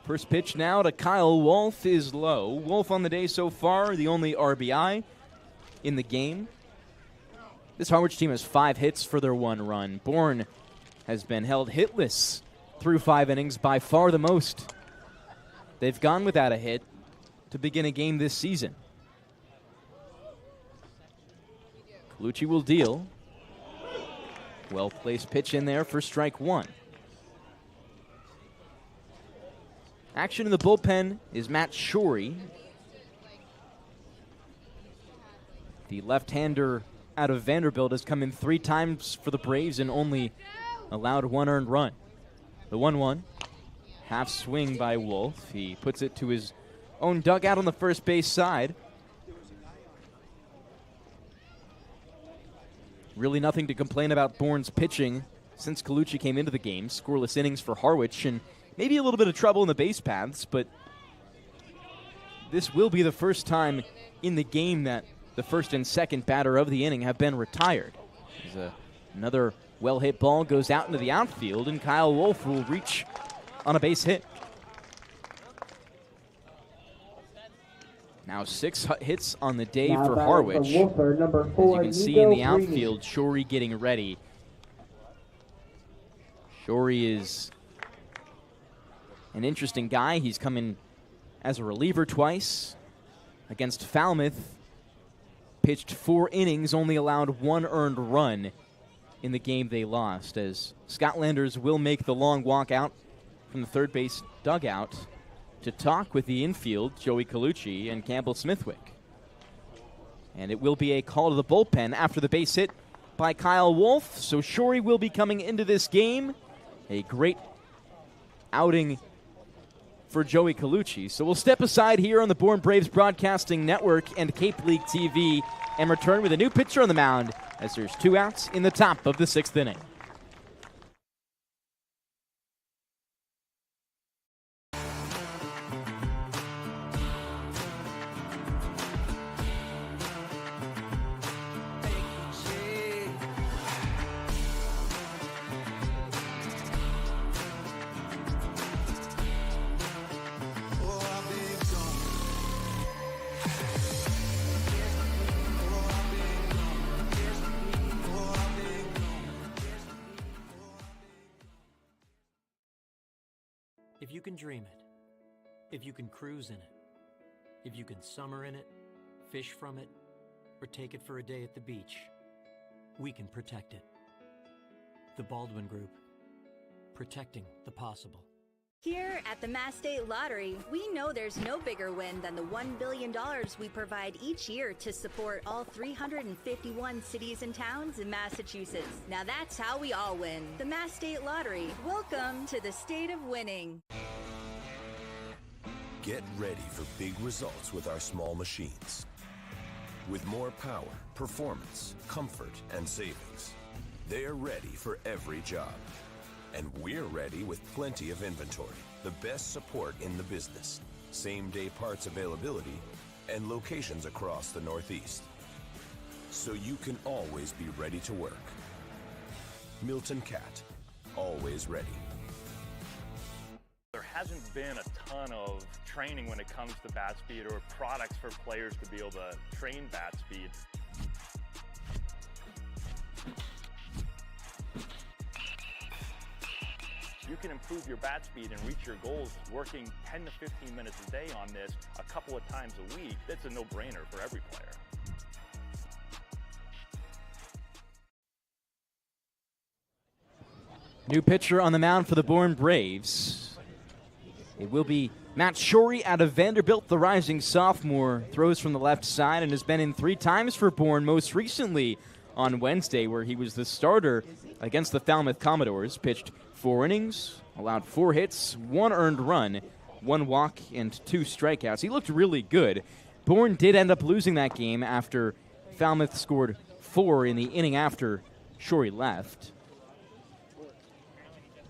First pitch now to Kyle Wolf is low. Wolf on the day so far, the only RBI in the game. This Harwich team has 5 hits for their 1 run. Bourne has been held hitless through 5 innings, by far the most. They've gone without a hit to begin a game this season. Colucci will deal. Well-placed pitch in there for strike 1. Action in the bullpen is Matt Shorey. The left-hander out of Vanderbilt has come in 3 times for the Braves and only allowed 1 earned run. The 1-1. Half swing by Wolf. He puts it to his own dugout on the first base side. Really nothing to complain about Bourne's pitching since Colucci came into the game. Scoreless innings for Harwich and maybe a little bit of trouble in the base paths, but this will be the first time in the game that the first and second batter of the inning have been retired. There's another Well-hit ball goes out into the outfield, and Kyle Wolf will reach on a base hit. Now 6 hits on the day for Harwich. Number 4, as you can see in the outfield, Shorey getting ready. Shorey is an interesting guy. He's come in as a reliever twice. Against Falmouth, pitched 4 innings, only allowed 1 earned run in the game they lost, as Scotlanders will make the long walk out from the third base dugout to talk with the infield, Joey Colucci and Campbell Smithwick. And it will be a call to the bullpen after the base hit by Kyle Wolf. So Shorey will be coming into this game. A great outing for Joey Colucci. So we'll step aside here on the Bourne Braves Broadcasting Network and Cape League TV and return with a new pitcher on the mound as there's 2 outs in the top of the 6th inning. If you can dream it, if you can cruise in it, if you can summer in it, fish from it, or take it for a day at the beach, we can protect it. The Baldwin Group, protecting the possible. Here at the Mass State Lottery, we know there's no bigger win than the $1 billion we provide each year to support all 351 cities and towns in Massachusetts. Now that's how we all win. The Mass State Lottery. Welcome to the state of winning. Get ready for big results with our small machines. With more power, performance, comfort, and savings. They're ready for every job. And we're ready with plenty of inventory, the best support in the business, same-day parts availability, and locations across the Northeast. So you can always be ready to work. Milton Cat, always ready. There hasn't been a ton of training when it comes to bat speed or products for players to be able to train bat speed. You can improve your bat speed and reach your goals working 10 to 15 minutes a day on this a couple of times a week. That's a no-brainer for every player. New pitcher on the mound for the Bourne Braves. It will be Matt Shorey out of Vanderbilt, the rising sophomore. Throws from the left side and has been in 3 times for Bourne, most recently on Wednesday, where he was the starter against the Falmouth Commodores. Pitched 4 innings, allowed 4 hits, 1 earned run, 1 walk, and 2 strikeouts. He looked really good. Bourne did end up losing that game after Falmouth scored 4 in the inning after Shorey left.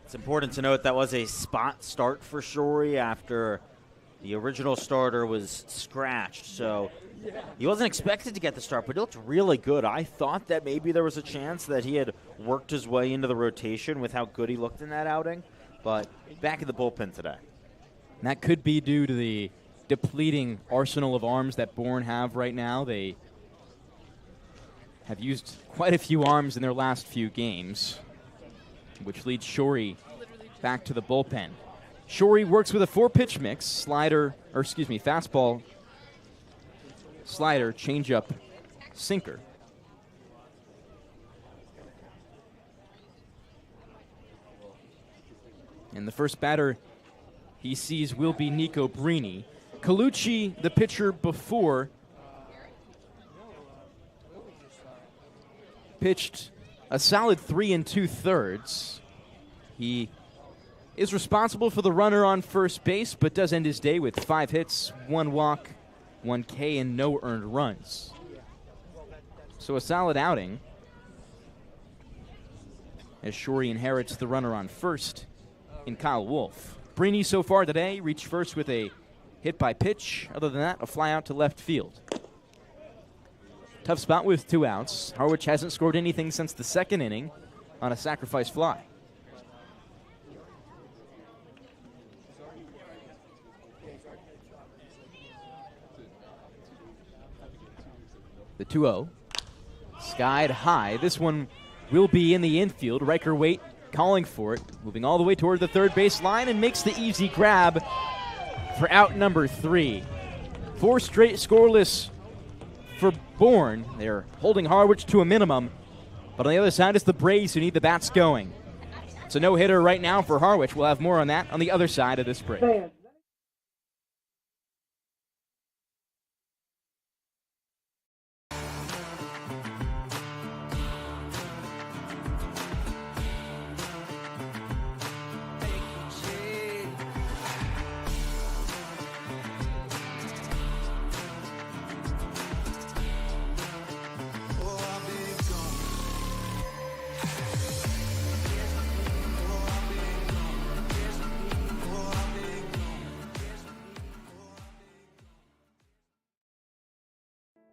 It's important to note that was a spot start for Shorey after the original starter was scratched. So he wasn't expected to get the start, but he looked really good. I thought that maybe there was a chance that he had worked his way into the rotation with how good he looked in that outing, but back in the bullpen today. And that could be due to the depleting arsenal of arms that Bourne have right now. They have used quite a few arms in their last few games, which leads Shorey back to the bullpen. Shorey works with a 4-pitch mix, fastball, slider, changeup, sinker. And the first batter he sees will be Nico Brini. Colucci, the pitcher before, pitched a solid 3 2/3. He is responsible for the runner on first base, but does end his day with 5 hits, 1 walk, 1 K, and no earned runs. So a solid outing as Shorey inherits the runner on first in Kyle Wolf. Brini so far today reached first with a hit by pitch. Other than that, a fly out to left field. Tough spot with 2 outs. Harwich hasn't scored anything since the 2nd inning. on a sacrifice fly. The 2-0. Skied high. This one will be in the infield. Riker Waite calling for it. Moving all the way toward the third base line and makes the easy grab for out number 3. 4 straight scoreless for Bourne. They're holding Harwich to a minimum. But on the other side, it's the Braves who need the bats going. It's a no-hitter right now for Harwich. We'll have more on that on the other side of this break.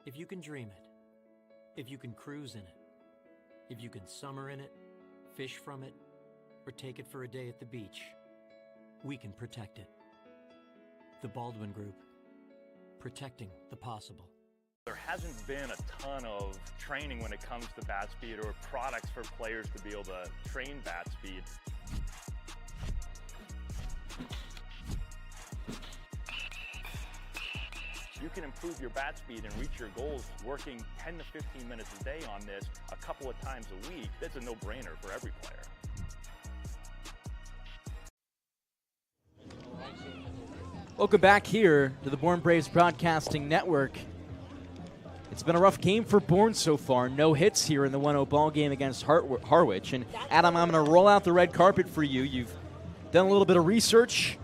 If you can dream it, if you can cruise in it, if you can summer in it, fish from it, or take it for a day at the beach, we can protect it. The Baldwin Group, protecting the possible. There hasn't been a ton of training when it comes to bat speed or products for players to be able to train bat speed. You can improve your bat speed and reach your goals working 10 to 15 minutes a day on this a couple of times a week. That's a no-brainer for every player. Welcome back here to the Bourne Braves Broadcasting Network. It's been a rough game for Bourne so far. No hits here in the 1-0 ball game against Harwich. And Adam, I'm going to roll out the red carpet for you. You've done a little bit of research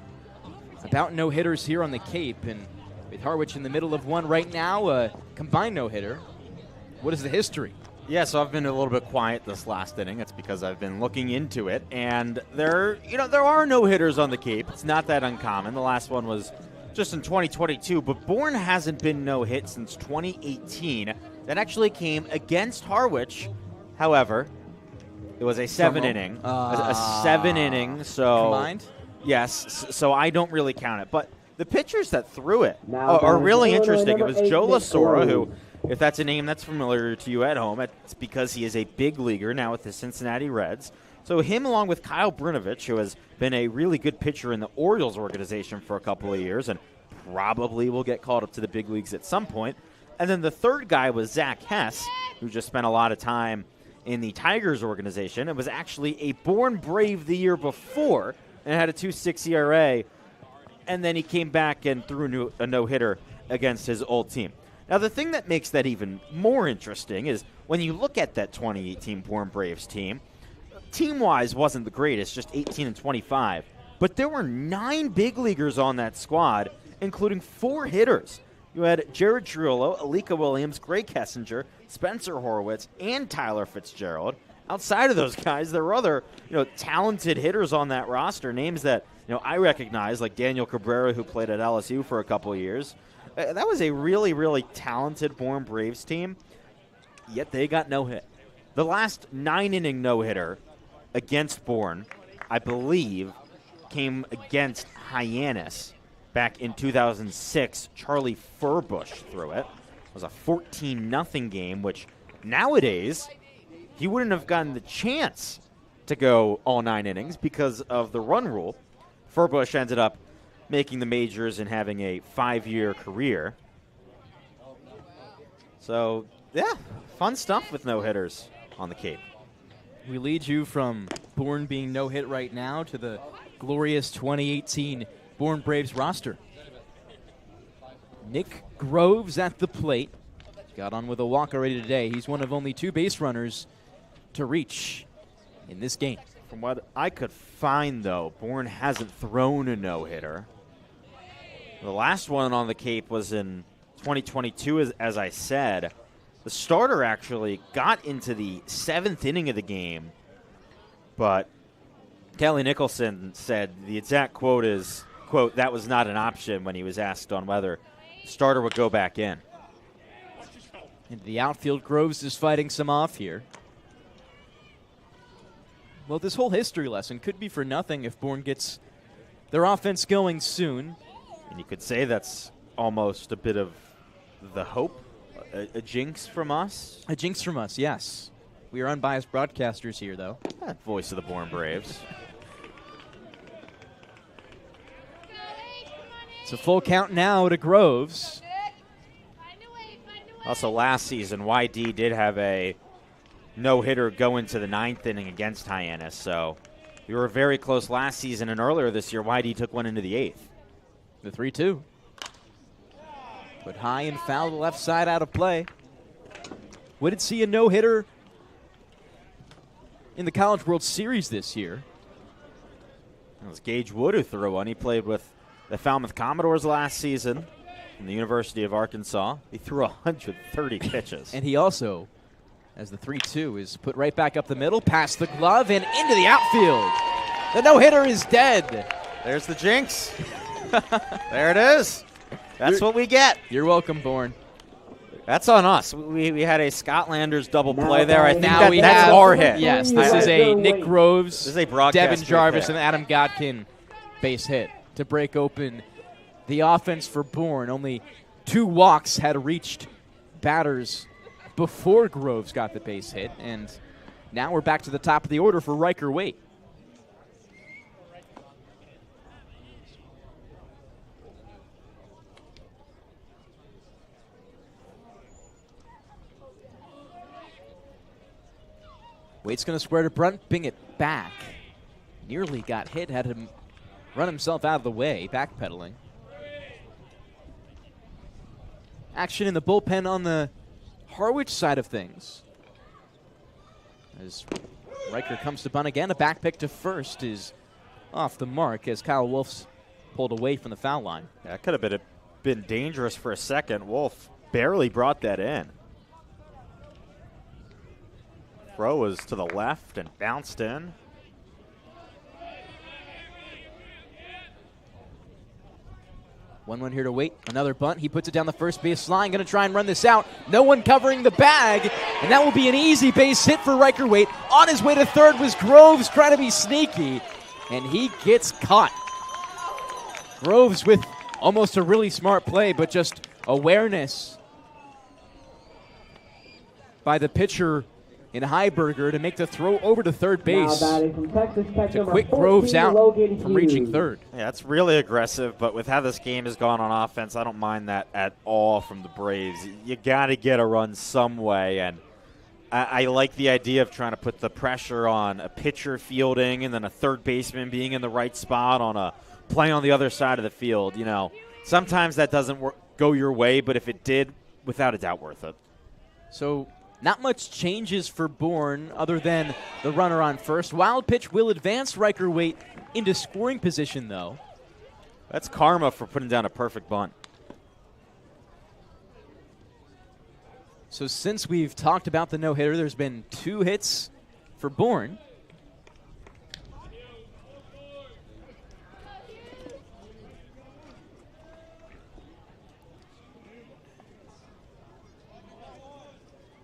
about no-hitters here on the Cape, and with Harwich in the middle of one right now, a combined no-hitter. What is the history? Yeah, so I've been a little bit quiet this last inning. It's because I've been looking into it, and there are no-hitters on the Cape. It's not that uncommon. The last one was just in 2022, but Bourne hasn't been no-hit since 2018. That actually came against Harwich. However, it was a 7-inning. A 7-inning, so combined? Yes, so I don't really count it, but the pitchers that threw it are really interesting. It was Joe Lasora, who, if that's a name that's familiar to you at home, it's because he is a big leaguer now with the Cincinnati Reds. So him along with Kyle Brnovich, who has been a really good pitcher in the Orioles organization for a couple of years and probably will get called up to the big leagues at some point. And then the third guy was Zach Hess, who just spent a lot of time in the Tigers organization. It was actually a Bourne Brave the year before and had a 2.6 ERA. And then he came back and threw a no-hitter against his old team. Now, the thing that makes that even more interesting is when you look at that 2018 Bourne Braves team, team-wise wasn't the greatest, just 18-25. But there were 9 big leaguers on that squad, including 4 hitters. You had Jared Triolo, Alika Williams, Greg Kessinger, Spencer Horwitz, and Tyler Fitzgerald. Outside of those guys, there were other talented hitters on that roster, names that I recognize, like Daniel Cabrera, who played at LSU for a couple of years. That was a really, really talented Bourne Braves team, yet they got no hit. The last 9-inning no-hitter against Bourne, I believe, came against Hyannis back in 2006. Charlie Furbush threw it. It was a 14-0 game, which nowadays he wouldn't have gotten the chance to go all 9 innings because of the run rule. Furbush ended up making the majors and having a 5-year career. So, yeah, fun stuff with no-hitters on the Cape. We lead you from Bourne being no-hit right now to the glorious 2018 Bourne Braves roster. Nick Groves at the plate. Got on with a walk already today. He's one of only 2 base runners to reach in this game. From what I could find, though, Bourne hasn't thrown a no-hitter. The last one on the Cape was in 2022, as I said. The starter actually got into the 7th inning of the game, but Kelly Nicholson said the exact quote is, quote, "that was not an option" when he was asked on whether the starter would go back in. Into the outfield, Groves is fighting some off here. Well, this whole history lesson could be for nothing if Bourne gets their offense going soon. And you could say that's almost a bit of the hope, a jinx from us. A jinx from us, yes. We are unbiased broadcasters here, though. Voice of the Bourne Braves. It's a full count now to Groves. Also, last season, YD did have a no-hitter go into the 9th inning against Hyannis, so we were very close last season, and earlier this year, YD took one into the 8th. The 3-2. Put high and foul to the left side out of play. We did see a no-hitter in the College World Series this year. It was Gage Wood who threw one. He played with the Falmouth Commodores last season from the University of Arkansas. He threw 130 pitches. And he also, as the 3-2 is put right back up the middle, past the glove and into the outfield. The no-hitter is dead. There's the jinx. There it is. That's what we get. You're welcome, Bourne. That's on us. We had a Scotlanders double play there. I think that's our hit. Yes, this is a Nick Groves, this is a broadcast Devon Jarvis, and Adam Gotkin base hit to break open the offense for Bourne. Only 2 walks had reached batters before Groves got the base hit, and now we're back to the top of the order for Riker Waite. Waite's going to square to Brunt, bring it back. Nearly got hit, had him run himself out of the way, backpedaling. Action in the bullpen on the Harwich side of things. As Riker comes to bunt again, a back pick to first is off the mark as Kyle Wolf's pulled away from the foul line. Yeah, that could have been dangerous for a second. Wolf barely brought that in. Throw was to the left and bounced in. One here to Waite. Another bunt. He puts it down the first base line. Going to try and run this out. No one covering the bag. And that will be an easy base hit for Riker Waite. On his way to third was Groves trying to be sneaky. And he gets caught. Groves with almost a really smart play, but just awareness by the pitcher in Heiberger to make the throw over to third base to quit Groves out from reaching third. Yeah, that's really aggressive, but with how this game has gone on offense, I don't mind that at all from the Braves. You got to get a run some way, and I like the idea of trying to put the pressure on a pitcher fielding and then a third baseman being in the right spot on a play on the other side of the field. You know, sometimes that doesn't go your way, but if it did, without a doubt worth it. So not much changes for Bourne other than the runner on first. Wild pitch will advance Riker Waite into scoring position, though. That's karma for putting down a perfect bunt. So since we've talked about the no-hitter, there's been 2 hits for Bourne.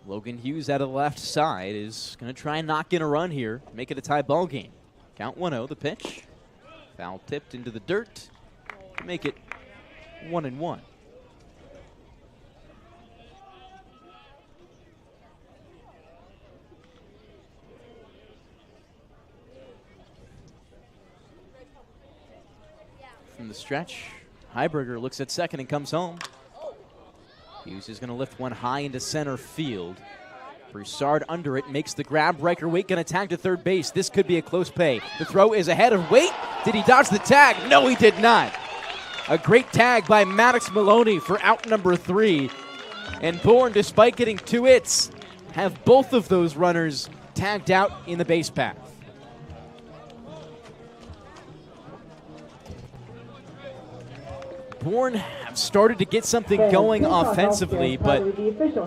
Logan Hughes out of the left side is going to try and knock in a run here, make it a tie ball game. Count 1-0, the pitch. Foul tipped into the dirt to make it 1-1. From the stretch, Heiberger looks at second and comes home. Hughes is going to lift one high into center field. Broussard under it, makes the grab. Riker Waite going to tag to third base. This could be a close pay. The throw is ahead of Waite. Did he dodge the tag? No, he did not. A great tag by Maddox Maloney for out number 3. And Bourne, despite getting 2 hits, have both of those runners tagged out in the base path. Bourne have started to get something going offensively, but they'll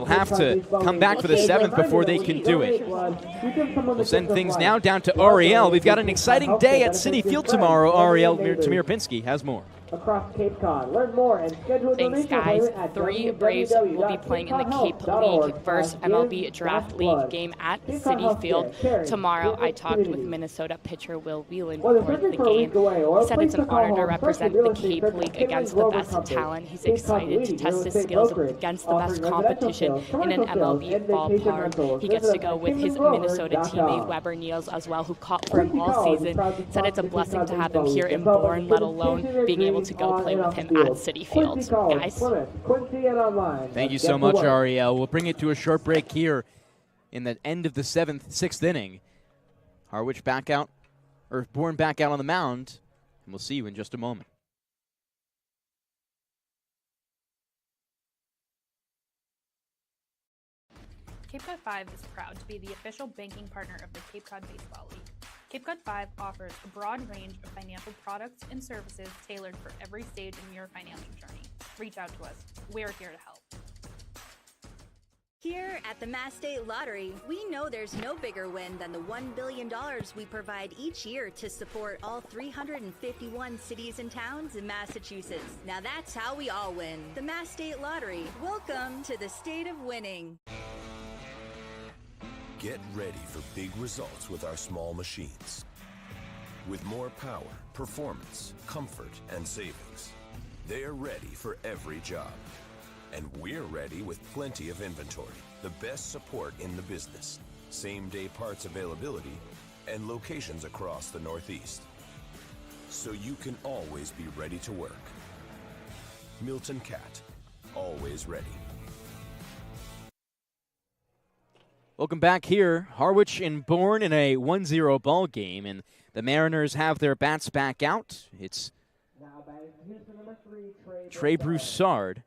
have to come back for the 7th before they can do it. We'll send things now down to Ariel. We've got an exciting day at Citi Field tomorrow. Ariel Tamir-Pinsky has more. across Cape Cod. Learn more and schedule a Thanks, donation guys. appointment at 3 Braves will be playing in the Cape League first MLB Draft League game at City Field tomorrow. I talked with Minnesota pitcher Will Whelan before the game. He said it's an honor to represent the Cape League against the best talent. He's excited to test his skills against the best competition in an MLB ballpark. He gets to go with his Minnesota teammate Weber Niels as well, who caught for him all season. Said it's a blessing to have him here in Bourne, let alone being able to go play with him at City Field. Guys. Thank you so much, Ariel. We'll bring it to a short break here in the end of the sixth inning. Harwich back out, or Bourne back out on the mound, and we'll see you in just a moment. Cape Cod 5 is proud to be the official banking partner of the Cape Cod Baseball League. Cape Cod 5 offers a broad range of financial products and services tailored for every stage in your financial journey. Reach out to us. We're here to help. Here at the Mass State Lottery, we know there's no bigger win than the $1 billion we provide each year to support all 351 cities and towns in Massachusetts. Now that's how we all win. The Mass State Lottery. Welcome to the state of winning. Get ready for big results with our small machines. With more power, performance, comfort, and savings. They're ready for every job. And we're ready with plenty of inventory, the best support in the business, same-day parts availability, and locations across the Northeast. So you can always be ready to work. Milton Cat, always ready. Welcome back here. Harwich and Bourne in a 1-0 ball game, and the Mariners have their bats back out. It's Trey Broussard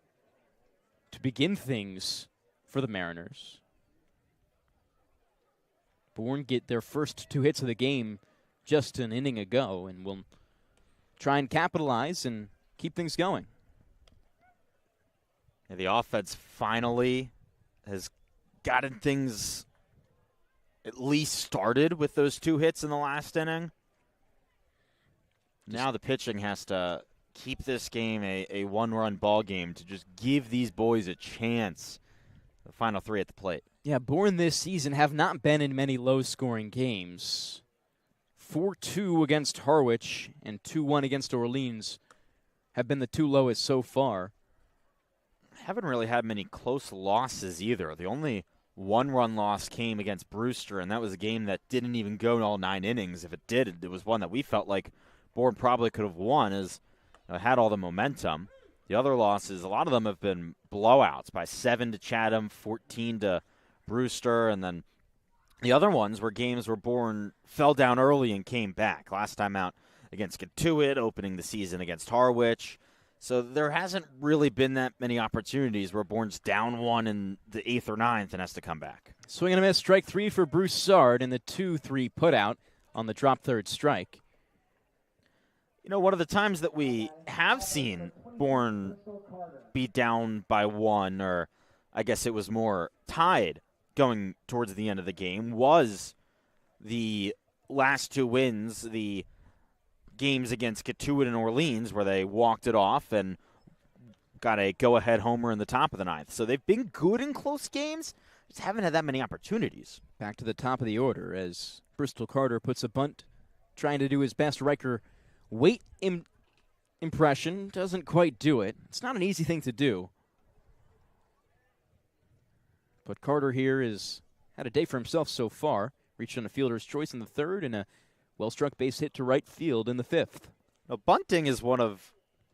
to begin things for the Mariners. Bourne get their first 2 hits of the game just an inning ago, and will try and capitalize and keep things going. Yeah, the offense finally has gotten things at least started with those 2 hits in the last inning. Now the pitching has to keep this game a one-run ball game to just give these boys a chance. The final 3 at the plate. Yeah, Bourne this season have not been in many low-scoring games. 4-2 against Harwich and 2-1 against Orleans have been the 2 lowest so far. Haven't really had many close losses either. The only 1-run loss came against Brewster, and that was a game that didn't even go all 9 innings. If it did, it was one that we felt like Bourne probably could have won, as it had all the momentum. The other losses, a lot of them have been blowouts by 7 to Chatham, 14 to Brewster, and then the other ones were games where Bourne fell down early and came back. Last time out against Katuitt, opening the season against Harwich. So there hasn't really been that many opportunities where Bourne's down 1 in the 8th or 9th and has to come back. Swing and a miss, strike 3 for Broussard, and the 2-3 putout on the drop third strike. You know, one of the times that we have seen Bourne be down by 1, or I guess it was more tied going towards the end of the game, was the last 2 wins, the games against Katuitt and Orleans, where they walked it off and got a go-ahead homer in the top of the 9th. So they've been good in close games, just haven't had that many opportunities. Back to the top of the order as Bristol Carter puts a bunt, trying to do his best Riker weight impression. Doesn't quite do it. It's not an easy thing to do. But Carter here has had a day for himself so far. Reached on a fielder's choice in the 3rd and a well-struck base hit to right field in the 5th. Now, bunting is one of,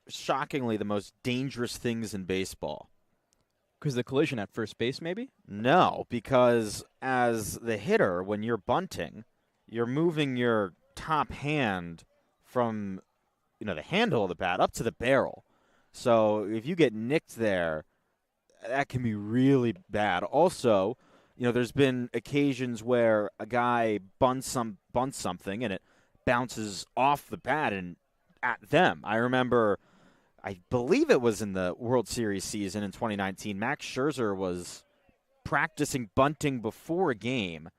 shockingly, the most dangerous things in baseball. Because of the collision at first base, maybe? No, because as the hitter, when you're bunting, you're moving your top hand from, the handle of the bat up to the barrel. So if you get nicked there, that can be really bad. Also, there's been occasions where a guy bunts something and it bounces off the bat and at them. I remember, I believe it was in the World Series season in 2019, Max Scherzer was practicing bunting before a game,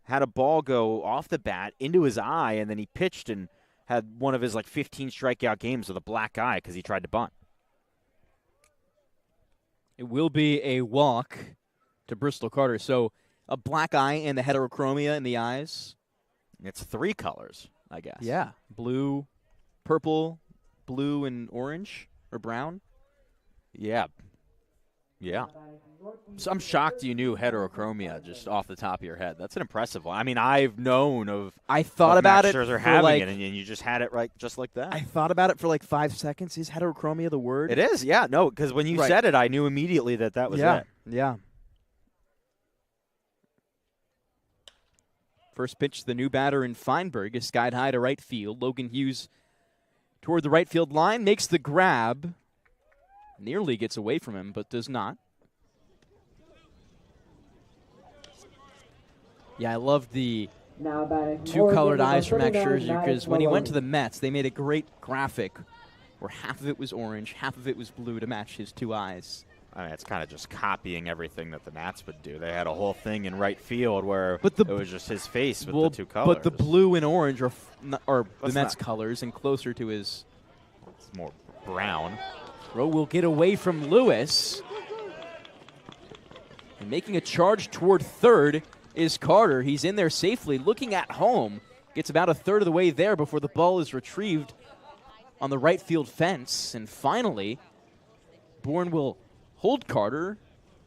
had a ball go off the bat into his eye, and then he pitched and had one of his 15 strikeout games with a black eye because he tried to bunt. It will be a walk to Bristol Carter. So a black eye and the heterochromia in the eyes. It's 3 colors, I guess. Yeah. Blue, purple, blue, and orange or brown. Yeah. Yeah. So I'm shocked you knew heterochromia just off the top of your head. That's an impressive one. I mean, I've known of. I thought about Max it. Scherzer having it, and you just had it right, just like that. I thought about it for 5 seconds. Is heterochromia the word? It is. Yeah. No, because when you said it, I knew immediately that was it. Yeah. First pitch, the new batter in Feinberg is skied high to right field. Logan Hughes toward the right field line, makes the grab. Nearly gets away from him, but does not. Yeah, I love the 2 colored eyes from Max Scherzer because when he went to the Mets, they made a great graphic where half of it was orange, half of it was blue to match his 2 eyes. I mean, it's kind of just copying everything that the Nats would do. They had a whole thing in right field where it was just his face with the 2 colors. But the blue and orange are the Mets colors and closer to his. It's more brown. Throw will get away from Lewis. And making a charge toward third is Carter. He's in there safely, looking at home. Gets about a third of the way there before the ball is retrieved on the right field fence. And finally, Bourne will hold Carter,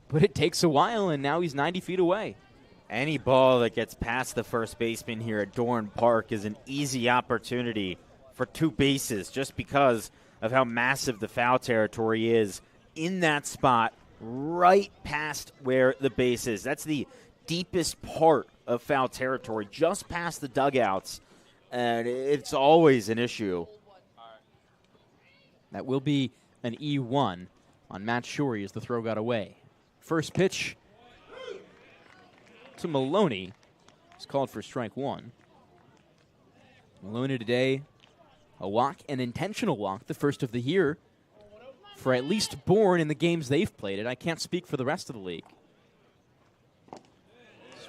but it takes a while, and now he's 90 feet away. Any ball that gets past the first baseman here at Dorn Park is an easy opportunity for 2 bases just because of how massive the foul territory is in that spot right past where the base is. That's the deepest part of foul territory, just past the dugouts, and it's always an issue. That will be an E1 on Matt Shorey as the throw got away. First pitch to Maloney. It's called for strike 1. Maloney today, a walk, an intentional walk, the first of the year for at least Bourne in the games they've played it. I can't speak for the rest of the league.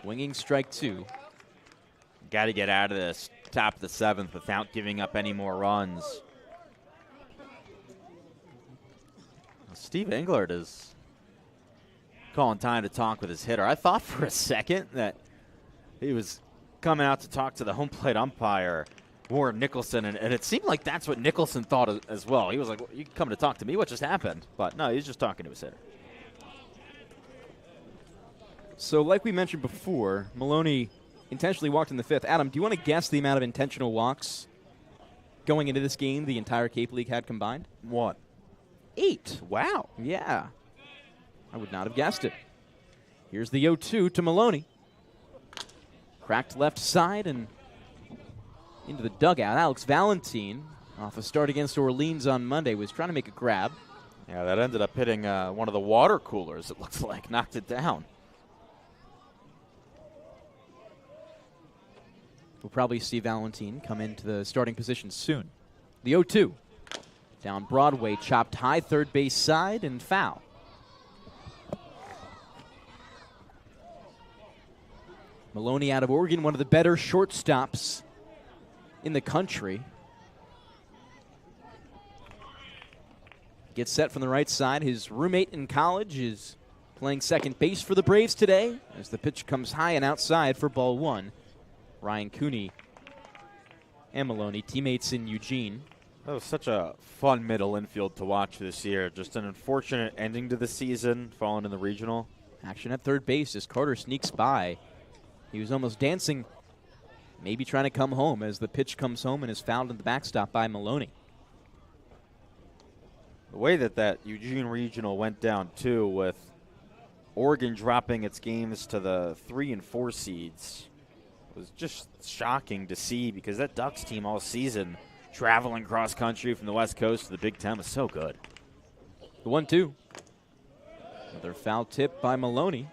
Swinging strike 2. Got to get out of this top of the 7th without giving up any more runs. Steve Englert is calling time to talk with his hitter. I thought for a second that he was coming out to talk to the home plate umpire, Warren Nicholson, and it seemed like that's what Nicholson thought as well. He was like, well, you coming to talk to me? What just happened? But no, he's just talking to his hitter. So like we mentioned before, Maloney intentionally walked in the 5th. Adam, do you want to guess the amount of intentional walks going into this game the entire Cape League had combined? What? 8. Wow. Yeah. I would not have guessed it. Here's the 0-2 to Maloney. Cracked left side and into the dugout. Alex Valentine, off a start against Orleans on Monday, was trying to make a grab. Yeah, that ended up hitting one of the water coolers, it looks like. Knocked it down. We'll probably see Valentine come into the starting position soon. The 0-2. Down Broadway, chopped high, third base side, and foul. Maloney out of Oregon, one of the better shortstops in the country. Gets set from the right side. His roommate in college is playing second base for the Braves today as the pitch comes high and outside for ball 1. Ryan Cooney and Maloney, teammates in Eugene. That was such a fun middle infield to watch this year. Just an unfortunate ending to the season, falling in the regional. Action at third base as Carter sneaks by. He was almost dancing, maybe trying to come home as the pitch comes home and is fouled in the backstop by Maloney. The way that Eugene regional went down, too, with Oregon dropping its games to the 3 and 4 seeds, was just shocking to see because that Ducks team all season traveling cross country from the West Coast to the Big Ten was so good. The 1-2. Another foul tip by Maloney.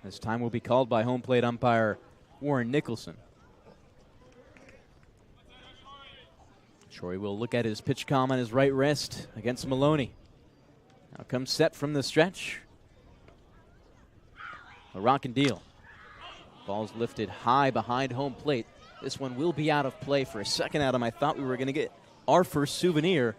This time will be called by home plate umpire Warren Nicholson. Troy will look at his pitch comm on his right wrist against Maloney. Now comes set from the stretch. A rock and deal. Ball's lifted high behind home plate. This one will be out of play for a second, Adam. I thought we were going to get our first souvenir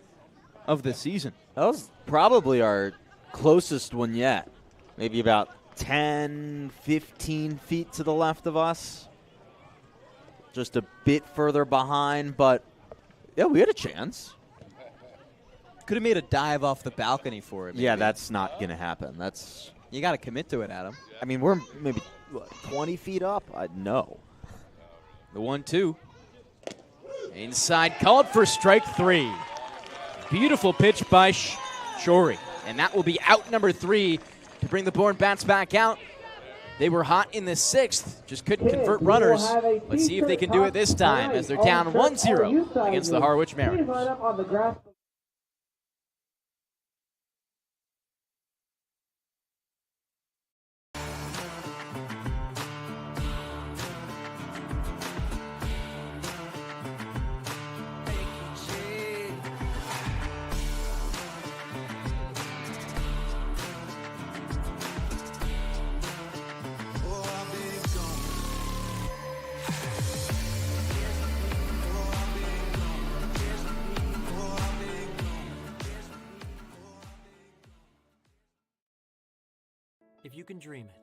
of the season. That was probably our closest one yet. Maybe about 10, 15 feet to the left of us. Just a bit further behind, but yeah, we had a chance. Could have made a dive off the balcony for it. Maybe. Yeah, that's not going to happen. You got to commit to it, Adam. I mean, we're maybe 20 feet up. No. The 1-2. Inside, called for strike 3. Beautiful pitch by Shorey. And that will be out number 3 to bring the Bourne bats back out. They were hot in the 6th, just couldn't convert runners. Let's see if they can do it this time as they're down 1-0 against the Harwich Mariners. If you can dream it,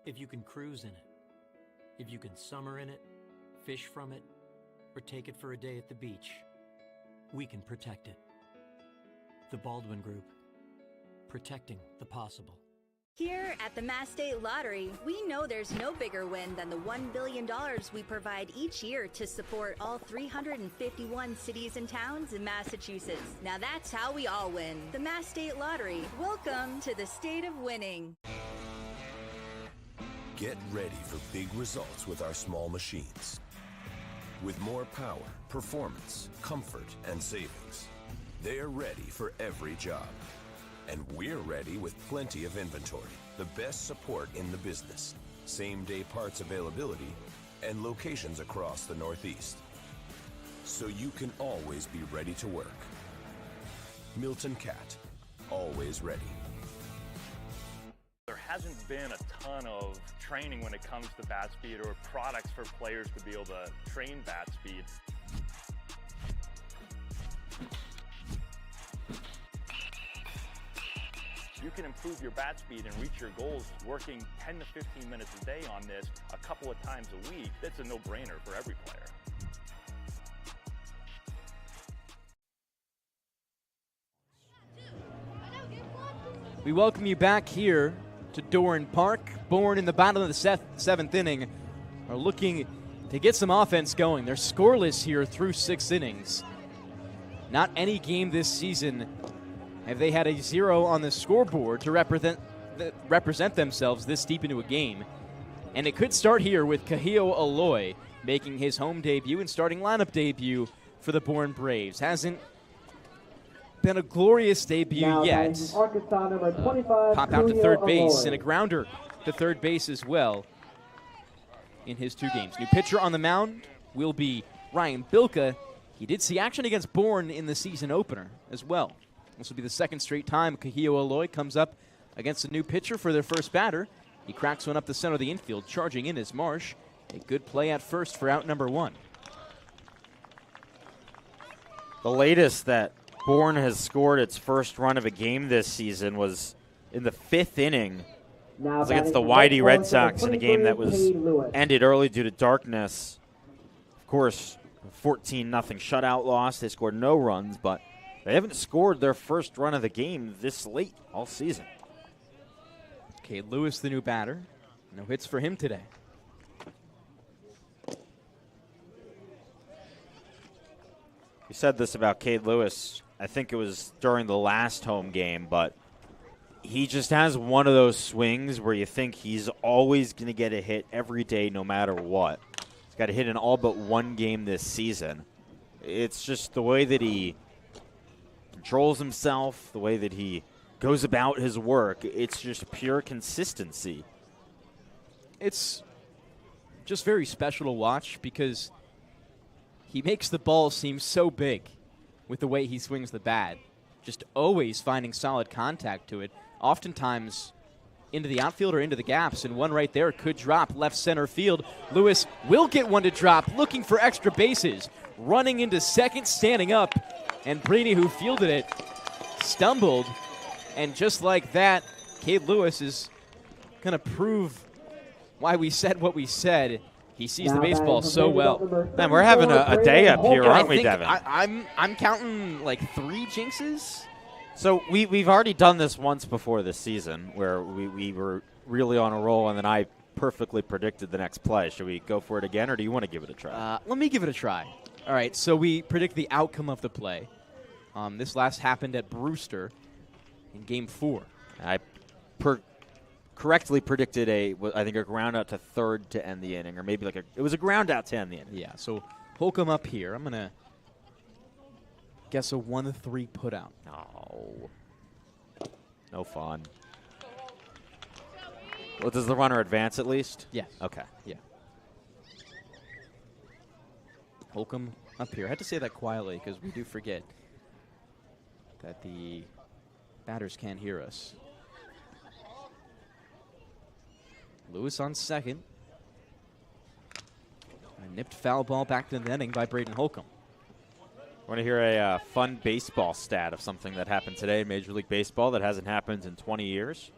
if you can cruise in it, if you can summer in it, fish from it, or take it for a day at the beach, we can protect it. The Baldwin Group, protecting the possible. Here at the Mass State Lottery, we know there's no bigger win than the $1 billion we provide each year to support all 351 cities and towns in Massachusetts. Now that's how we all win. The Mass State Lottery. Welcome to the state of winning. Get ready for big results with our small machines. With more power, performance, comfort, and savings. They're ready for every job. And we're ready with plenty of inventory, the best support in the business, same-day parts availability, and locations across the Northeast. So you can always be ready to work. Milton Cat, always ready. There hasn't been a ton of training when it comes to bat speed or products for players to be able to train bat speed. You can improve your bat speed and reach your goals working 10 to 15 minutes a day on this a couple of times a week. That's a no-brainer for every player. We welcome you back here to Doran Park. Bourne in the bottom of the seventh inning are looking to get some offense going. They're scoreless here through 6 innings. Not any game this season have they had a 0 on the scoreboard to represent themselves this deep into a game. And it could start here with Kahio Aloy making his home debut and starting lineup debut for the Bourne Braves. Hasn't been a glorious debut yet. Pop out to third base and a grounder to third base as well in his 2 games. New pitcher on the mound will be Ryan Bilka. He did see action against Bourne in the season opener as well. This will be the 2nd straight time Kahio Aloy comes up against a new pitcher for their first batter. He cracks one up the center of the infield. Charging in is Marsh. A good play at first for out number 1. The latest that Bourne has scored its first run of a game this season was in the 5th inning. It was against the Whitey Red Sox in a game that was ended early due to darkness. Of course, 14-0 shutout loss. They scored no runs, but they haven't scored their first run of the game this late all season. Cade Lewis, the new batter. No hits for him today. We said this about Cade Lewis, I think it was during the last home game, but he just has one of those swings where you think he's always going to get a hit every day no matter what. He's got a hit in all but 1 game this season. It's just the way that he controls himself, the way that he goes about his work. It's just pure consistency. It's just very special to watch because He makes the ball seem so big with the way he swings the bat. Just always finding solid contact to it. Oftentimes into the outfield or into the gaps, and one right there could drop left center field. Lewis will get one to drop, looking for extra bases. Running into second, standing up, and Brady, who fielded it, stumbled. And just like that, Cade Lewis is going to prove why we said what we said. He sees the baseball so well. Man, we're having a day up here, aren't we, Devon? I'm counting like 3 jinxes. So we've already done this once before this season where we were really on a roll, and then I perfectly predicted the next play. Should we go for it again, or do you want to give it a try? Let me give it a try. All right, so we predict the outcome of the play. This last happened at Brewster in Game 4. I correctly predicted a ground out to third to end the inning, or maybe it was a ground out to end the inning. Yeah, so Holcomb up here. I'm going to guess a 1-3 put out. No fun. Well, does the runner advance at least? Yes. Okay. Yeah. Holcomb up here. I had to say that quietly because we do forget that the batters can't hear us. Lewis on second. A nipped foul ball back to the netting by Braden Holcomb. Want to hear a fun baseball stat of something that happened today in Major League Baseball that hasn't happened in 20 years?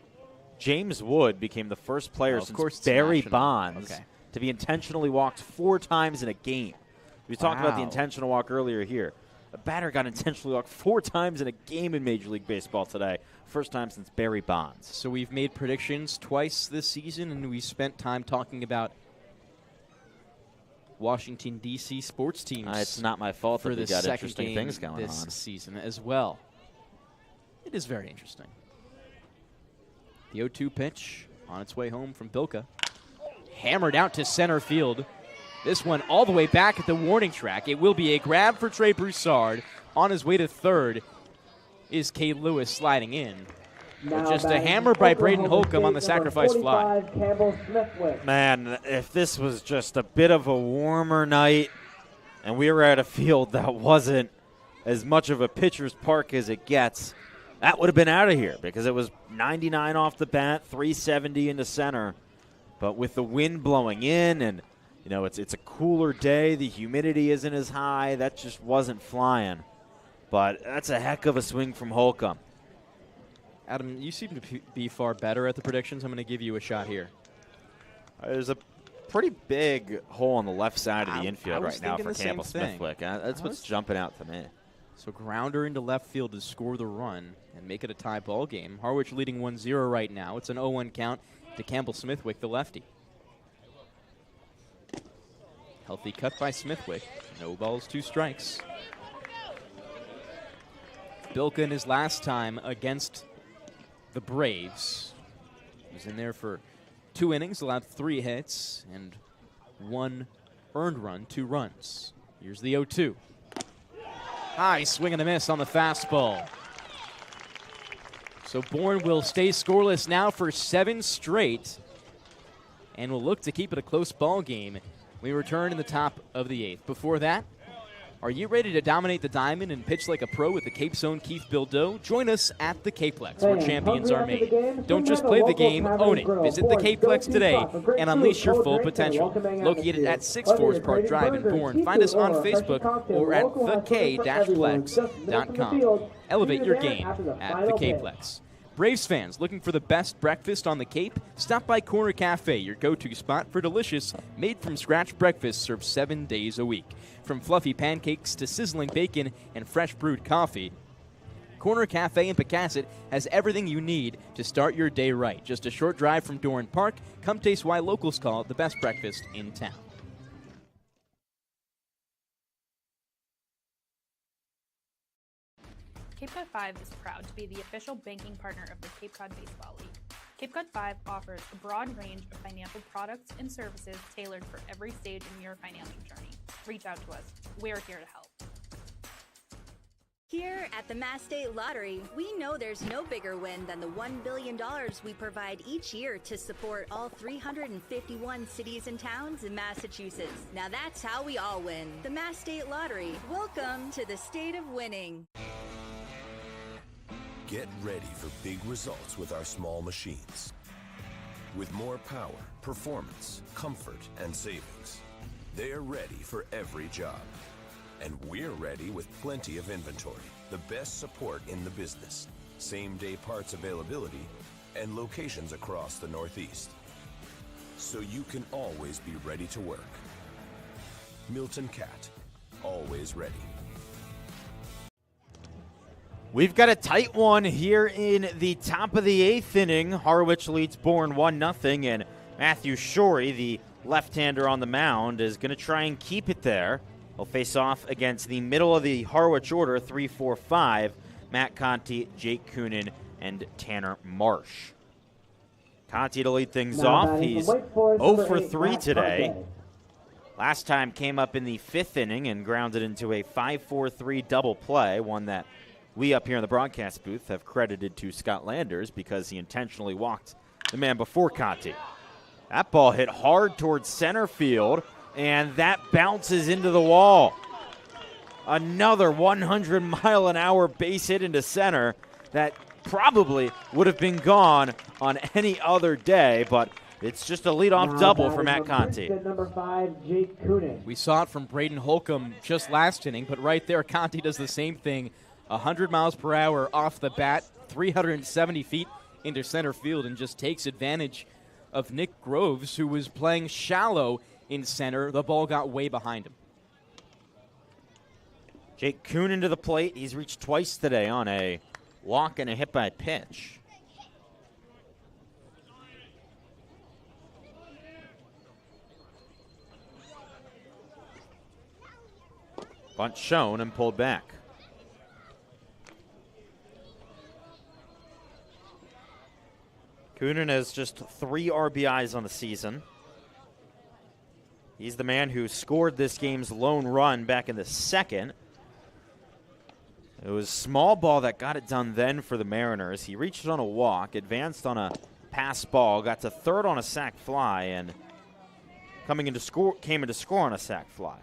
James Wood became the first player since Barry Bonds to be intentionally walked 4 times in a game. We talked about the intentional walk earlier here. A batter got intentionally walked 4 times in a game in Major League Baseball today. First time since Barry Bonds. So we've made predictions twice this season, and we spent time talking about Washington, D.C. sports teams. It's not my fault for that we the got second interesting game things going this on season as well. It is very interesting. The 0-2 pitch on its way home from Bilka. Hammered out to center field. This one all the way back at the warning track. It will be a grab for Trey Broussard. On his way to third is Cade Lewis sliding in. Just a hammer by Braden Holcomb on the sacrifice fly. Man, if this was just a bit of a warmer night and we were at a field that wasn't as much of a pitcher's park as it gets, that would have been out of here because it was 99 off the bat, 370 into center. But with the wind blowing in and, it's a cooler day, the humidity isn't as high, that just wasn't flying. But that's a heck of a swing from Holcomb. Adam, you seem to be far better at the predictions. I'm going to give you a shot here. There's a pretty big hole on the left side of the infield right now for Campbell Smithwick. That's what's jumping out to me. So grounder into left field to score the run and make it a tie ball game. Harwich leading 1-0 right now. It's an 0-1 count to Campbell Smithwick, the lefty. Healthy cut by Smithwick. No balls, 2 strikes. Bilka in his last time against the Braves. He was in there for 2 innings, allowed 3 hits, and 1 earned run, 2 runs. Here's the 0-2. High swing and a miss on the fastball. So Bourne will stay scoreless now for 7 straight and will look to keep it a close ball game. We return in the top of the 8th. Before that, are you ready to dominate the diamond and pitch like a pro with the Cape's own Keith Bildeau? Join us at the Capeplex, where champions are made. Don't just play the game, own it. Visit the Capeplex today and unleash your full potential. Located at 6 Forest Park Drive in Bourne. Find us on Facebook or at thek-plex.com. Elevate your game at the Capeplex. Braves fans looking for the best breakfast on the Cape? Stop by Corner Cafe, your go-to spot for delicious, made-from-scratch breakfast served 7 days a week. From fluffy pancakes to sizzling bacon and fresh brewed coffee, Corner Cafe in Pecasset has everything you need to start your day right. Just a short drive from Doran Park. Come taste why locals call it the best breakfast in town. Cape Cod 5 is proud to be the official banking partner of the Cape Cod Baseball League. Cape Cod 5 offers a broad range of financial products and services tailored for every stage in your financial journey. Reach out to us. We're here to help. Here at the Mass State Lottery, we know there's no bigger win than the $1 billion we provide each year to support all 351 cities and towns in Massachusetts. Now that's how we all win. The Mass State Lottery. Welcome to the state of winning. Get ready for big results with our small machines. With more power, performance, comfort, and savings. They're ready for every job. And we're ready with plenty of inventory, the best support in the business, same-day parts availability, and locations across the Northeast. So you can always be ready to work. Milton Cat, always ready. We've got a tight one here in the top of the 8th inning. Harwich leads Bourne 1-0, and Matthew Shorey, the left-hander on the mound, is going to try and keep it there. He'll face off against the middle of the Harwich order, 3-4-5, Matt Conti, Jake Coonan, and Tanner Marsh. Conti to lead things off. He's 0 for 3 today. Last time came up in the 5th inning and grounded into a 5-4-3 double play, one that we up here in the broadcast booth have credited to Scott Landers because he intentionally walked the man before Conti. That ball hit hard towards center field, and that bounces into the wall. Another 100-mile-an-hour base hit into center that probably would have been gone on any other day, but it's just a leadoff double for Matt Conti. Number 5, Jake Coonan. We saw it from Braden Holcomb just last inning, but right there, Conti does the same thing. 100 miles per hour off the bat, 370 feet into center field, and just takes advantage of Nick Groves, who was playing shallow in center. The ball got way behind him. Jake Coonan to the plate. He's reached twice today on a walk and a hit by pitch. Bunt shown and pulled back. Coonan has just 3 RBIs on the season. He's the man who scored this game's lone run back in the 2nd. It was small ball that got it done then for the Mariners. He reached it on a walk, advanced on a pass ball, got to 3rd on a sac fly, and came into score on a sac fly.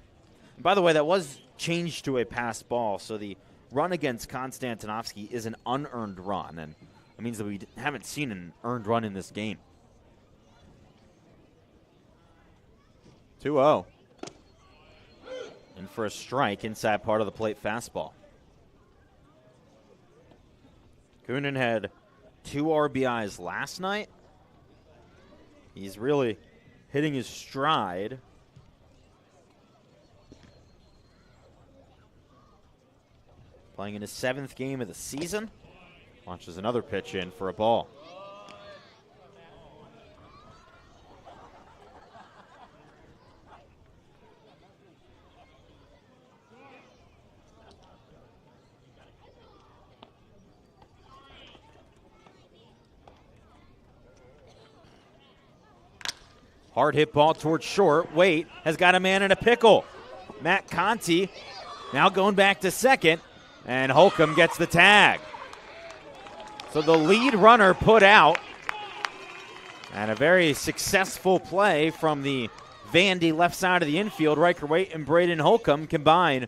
And by the way, that was changed to a pass ball, so the run against Konstantinovsky is an unearned run, and it means that we haven't seen an earned run in this game. 2-0. And for a strike inside part of the plate fastball. Coonan had 2 RBIs last night. He's really hitting his stride. Playing in his 7th game of the season. Launches another pitch in for a ball. Hard hit ball towards short. Wait, has got a man in a pickle. Matt Conti now going back to second, and Holcomb gets the tag. So the lead runner put out, and a very successful play from the Vandy left side of the infield. Riker Waite and Braden Holcomb combine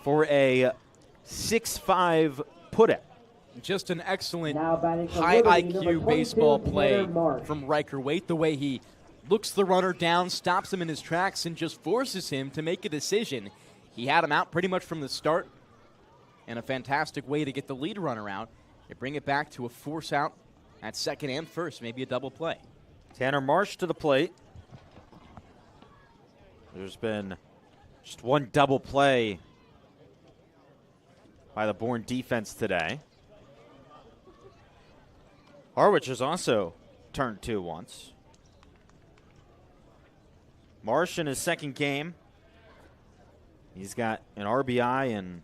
for a 6-5 put-out. Just an excellent high IQ baseball play from Riker Waite, the way he looks the runner down, stops him in his tracks, and just forces him to make a decision. He had him out pretty much from the start, and a fantastic way to get the lead runner out. They bring it back to a force out at second and first, maybe a double play. Tanner Marsh to the plate. There's been just 1 double play by the Bourne defense today. Harwich has also turned 2 once. Marsh in his 2nd game. He's got an RBI in,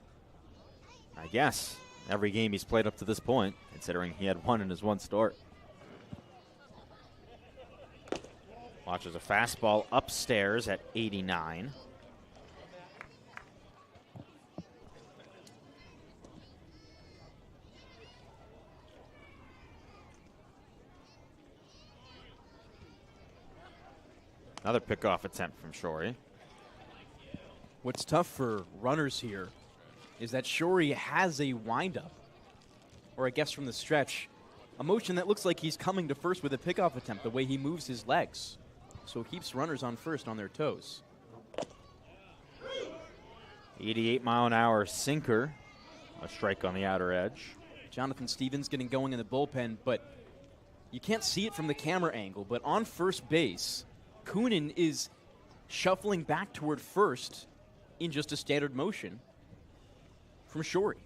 I guess, every game he's played up to this point, considering he had 1 in his 1 start. Watches a fastball upstairs at 89. Another pickoff attempt from Shorey. What's tough for runners here is that Shorey has a windup, or I guess from the stretch, a motion that looks like he's coming to first with a pickoff attempt, the way he moves his legs. So it keeps runners on first on their toes. 88-mile-an-hour sinker. A strike on the outer edge. Jonathan Stevens getting going in the bullpen, but you can't see it from the camera angle, but on first base, Kunin is shuffling back toward first in just a standard motion from Shorey.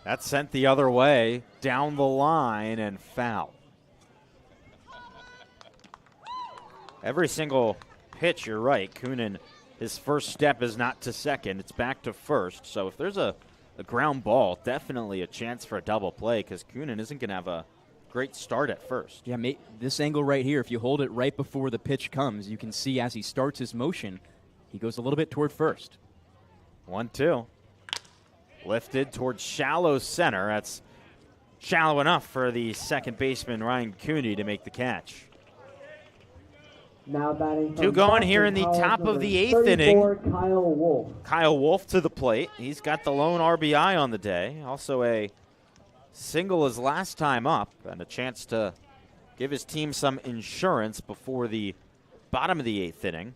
That's sent the other way, down the line, and foul. Every single pitch, you're right. Kunin, his first step is not to second. It's back to first. So if there's a ground ball, definitely a chance for a double play because Kunin isn't going to have a great start at first. Yeah, this angle right here, if you hold it right before the pitch comes, you can see as he starts his motion, he goes a little bit toward first. 1-2. Lifted towards shallow center. That's shallow enough for the second baseman, Ryan Cooney, to make the catch. Now batting two going here in the top of the eighth inning. Kyle Wolf to the plate. He's got the lone RBI on the day. Also a single his last time up and a chance to give his team some insurance before the bottom of the eighth inning.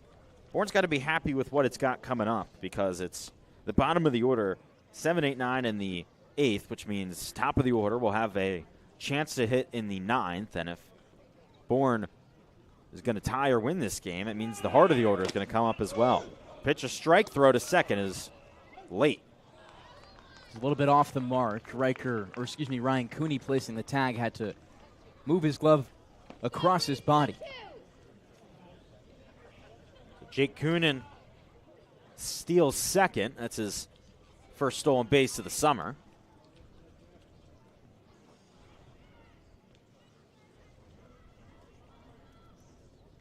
Bourne's got to be happy with what it's got coming up because it's the bottom of the order, 7, 8, 9 in the eighth, which means top of the order will have a chance to hit in the ninth. And if Bourne is going to tie or win this game, it means the heart of the order is going to come up as well. Pitch a strike, throw to second is late. A little bit off the mark. Ryan Cooney placing the tag had to move his glove across his body. Jake Kunin steals second. That's his first stolen base of the summer.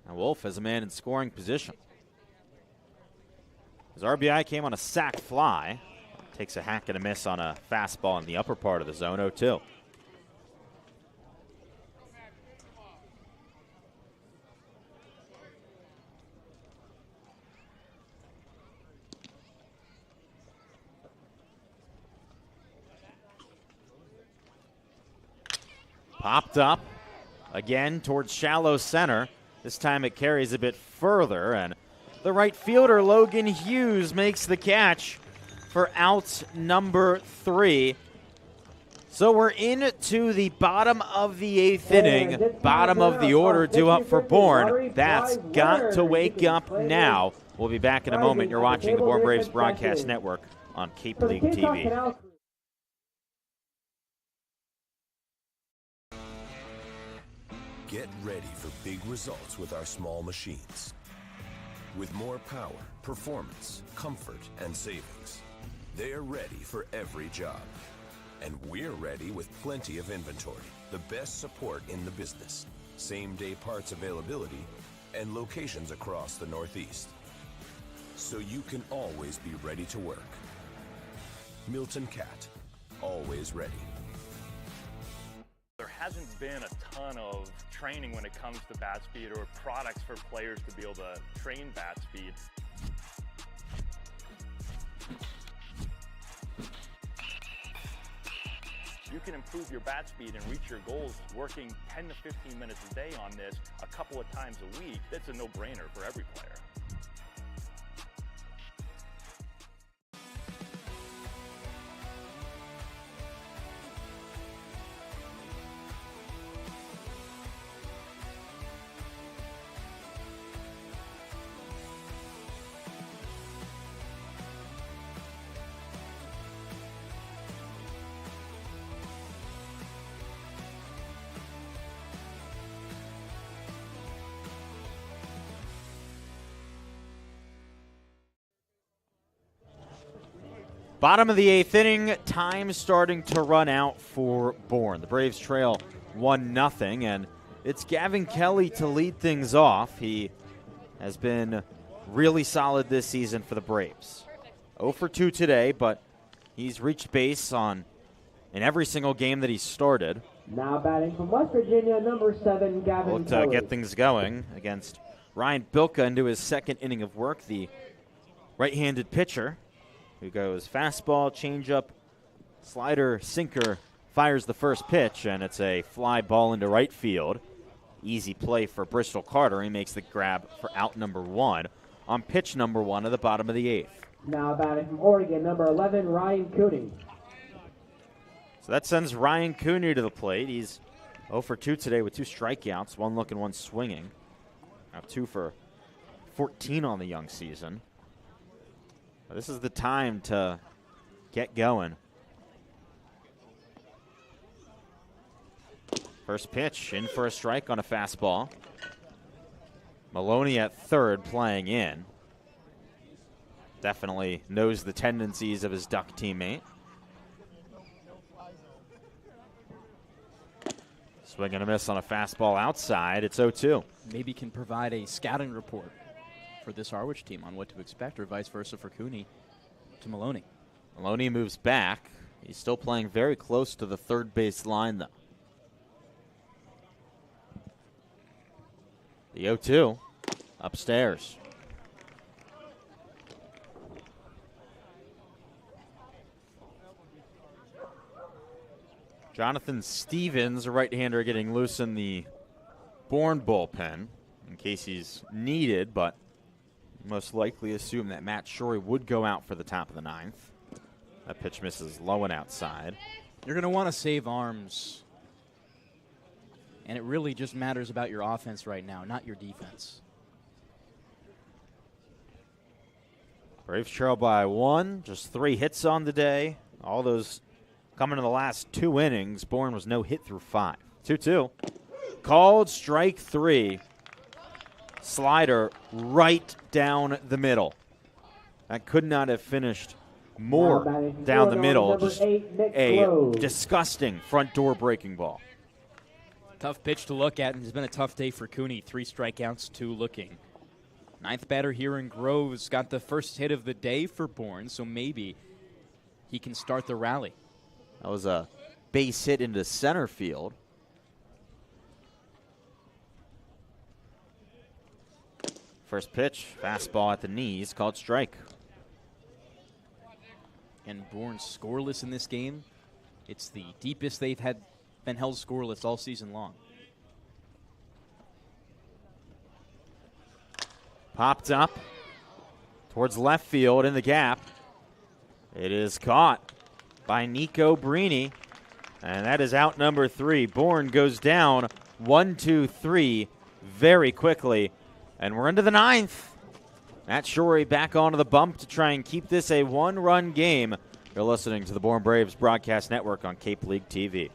And Wolf has a man in scoring position. His RBI came on a sac fly. Takes a hack and a miss on a fastball in the upper part of the zone, 0-2. Popped up again towards shallow center. This time it carries a bit further, and the right fielder, Logan Hughes, makes the catch for out number 3. So we're into the bottom of the eighth inning, bottom of the order due up for Bourne. That's got to wake up now. We'll be back in a moment. You're watching the Bourne Braves Broadcast Network on Cape League TV. Get ready for big results with our small machines. With more power, performance, comfort, and savings, they're ready for every job. And we're ready with plenty of inventory, the best support in the business, same-day parts availability, and locations across the Northeast. So you can always be ready to work. Milton Cat, always ready. There hasn't been a ton of training when it comes to bat speed or products for players to be able to train bat speed. You can improve your bat speed and reach your goals working 10 to 15 minutes a day on this a couple of times a week. That's a no-brainer for every player. Bottom of the eighth inning, time starting to run out for Bourne. The Braves trail 1-0, and it's Gavin Kelly to lead things off. He has been really solid this season for the Braves. 0 for 2 today, but he's reached base in every single game that he's started. Now batting from West Virginia, number 7, Gavin Look to Kelly. get things going against Ryan Bilka into his second inning of work, the right-handed pitcher who goes fastball, changeup, slider, sinker, fires the first pitch, and it's a fly ball into right field. Easy play for Bristol Carter. He makes the grab for out number 1 on pitch number 1 of the bottom of the 8th. Now batting from Oregon, number 11, Ryan Cooney. So that sends Ryan Cooney to the plate. He's 0 for 2 today with 2 strikeouts, 1 looking, 1 swinging. Now 2 for 14 on the young season. But this is the time to get going. First pitch, in for a strike on a fastball. Maloney at third, playing in. Definitely knows the tendencies of his Duck teammate. Swing and a miss on a fastball outside. It's 0-2. Maybe can provide a scouting report for this Harwich team on what to expect, or vice versa for Cooney to Maloney. Maloney moves back. He's still playing very close to the third base line, though. The 0-2 upstairs. Jonathan Stevens, a right-hander, getting loose in the Bourne bullpen in case he's needed, but most likely assume that Matt Shorey would go out for the top of the 9th. That pitch misses low and outside. You're going to want to save arms, and it really just matters about your offense right now, not your defense. Braves trail by 1, just 3 hits on the day. All those coming in the last 2 innings. Bourne was no hit through 5. 2-2. Called strike 3. Slider right down the middle. That could not have finished more down the middle. Just a disgusting front door breaking ball. Tough pitch to look at, and it's been a tough day for Cooney. 3 strikeouts, 2 looking. 9th batter here in Groves got the first hit of the day for Bourne, so maybe he can start the rally. That was a base hit into center field. First pitch, fastball at the knees, called strike. And Bourne scoreless in this game. It's the deepest they've been held scoreless all season long. Popped up towards left field in the gap. It is caught by Nico Brini, and that is out number 3. Bourne goes down 1-2-3 very quickly, and we're into the 9th. Matt Shorey back onto the bump to try and keep this a 1-run game. You're listening to the Bourne Braves Broadcast Network on Cape League TV.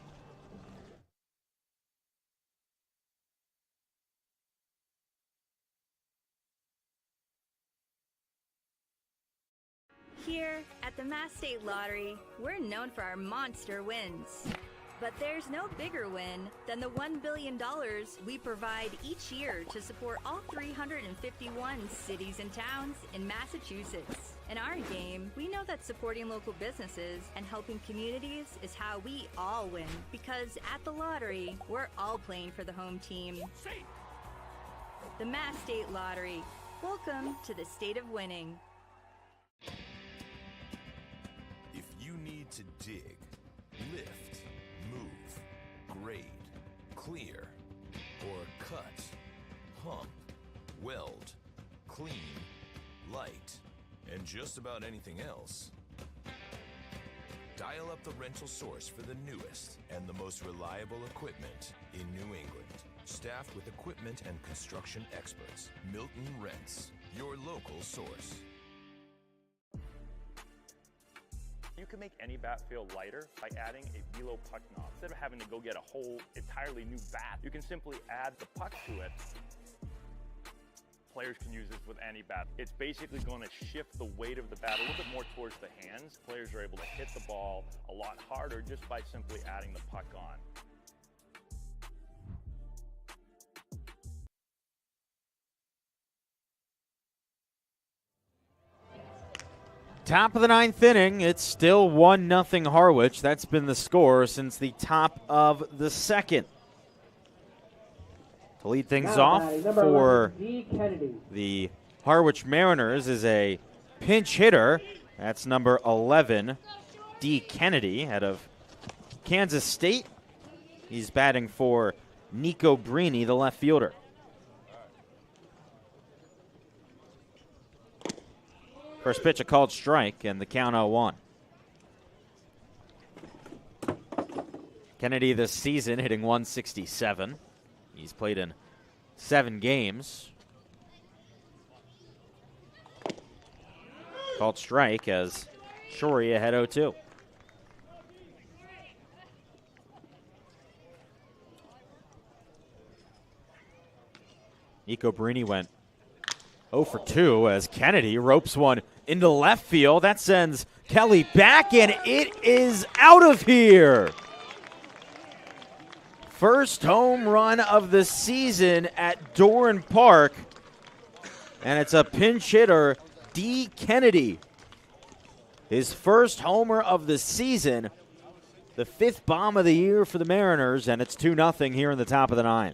Here at the Mass State Lottery, we're known for our monster wins. But there's no bigger win than the $1 billion we provide each year to support all 351 cities and towns in Massachusetts. In our game, we know that supporting local businesses and helping communities is how we all win. Because at the lottery, we're all playing for the home team. The Mass State Lottery. Welcome to the state of winning. If you need to dig, lift, move, grade, clear, or cut, pump, weld, clean, light, and just about anything else, dial up the rental source for the newest and the most reliable equipment in New England. Staffed with equipment and construction experts, Milton Rents, your local source. You can make any bat feel lighter by adding a velo puck knob. Instead of having to go get a whole entirely new bat, you can simply add the puck to it. Players can use this with any bat. It's basically going to shift the weight of the bat a little bit more towards the hands. Players are able to hit the ball a lot harder just by simply adding the puck on. Top of the 9th inning, it's still 1-0 Harwich. That's been the score since the top of the 2nd. To lead things off for the Harwich Mariners is a pinch hitter. That's number 11, D. Kennedy, out of Kansas State. He's batting for Nico Brini, the left fielder. First pitch, a called strike, and the count 0-1. Kennedy this season hitting .167. He's played in 7 games. Called strike as Shorey ahead 0-2. Nico Brini went 0 for 2 as Kennedy ropes one into left field. That sends Kelly back, and it is out of here. First home run of the season at Doran Park, and it's a pinch hitter, D. Kennedy. His first homer of the season, the 5th bomb of the year for the Mariners, and it's 2-0 here in the top of the 9th.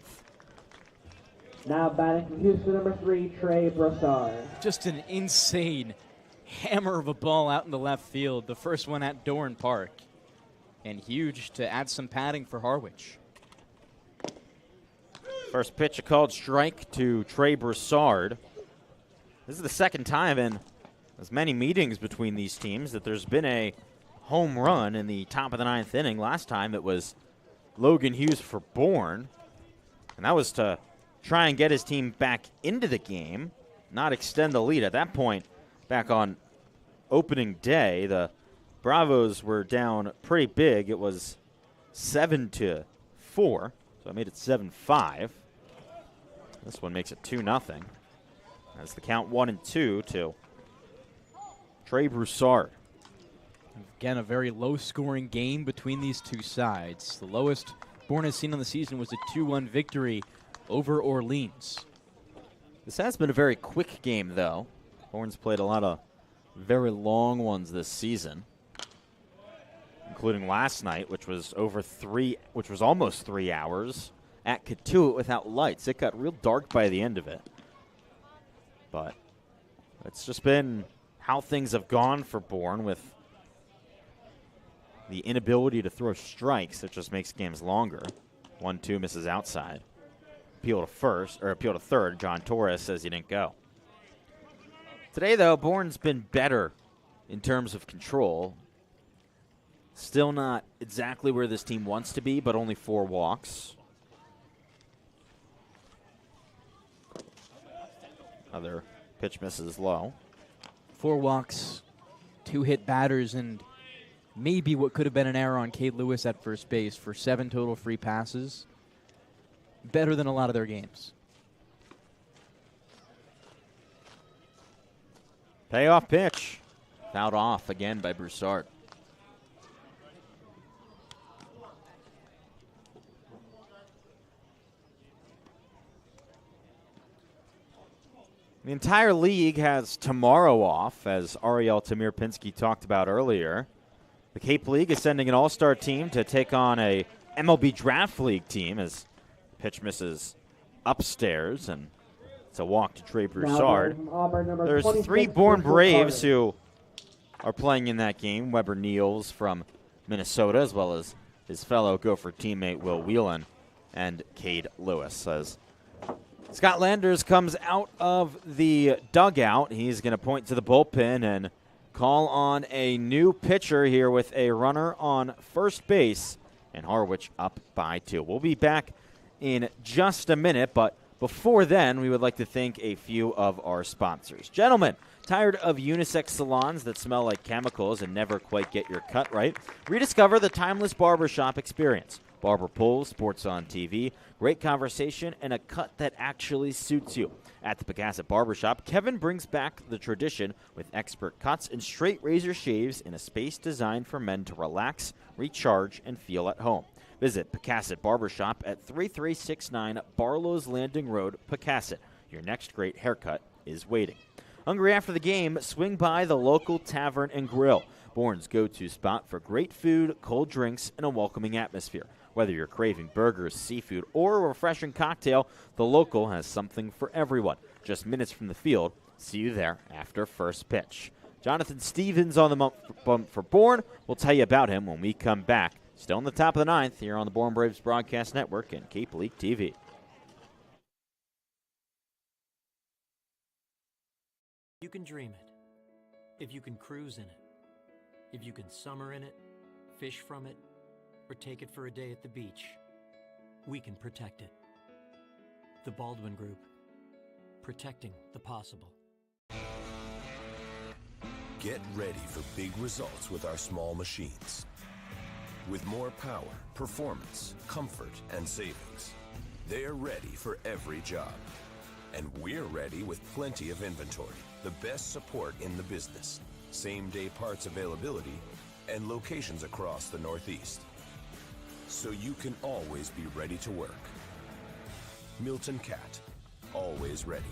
Now batting from Houston, number 3, Trey Broussard. Just an insane hammer of a ball out in the left field. The first one at Doran Park. And huge to add some padding for Harwich. First pitch, a called strike to Trey Broussard. This is the second time in as many meetings between these teams that there's been a home run in the top of the 9th inning. Last time it was Logan Hughes for Bourne. And that was to try and get his team back into the game, not extend the lead. At that point, back on opening day, the Bravos were down pretty big. It was 7-4, so I made it 7-5. This one makes it 2-0. That's the count 1-2 to Trey Broussard. Again, a very low-scoring game between these two sides. The lowest Bourne has seen on the season was a 2-1 victory over Orleans. This has been a very quick game, though. Bourne's played a lot of very long ones this season, including last night, which was almost 3 hours at Katuitt without lights. It got real dark by the end of it. But it's just been how things have gone for Bourne with the inability to throw strikes. It just makes games longer. 1-2 misses outside. Appeal to third. John Torres says he didn't go. Today, though, Bourne's been better in terms of control. Still not exactly where this team wants to be, but only 4 walks. Other pitch misses low. 4 walks, 2 hit batters, and maybe what could have been an error on Cade Lewis at first base for 7 total free passes. Better than a lot of their games. Payoff pitch. Fouled off again by Broussard. The entire league has tomorrow off, as Ariel Tamir-Pinsky talked about earlier. The Cape League is sending an all-star team to take on a MLB Draft League team as pitch misses upstairs, and it's a walk to Trey Broussard. There's 3 Bourne Braves who are playing in that game. Weber Niels from Minnesota, as well as his fellow Gopher teammate Will Whelan and Cade Lewis. As Scott Landers comes out of the dugout, he's going to point to the bullpen and call on a new pitcher here with a runner on first base, and Harwich up by 2. We'll be back in just a minute, but before then, we would like to thank a few of our sponsors. Gentlemen, tired of unisex salons that smell like chemicals and never quite get your cut right? Rediscover the timeless barbershop experience. Barber pulls, sports on TV, great conversation, and a cut that actually suits you. At the Pecasset Barbershop, Kevin brings back the tradition with expert cuts and straight razor shaves in a space designed for men to relax, recharge, and feel at home. Visit Pecasset Barbershop at 3369 Barlow's Landing Road, Pecasset. Your next great haircut is waiting. Hungry after the game? Swing by the local tavern and grill, Bourne's go-to spot for great food, cold drinks, and a welcoming atmosphere. Whether you're craving burgers, seafood, or a refreshing cocktail, the local has something for everyone. Just minutes from the field. See you there after first pitch. Jonathan Stevens on the bump for Bourne. We'll tell you about him when we come back. Still in the top of the ninth here on the Bourne Braves Broadcast Network and Cape League TV. You can dream it, if you can cruise in it, if you can summer in it, fish from it, or take it for a day at the beach, we can protect it. The Baldwin Group, protecting the possible. Get ready for big results with our small machines. With more power, performance, comfort, and savings, they're ready for every job. And we're ready with plenty of inventory, the best support in the business, same-day parts availability, and locations across the Northeast. So you can always be ready to work. Milton Cat, always ready.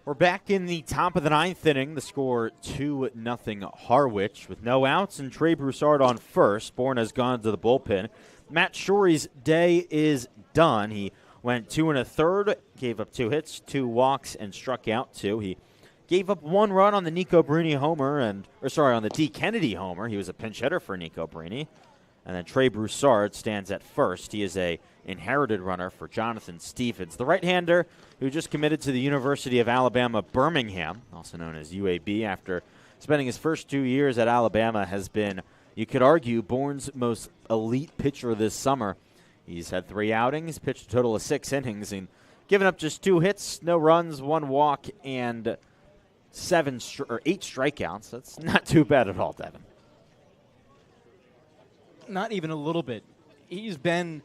We're back in the top of the ninth inning. The score 2-0 Harwich. With no outs and Trey Broussard on first, Bourne has gone to the bullpen. Matt Shorey's day is done. He went 2 1/3, gave up 2 hits, 2 walks, and struck out 2. He gave up 1 run on the Nico Brini homer, on the D. Kennedy homer. He was a pinch hitter for Nico Brini. And then Trey Broussard stands at first. He is a inherited runner for Jonathan Stevens, the right-hander who just committed to the University of Alabama Birmingham, also known as UAB, after spending his first 2 years at Alabama, has been, you could argue, Bourne's most elite pitcher this summer. He's had 3 outings, pitched a total of 6 innings, and given up just 2 hits, no runs, 1 walk, and 8 strikeouts. That's not too bad at all, Devon. Not even a little bit. He's been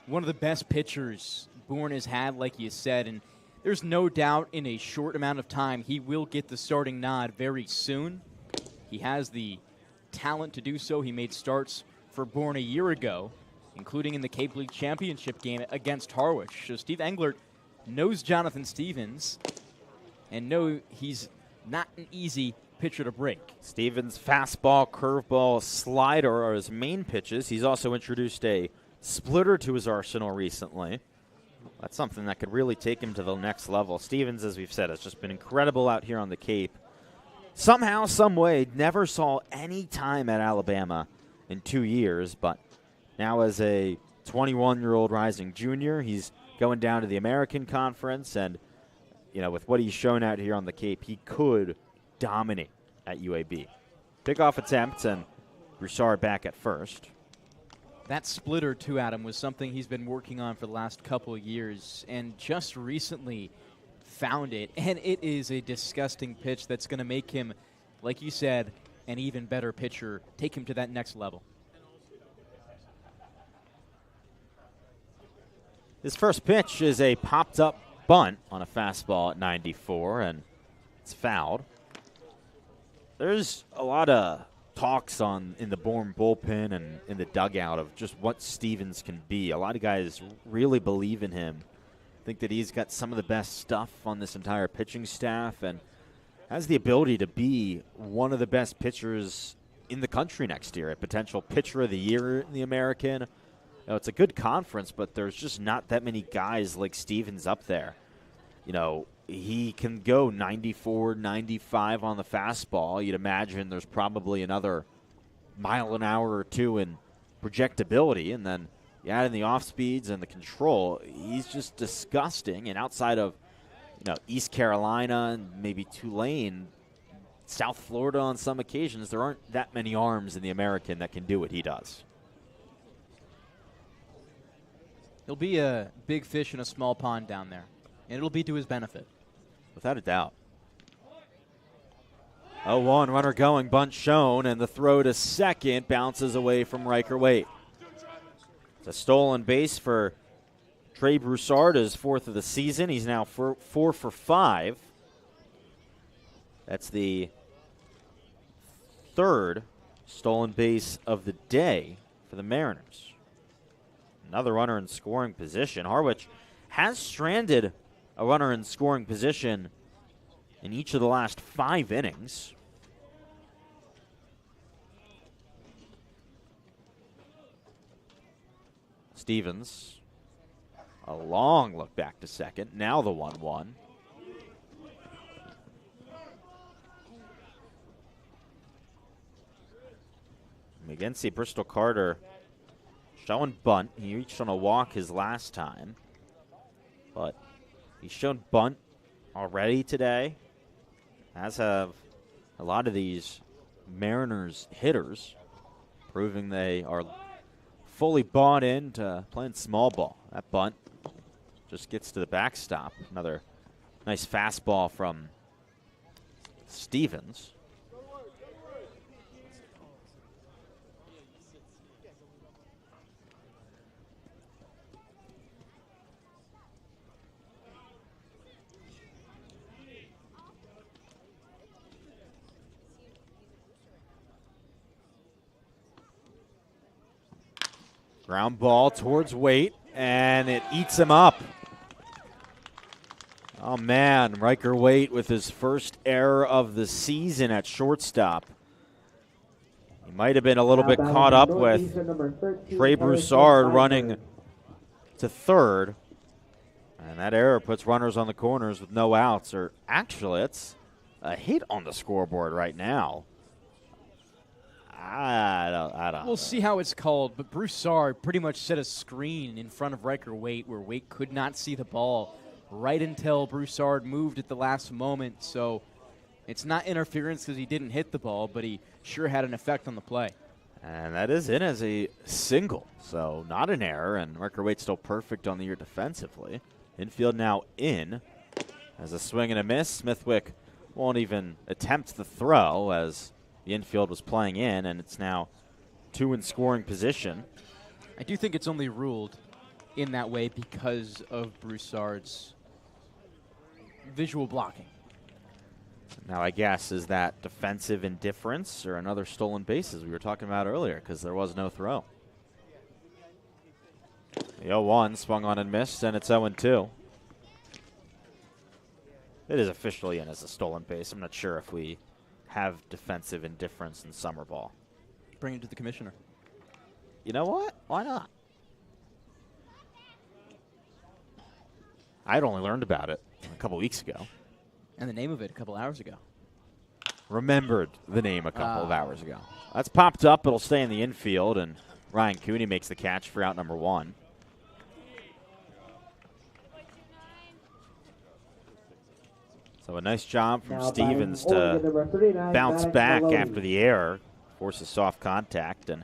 one of the best pitchers Bourne has had, like you said, and there's no doubt in a short amount of time he will get the starting nod very soon. He has the talent to do so. He made starts for Bourne a year ago, including in the Cape League Championship game against Harwich. So Steve Englert knows Jonathan Stevens and know he's not an easy pitcher to break. Stevens' fastball, curveball, slider are his main pitches. He's also introduced a splitter to his arsenal recently. That's something that could really take him to the next level. Stevens, as we've said, has just been incredible out here on the Cape. Somehow, some way, never saw any time at Alabama in 2 years, but now as a 21-year-old rising junior, he's going down to the American Conference, and with what he's shown out here on the Cape, he could dominate at UAB. Pickoff attempt, and Broussard back at first. That splitter, too, Adam, was something he's been working on for the last couple of years and just recently found it. And it is a disgusting pitch that's going to make him, like you said, an even better pitcher, take him to that next level. His first pitch is a popped-up bunt on a fastball at 94, and it's fouled. There's a lot of talks in the Bourne bullpen and in the dugout of just what Stevens can be. A lot of guys really believe in him, think that he's got some of the best stuff on this entire pitching staff and has the ability to be one of the best pitchers in the country next year, a potential pitcher of the year in the American. It's a good conference, but there's just not that many guys like Stevens up there. He can go 94, 95 on the fastball. You'd imagine there's probably another mile an hour or 2 in projectability, and then you add in the off speeds and the control. He's just disgusting. And outside of East Carolina and maybe Tulane, South Florida on some occasions, there aren't that many arms in the American that can do what he does. He'll be a big fish in a small pond down there, and it'll be to his benefit. Without a doubt. 0-1, runner going, bunt shown, and the throw to second bounces away from Riker Waite. It's a stolen base for Trey Broussard, his 4th of the season. He's now 4 for 5. That's the 3rd stolen base of the day for the Mariners. Another runner in scoring position. Harwich has stranded a runner in scoring position in each of the last 5 innings. Stevens, a long look back to second. Now the 1-1. Again, see Bristol Carter showing bunt. He reached on a walk his last time, but he's shown bunt already today, as have a lot of these Mariners hitters, proving they are fully bought into playing small ball. That bunt just gets to the backstop. Another nice fastball from Stevens. Ground ball towards Waite, and it eats him up. Oh, man, Riker Waite with his first error of the season at shortstop. He might have been a little bit caught up with Trey Broussard running to third, and that error puts runners on the corners with no outs. Or actually, it's a hit on the scoreboard right now. I don't We'll know. see how it's called, but Broussard pretty much set a screen in front of Riker Waite where Waite could not see the ball right until Broussard moved at the last moment. So it's not interference because he didn't hit the ball, but he sure had an effect on the play. And that is in as a single, so not an error, and Riker Waite's still perfect on the year defensively. Infield now in as a swing and a miss. Smithwick won't even attempt the throw as the infield was playing in, and it's now 2 in scoring position. I do think it's only ruled in that way because of Broussard's visual blocking. Now, I guess, is that defensive indifference or another stolen bases we were talking about earlier because there was no throw. The 0-1 swung on and missed, and it's 0-2. It is officially in as a stolen base. I'm not sure if we have defensive indifference in summer ball. Bring it to the commissioner. You know what? Why not? I'd only learned about it a couple weeks ago. And the name of it a couple hours ago. Remembered the name a couple of hours ago. That's popped up. It'll stay in the infield, and Ryan Cooney makes the catch for out number 1. So a nice job from Stevens to bounce back after the error, forces soft contact, and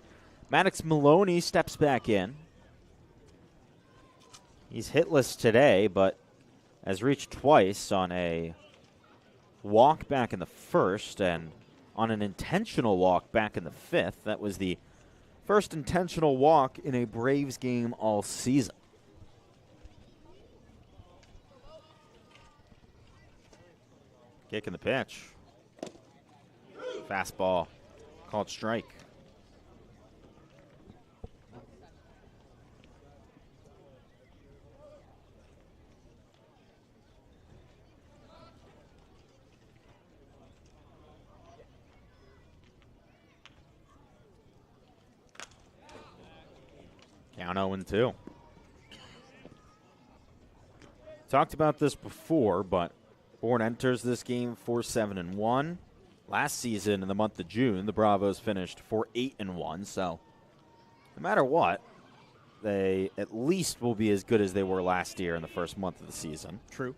Maddox Maloney steps back in. He's hitless today, but has reached twice on a walk back in the first and on an intentional walk back in the 5th. That was the first intentional walk in a Braves game all season. Kick in the pitch. Fastball called strike. Count 0-2. Talked about this before, but Bourne enters this game 4-7-1. Last season, in the month of June, the Bravos finished 4-8-1. So, no matter what, they at least will be as good as they were last year in the first month of the season. True.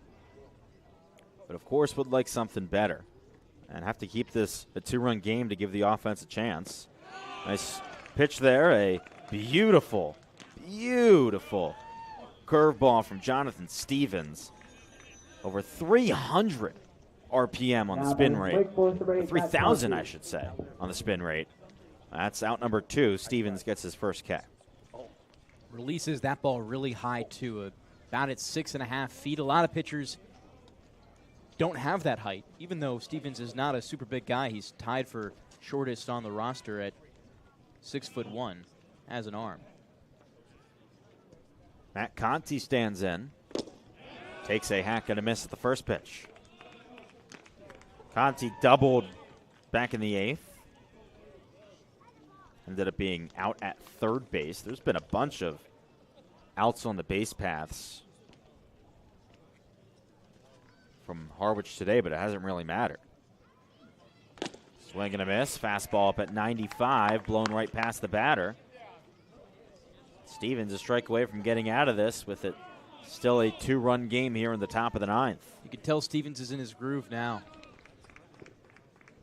But, of course, would like something better and have to keep this a 2-run game to give the offense a chance. Nice pitch there. A beautiful, beautiful curveball from Jonathan Stevens. Over 300 RPM on the spin rate. 3,000, I should say, on the spin rate. That's out number 2. Stevens gets his first K. Releases that ball really high, too, about at 6.5 feet. A lot of pitchers don't have that height, even though Stevens is not a super big guy. He's tied for shortest on the roster at 6'1" as an arm. Matt Conti stands in. Takes a hack and a miss at the first pitch. Conti doubled back in the 8th. Ended up being out at third base. There's been a bunch of outs on the base paths from Harwich today, but it hasn't really mattered. Swing and a miss. Fastball up at 95, blown right past the batter. Stevens a strike away from getting out of this with it still a 2-run game here in the top of the 9th. You can tell Stevens is in his groove now.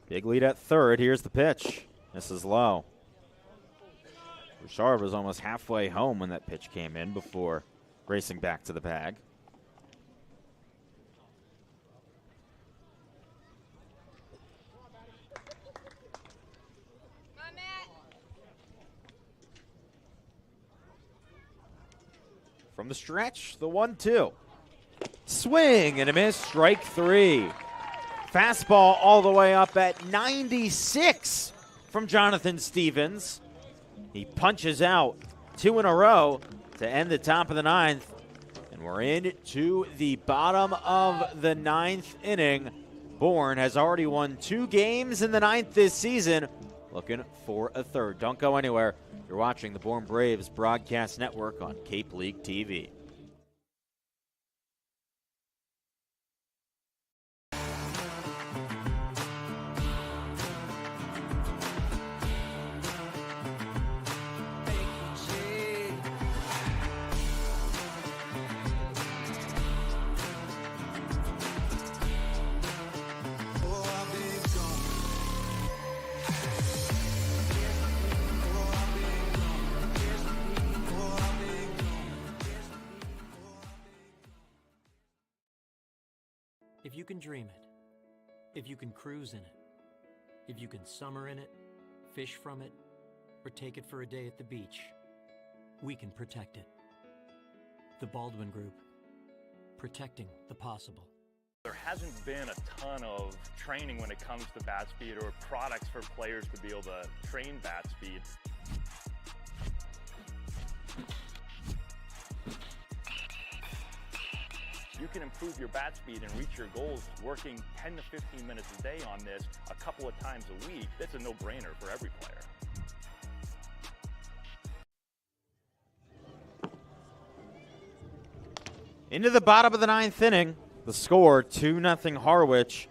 Big lead at third. Here's the pitch. This is low. Richard was almost halfway home when that pitch came in before racing back to the bag. From the stretch, the 1-2. Swing and a miss, strike 3. Fastball all the way up at 96 from Jonathan Stevens. He punches out 2 in a row to end the top of the 9th. And we're into the bottom of the 9th inning. Bourne has already won 2 games in the 9th this season, looking for a third. Don't go anywhere. You're watching the Bourne Braves Broadcast Network on Cape League TV. If you can dream it, if you can cruise in it, if you can summer in it, fish from it, or take it for a day at the beach, we can protect it. The Baldwin Group, protecting the possible. There hasn't been a ton of training when it comes to bat speed or products for players to be able to train bat speed. You can improve your bat speed and reach your goals working 10 to 15 minutes a day on this a couple of times a week. That's a no-brainer for every player. Into the bottom of the 9th inning. The score, 2-0 Harwich.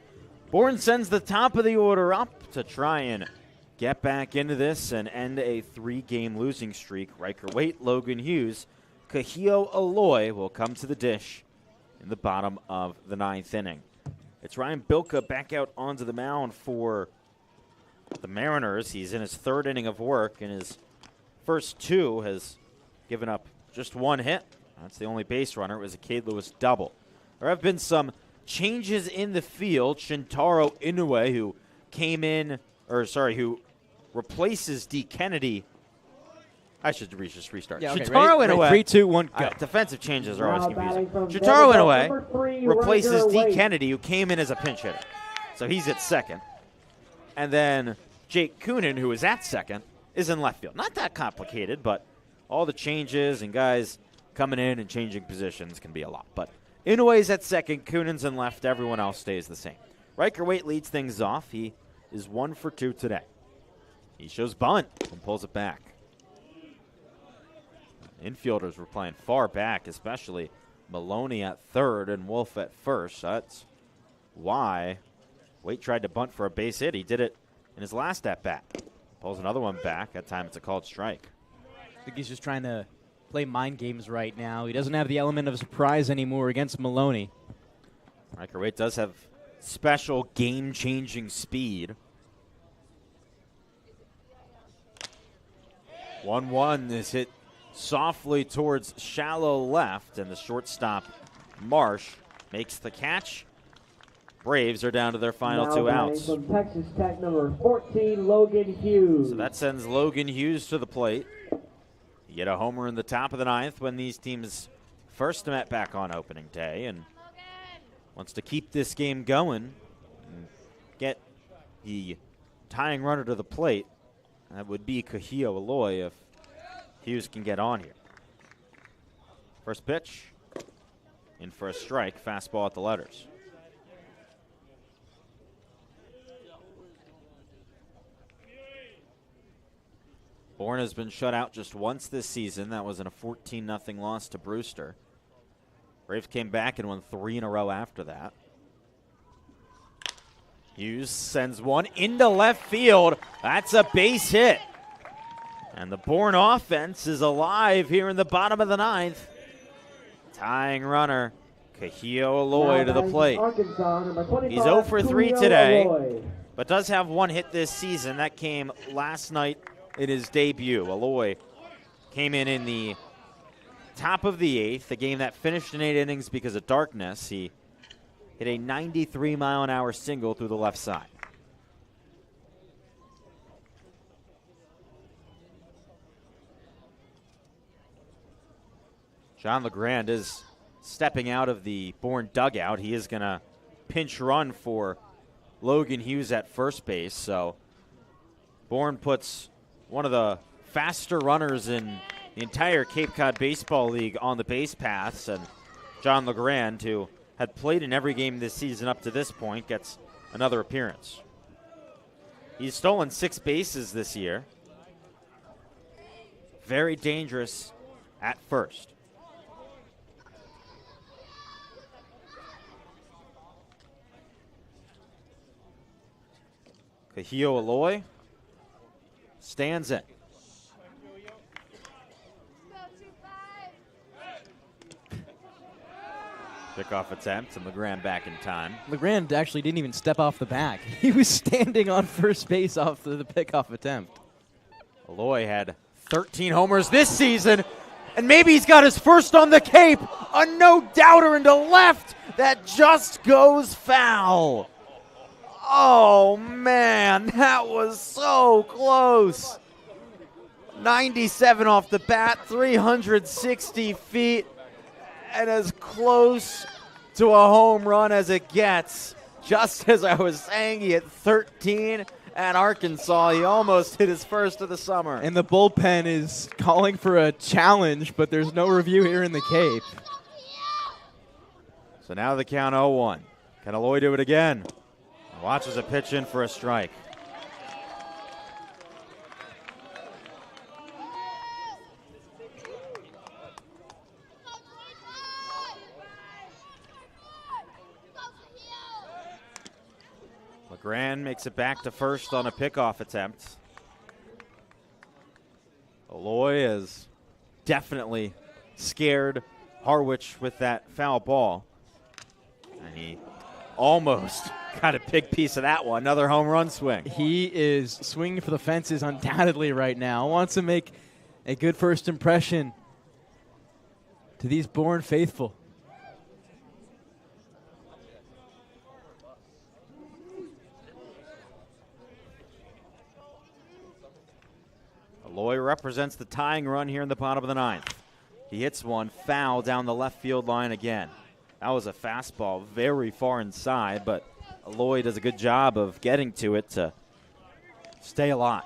Bourne sends the top of the order up to try and get back into this and end a 3-game losing streak. Riker Waite, Logan Hughes, Kahio Aloy will come to the dish in the bottom of the 9th inning. It's Ryan Bilka back out onto the mound for the Mariners. He's in his 3rd inning of work, and his first 2 has given up just 1 hit. That's the only base runner. It was a Cade Lewis double. There have been some changes in the field. Shintaro Inoue, who who replaces D. Kennedy. I should just restart. Yeah, okay, Shintaro Inoue. 3, 2, 1, go. Defensive changes are always confusing. Shintaro Inoue replaces D. Kennedy, who came in as a pinch hitter. So he's at second. And then Jake Coonan, who is at second, is in left field. Not that complicated, but all the changes and guys coming in and changing positions can be a lot. But Inoue's at second, Coonan's in left, everyone else stays the same. Riker Waite leads things off. He is 1 for 2 today. He shows bunt and pulls it back. Infielders were playing far back, especially Maloney at third and Wolf at first. That's why Waite tried to bunt for a base hit. He did it in his last at-bat. Pulls another one back. That time it's a called strike. I think he's just trying to play mind games right now. He doesn't have the element of surprise anymore against Maloney. Riker Waite does have special game-changing speed. 1-1 is hit softly towards shallow left, and the shortstop, Marsh, makes the catch. Braves are down to their final 2 outs. From Texas Tech, number 14, Logan Hughes. So that sends Logan Hughes to the plate. You get a homer in the top of the 9th when these teams first met back on opening day, and wants to keep this game going and get the tying runner to the plate. That would be Kahio Aloy if Hughes can get on here. First pitch In for a strike, fastball at the letters. Bourne has been shut out just once this season. That was in a 14-0 loss to Brewster. Braves came back and won 3 in a row after that. Hughes sends one into left field. That's a base hit. And the Bourne offense is alive here in the bottom of the 9th. Tying runner, Kahio Aloy to the plate. He's 0 for 3 today, but does have one hit this season. That came last night in his debut. Aloy came in the top of the 8th, a game that finished in 8 innings because of darkness. He hit a 93-mile-an-hour single through the left side. John LeGrand is stepping out of the Bourne dugout. He is going to pinch run for Logan Hughes at first base. So Bourne puts one of the faster runners in the entire Cape Cod Baseball League on the base paths. And John LeGrand, who had played in every game this season up to this point, gets another appearance. He's stolen 6 bases this year. Very dangerous at first. Kahio Aloy stands in. Pickoff attempt, and LeGrand back in time. LeGrand actually didn't even step off the bag. He was standing on first base off the pickoff attempt. Aloy had 13 homers this season, and maybe he's got his first on the Cape. A no-doubter into left that just goes foul. Oh, man, that was so close. 97 off the bat, 360 feet, and as close to a home run as it gets. Just as I was saying, he hit 13 at Arkansas. He almost hit his first of the summer. And the bullpen is calling for a challenge, but there's no review here in the Cape. So now the count 0-1. Can Aloy do it again? Watches a pitch in for a strike. LeGrand makes it back to first on a pickoff attempt. Aloy is definitely scared Harwich with that foul ball. And he almost got a big piece of that one. Another home run swing. He is swinging for the fences undoubtedly right now. Wants to make a good first impression to these Bourne faithful. Aloy represents the tying run here in the bottom of the 9th. He hits one foul down the left field line again. That was a fastball very far inside, but Aloy does a good job of getting to it to stay alive.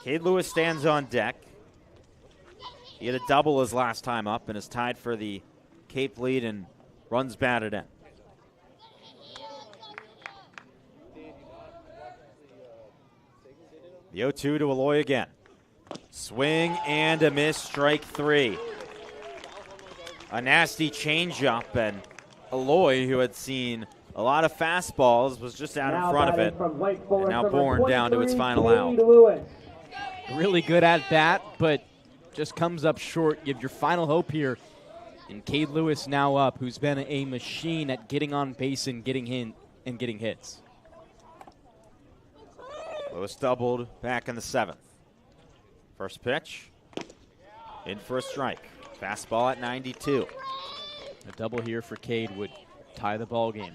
Cade Lewis stands on deck. He had a double his last time up and is tied for the Cape lead and runs batted in. The 0-2 to Aloy again. Swing and a miss, strike 3. A nasty changeup, and Aloy, who had seen a lot of fastballs, was just out in front of it. And now Bourne down to its final out. Really good at bat, but just comes up short. You have your final hope here. And Cade Lewis now up, who's been a machine at getting on base and getting hits. Lewis doubled back in the 7th. First pitch, in for a strike. Fastball at 92. A double here for Cade would tie the ball game.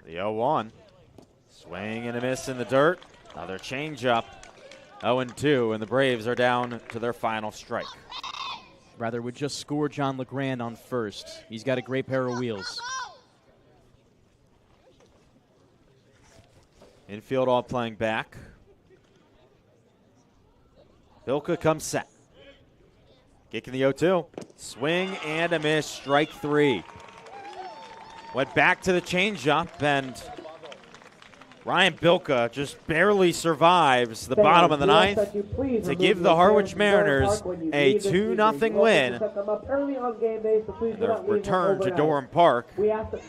The 0-1. Swing and a miss in the dirt. Another changeup. 0-2, and the Braves are down to their final strike. Rather would just score John LeGrand on first. He's got a great pair of wheels. Infield all playing back. Bilka comes set. Kick in the 0-2. Swing and a miss. Strike 3. Went back to the changeup, and Ryan Bilka just barely survives the bottom of the ninth to give the Harwich Mariners a 2-0 win. Their return to Durham Park after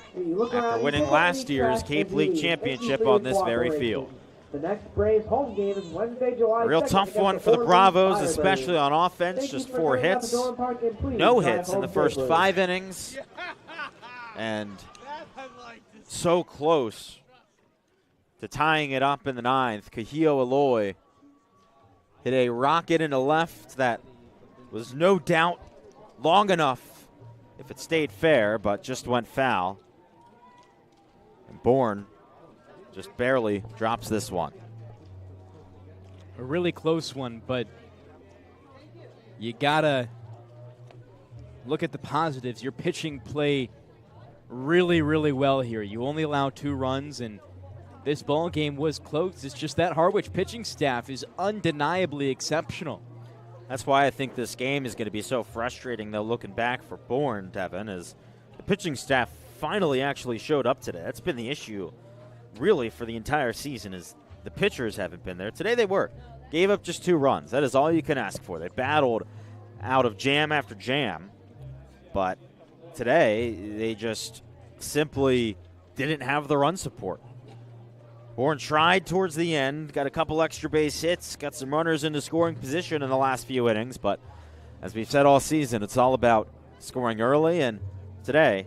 winning last year's Cape League Championship on this very field. The next Braves home game is Wednesday, July 2nd. A real tough one for the Bravos, especially on offense. Just 4 hits. No hits in the first 5 innings. And so close to tying it up in the 9th. Kahio Aloy hit a rocket into left that was no doubt long enough if it stayed fair, but just went foul. And Bourne just barely drops this one. A really close one, but you gotta look at the positives. Your pitching play really, really well here. You only allow 2 runs, and this ball game was close. It's just that Harwich pitching staff is undeniably exceptional. That's why I think this game is going to be so frustrating, though, looking back for Bourne, Devon, is the pitching staff finally actually showed up today. That's been the issue, really, for the entire season, is the pitchers haven't been there. Today they were. Gave up just 2 runs. That is all you can ask for. They battled out of jam after jam, but today they just simply didn't have the run support. Bourne tried towards the end, got a couple extra base hits, got some runners into scoring position in the last few innings, but as we've said all season, it's all about scoring early, and today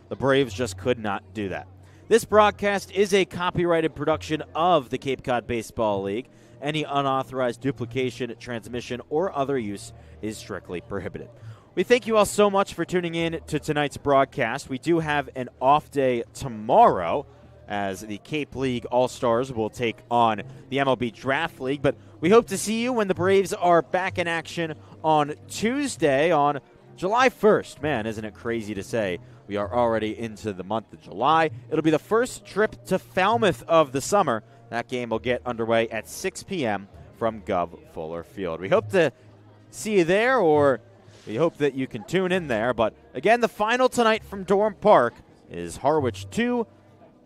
the Braves just could not do that. This broadcast is a copyrighted production of the Cape Cod Baseball League. Any unauthorized duplication, transmission, or other use is strictly prohibited. We thank you all so much for tuning in to tonight's broadcast. We do have an off day tomorrow as the Cape League All-Stars will take on the MLB Draft League, but we hope to see you when the Braves are back in action on Tuesday on July 1st. Man, isn't it crazy to say we are already into the month of July. It'll be the first trip to Falmouth of the summer. That game will get underway at 6 p.m. from Gov Fuller Field. We hope to see you there, or we hope that you can tune in there. But again, the final tonight from Durham Park is Harwich 2,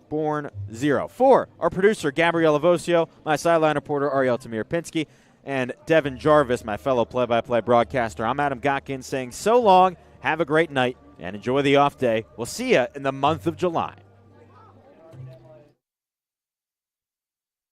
Bourne 0. For our producer, Gabriella Voccio, my sideline reporter, Ariel Tamir-Pinsky, and Devon Jarvis, my fellow play-by-play broadcaster, I'm Adam Gotkin saying so long, have a great night, and enjoy the off day. We'll see you in the month of July.